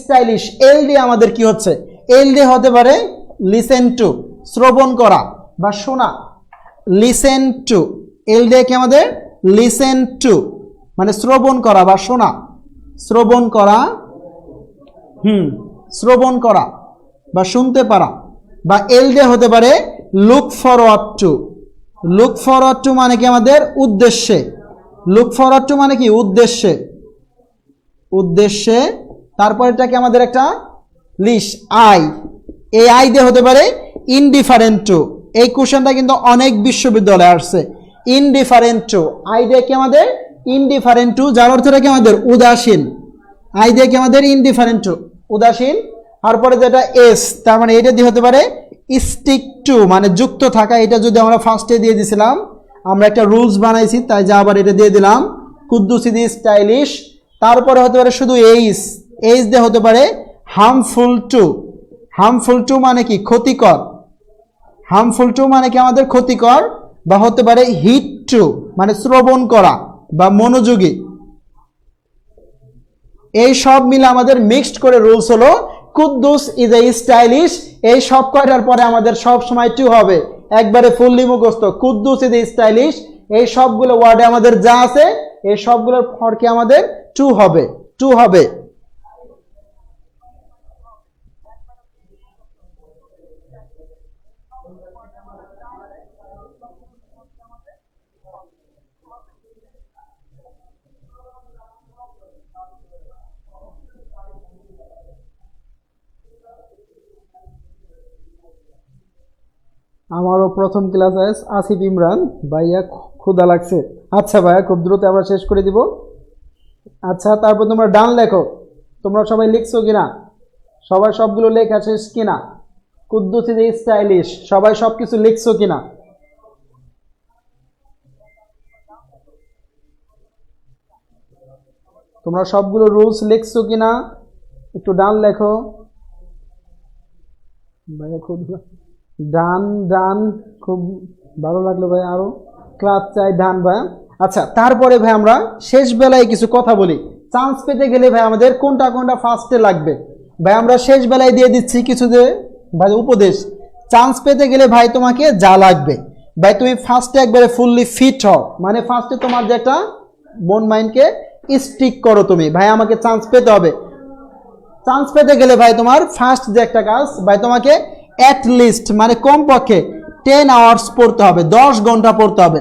স্টাইলিশ। এল দিয়ে আমাদের কি হচ্ছে? এল দিয়ে হতে পারে লিসেন টু, শ্রবণ করা বা শোনা। লিসেন টু, এল দিয়ে কি আমাদের লিসেন টু মানে শ্রবণ করা বা শোনা, শ্রবণ করা, শ্রবণ করা বা শুনতে পারা। বা এল দিয়ে হতে পারে look forward to. Look forward to মানে কি আমাদের উদ্দেশ্যে। লুক ফরওয়ার্ড টু মানে কি উদ্দেশ্যে, উদ্দেশ্যে। তারপরেটাকে আমাদের একটা লিস্ট আই, এই আই দিয়ে হতে পারে ইনডিফারেন্ট টু। এই কোশ্চেনটা কিন্তু অনেক বিশ্ববিদ্যালয়ে আসছে। ইনডিফারেন্ট টু, আই দিয়ে কি আমাদের ইনডিফারেন্ট টু, যার অর্থটা কি আমাদের উদাসীন। আই দিয়ে কি আমাদের ইনডিফারেন্ট টু, উদাসীন। তারপরে যেটা এস, তার মানে এটা দিয়ে হতে পারে স্টিক টু মানে যুক্ত থাকা। এটা যদি আমরা ফার্স্টে দিয়ে দিছিলাম, আমরা একটা রুলস বানাইছি তাই যা আবার এটা দিয়ে দিলাম। কুদ্দুসি দি স্টাইলিশ। তারপরে হতে পারে শুধু এইস, এইস দিয়ে হতে পারে হার্মফুল টু। হার্মফুল টু মানে কি ক্ষতিকর। হার্মফুল টু মানে কি আমাদের ক্ষতিকর। বা হতে পারে হিট টু মানে শ্রবণ করা বা মনোযোগী। এই সব মিলে আমাদের মিক্সড করে রুলস হলো কুদ্দুস ইজ এ স্টাইলিশ। এই সব কয়টার পরে আমাদের সব সময় টু হবে, একবারে ফুললি মুখস্থ। কুদ্দুস ইজ এ স্টাইলিশ, এই সবগুলো ওয়ার্ডে আমাদের যা আছে এই সবগুলোর ফরকে আমাদের টু হবে, টু হবে। আমারও প্রথম ক্লাস আসিফ ইমরান। ভাইয়া ক্ষুধা লাগছে। আচ্ছা ভাইয়া, খুব দ্রুত আমরা শেষ করে দিব। আচ্ছা, তারপর তোমরা ডান লেখো। তোমরা সবাই লিখছো কিনা? সবাই সবগুলো লেখা শেষ কিনা? কুদ্দুস ইজ স্টাইলিশ, সবাই সবকিছু লিখছো কিনা? তোমরা সবগুলো রুলস লিখছো কিনা? একটু ডান লেখো। ভাইয়া খুব ডান ডান, খুব ভালো লাগলো ভাই। আরো ক্লাস চাই ডান ভাই। আচ্ছা, তারপরে ভাই আমরা শেষ বেলায় কিছু কথা বলি। চান্স পেতে গেলে ভাই আমাদের কোনটা কোনটা ফার্স্টে লাগবে ভাই আমরা শেষ বেলায় দিয়ে দিচ্ছি কিছু যে ভাই উপদেশ। চান্স পেতে গেলে ভাই তোমাকে যা লাগবে ভাই, তুমি ফার্স্টে একবারে ফুললি ফিট হও। মানে ফার্স্টে তোমার যে একটা মন মাইন্ডকে স্টিক করো তুমি, ভাই আমাকে চান্স পেতে হবে। চান্স পেতে গেলে ভাই তোমার ফার্স্ট যে একটা কাজ ভাই, তোমাকে অ্যাটলিস্ট মানে কমপক্ষে 10 আওয়ার্স পড়তে হবে, 10 ঘন্টা পড়তে হবে।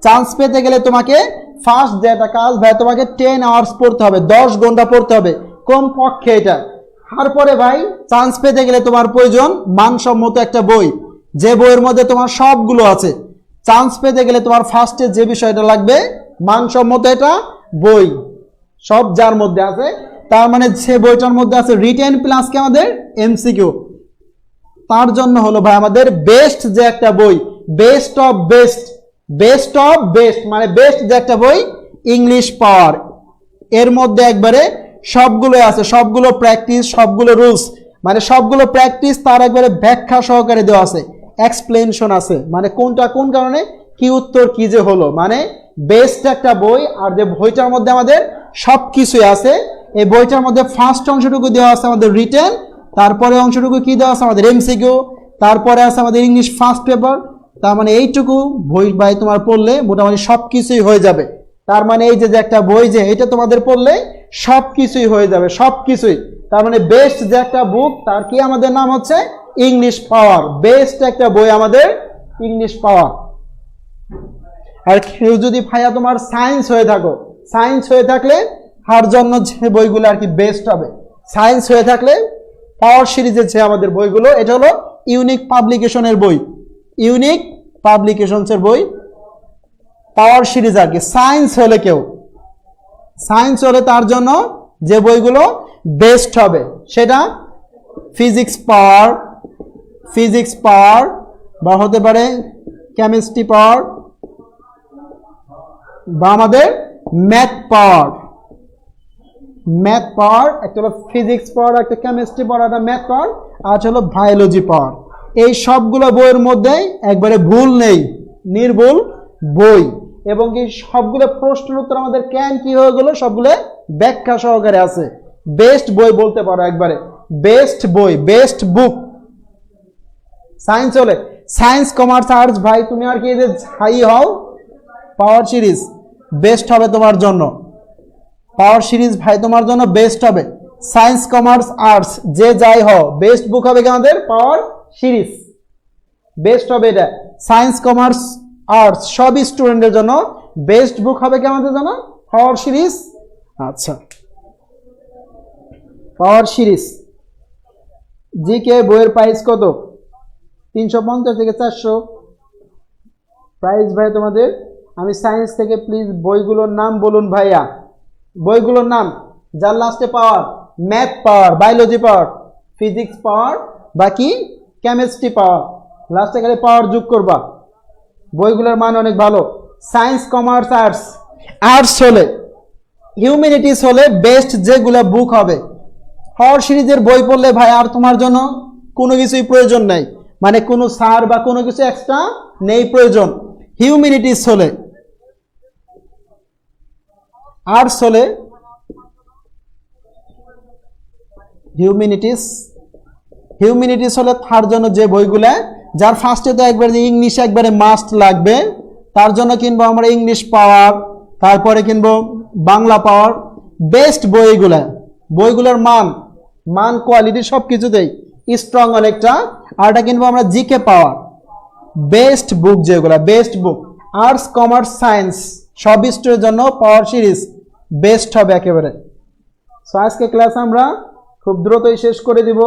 চান্স পেতে গেলে তোমাকে ফার্স্ট যে একটা কাজ ভাই, তোমাকে 10 আওয়ার্স পড়তে হবে, 10 ঘন্টা পড়তে হবে কমপক্ষে এটা। তারপরে ভাই চান্স পেতে গেলে তোমার প্রয়োজন মানসম্মত একটা বই, যে বইয়ের মধ্যে তোমার সবগুলো আছে। চান্স পেতে গেলে তোমার ফার্স্টে যে বিষয়টা লাগবে মানসম্মত একটা বই, সব যার মধ্যে আছে। তার মানে সে বইটার মধ্যে আছে রিটেন প্লাস কি আমাদের এমসিকিউ। তার জন্য হলো ভাই আমাদের বেস্ট যে একটা বই, best of best, best of best মানে বেস্ট যে একটা বই ইংলিশ পাওয়ার। এর মধ্যে একবারে সবগুলো আছে, সবগুলো প্র্যাকটিস, সবগুলো রুলস মানে সবগুলো প্র্যাকটিস তার একবারে ব্যাখ্যা সহকারে দেওয়া আছে, এক্সপ্লেনেশন আছে মানে কোনটা কোন কারণে কি উত্তর কি যে হলো। মানে বেস্ট একটা বই। আর যে বইটার মধ্যে আমাদের সবকিছুই আছে। এই বইটার মধ্যে ফার্স্ট অংশটুকু দেওয়া আছে আমাদের রিটেন, তারপরে অংশটুকু কি দেওয়া আছে আমাদের এমসিকিউ, তারপরে আছে আমাদের ইংলিশ ফার্স্ট পেপার। তার মানে এইটুকু বই ভাই তোমার পড়লে মোটামুটি সবকিছুই হয়ে যাবে। তার মানে এই যে একটা বই যে এটা তোমাদের পড়লে সবকিছুই হয়ে যাবে, সবকিছুই। তার মানে বেস্ট যে একটা বুক তার কি আমাদের নাম হচ্ছে ইংলিশ পাওয়ার। বেস্ট একটা বই আমাদের ইংলিশ পাওয়ার। আর কেউ যদি ভাইয়া তোমার সায়েন্স হয়ে থাকো, সায়েন্স হয়ে থাকলে তার জন্য যে বইগুলো আর কি বেস্ট হবে। সায়েন্স হয়ে থাকলে পাওয়ার সিরিজের যে আমাদের বইগুলো, এটা হলো ইউনিক পাবলিকেশনের বই, ইউনিক পাবলিকেশনসের বই, পাওয়ার সিরিজ আর কি। সায়েন্স হলে কেউ সায়েন্স হলে তার জন্য যে বইগুলো বেস্ট হবে সেটা ফিজিক্স পাওয়ার, ফিজিক্স পাওয়ার বা হতে পারে কেমিস্ট্রি পাওয়ার বা আমাদের ম্যাথ পাওয়ার। ম্যাথ পাওয়ার, একটা হলো ফিজিক্স পাওয়ার, একটা কেমিস্ট্রি পাওয়ার, একটা ম্যাথ পাওয়ার, আর হলো বায়োলজি পাওয়ার। এই সবগুলো বইয়ের মধ্যে একবারে ভুল নেই, নির্ভুল বই, এবং এই সবগুলো প্রশ্নের উত্তর আমাদের কি হয়ে গেল, সবগুলো ব্যাখ্যা সহকারে আছে। বেস্ট বই বলতে পারো একবারে, বেস্ট বই, বেস্ট বুক। সায়েন্স হলে সায়েন্স, কমার্স, আর্টস, ভাই তুমি আর কি যে হাই হও, পাওয়ার সিরিজ বেস্ট হবে তোমার জন্য। পাওয়ার সিরিজ ভাই তোমার জন্য বেস্ট হবে। সায়েন্স, কমার্স, আর্টস যে যাই হও, বেস্ট বুক হবে আমাদের পাওয়ার সিরিজ, বেস্ট হবে এটা। সায়েন্স, কমার্স, আর্টস সব স্টুডেন্টের জন্য বেস্ট বুক হবে কি আমাদের জন্য, পাওয়ার সিরিজ। আচ্ছা, পাওয়ার সিরিজ জিকে বইয়ের প্রাইস কত? 350 থেকে 400 প্রাইস ভাই তোমাদের। আমি সায়েন্স থেকে প্লিজ বইগুলোর নাম বলুন ভাইয়া, বইগুলোর নাম যার লাস্টে পাওয়ার, ম্যাথ পাওয়ার, বায়োলজি পাওয়ার, ফিজিক্স পাওয়ার, বাকি কেমিস্ট্রি পাওয়ার, লাস্টে খালি পাওয়ার যোগ করবা। বইগুলোর মান অনেক ভালো। সায়েন্স, কমার্স, আর্টস, আর্টস হলে, হিউম্যানিটিস হলে বেস্ট যেগুলো বুক হবে। পাওয়ার সিরিজের বই পড়লে ভাই আর তোমার জন্য কোনো কিছুই প্রয়োজন নেই, মানে কোনো সার বা কোনো কিছু এক্সট্রা নেই প্রয়োজন। হিউম্যানিটিস হলে, আর্টস হলে, হিউম্যানিটিস হলে তার জন্য যে বইগুলা, যার ফার্স্টে তো একবারে ইংলিশ একবারে মাস্ট লাগবে, তার জন্য কিনবো আমরা ইংলিশ পাওয়ার, তারপরে কিনবো বাংলা পাওয়ার। বেস্ট বইগুলা, বইগুলোর মান কোয়ালিটি সব কিছুতেই স্ট্রং অনেকটা। আর এটা কিনবো আমরা জিকে পাওয়ার, বেস্ট বুক যেগুলা, বেস্ট বুক। আর্টস, কমার্স, সায়েন্স সব স্টুডেন্টের জন্য পাওয়ার সিরিজ বেস্ট হবে একেবারে। সো আজকে ক্লাস আমরা খুব দ্রুতই শেষ করে দিব।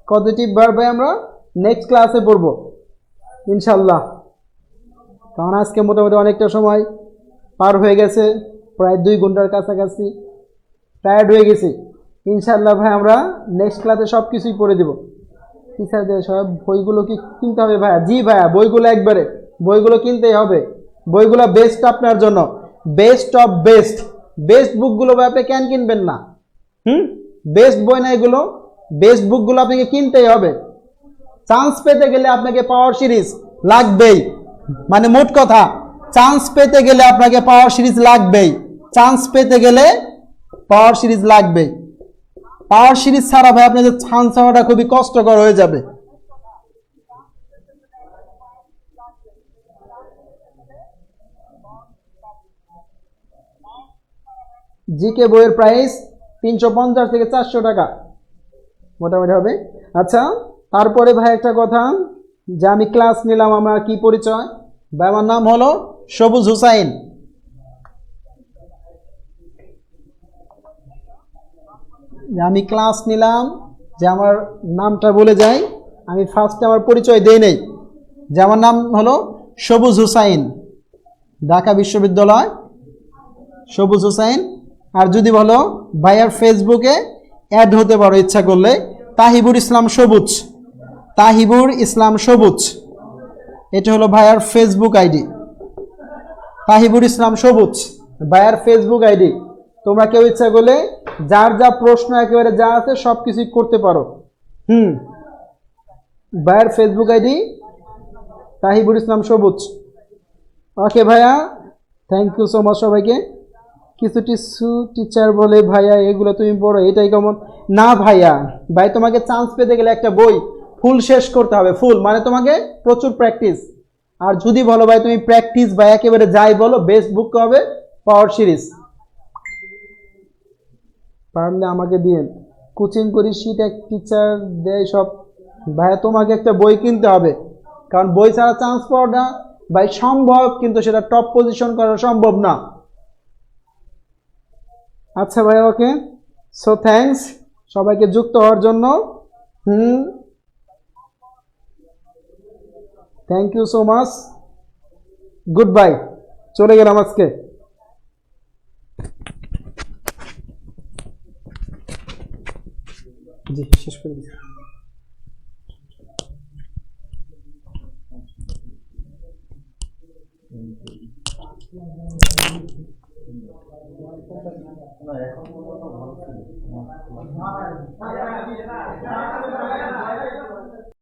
পজিটিভ ভার্বে আমরা নেক্সট ক্লাসে পড়বো ইনশাল্লাহ, কারণ আজকে মোটামুটি অনেকটা সময় পার হয়ে গেছে, প্রায় 2 ঘন্টার কাছাকাছি, টায়ার্ড হয়ে গেছি। ইনশাল্লাহ ভাই আমরা নেক্সট ক্লাসে সব কিছুই পড়ে দেবো। টিচারদের সব বইগুলো কি কিনতে হবে ভাইয়া? জি ভাইয়া, বইগুলো একবারে, বইগুলো কিনতেই হবে। বইগুলো বেস্ট আপনার জন্য, বেস্ট অফ বেস্ট। বেস্ট বুকগুলো ভাই আপনি কেন কিনবেন না? বেস্ট বই না এগুলো, বেস্ট বুকগুলো আপনাকে কিনতেই হবে। চান্স পেতে গেলে আপনাকে পাওয়ার সিরিজ লাগবেই, মানে মোট কথা চান্স পেতে গেলে আপনাকে পাওয়ার সিরিজ লাগবেই, চান্স পেতে গেলে পাওয়ার সিরিজ লাগবেই। পাওয়ার সিরিজ ছাড়া ভাই আপনাদের চান্স হওয়াটা খুবই কষ্টকর হয়ে যাবে। জিকে বইয়ের প্রাইস 350 থেকে 400 টাকা মোটামুটি হবে। আচ্ছা, তারপরে ভাই একটা কথা, যে আমি ক্লাস নিলাম, আমার কি পরিচয় ভাই? আমার নাম হলো সবুজ হুসাইন। আমি ক্লাস নিলাম, যে আমার নামটা বলে যাই, আমি ফার্স্টে আমার পরিচয় দেই নেই, যে আমার নাম হলো সবুজ হুসাইন, ঢাকা বিশ্ববিদ্যালয় সবুজ হুসাইন। আর যদি বলো ভাইয়ার ফেসবুকে অ্যাড হতে পারো ইচ্ছা করলে, তাহিবুর ইসলাম সবুজ, তাহিবুর ইসলাম সবুজ, এটা হলো ভাইয়ার ফেসবুক আইডি। তাহিবুর ইসলাম সবুজ ভাইয়ার ফেসবুক আইডি। তোমরা কেউ ইচ্ছা করলে যার যা প্রশ্ন একেবারে যা আছে সব কিছুই করতে পারো। ভাইয়ার ফেসবুক আইডি তাহিবুর ইসলাম সবুজ। ওকে ভাইয়া, থ্যাংক ইউ সো মাচ সবাইকে। কিছু টিচার বলে ভাইয়া এগুলো তুমি পড়ো, এটাই কেমন না ভাইয়া? ভাই তোমাকে চান্স পেতে গেলে একটা বই ফুল শেষ করতে হবে, ফুল মানে তোমাকে প্রচুর প্র্যাকটিস। আর যদি বলো ভাই তুমি প্র্যাকটিস বা একেবারে যাই বলো, বেস্ট বুক হবে পাওয়ার সিরিজ। পারলে আমাকে দিয়েন, কোচিং করি, শীত এক টিচার দেয় সব। ভাইয়া তোমাকে একটা বই কিনতে হবে, কারণ বই ছাড়া চান্স পাওয়াটা ভাই সম্ভব, কিন্তু সেটা টপ পজিশন করা সম্ভব না। আচ্ছা ভাই, ওকে, সো থ্যাঙ্কস সবাইকে যুক্ত হওয়ার জন্য। Thank you so much, goodbye, চলে গেলাম আজকে। জি, শেষ করে দিচ্ছি। না এখন পর্যন্ত ভালো ছিল।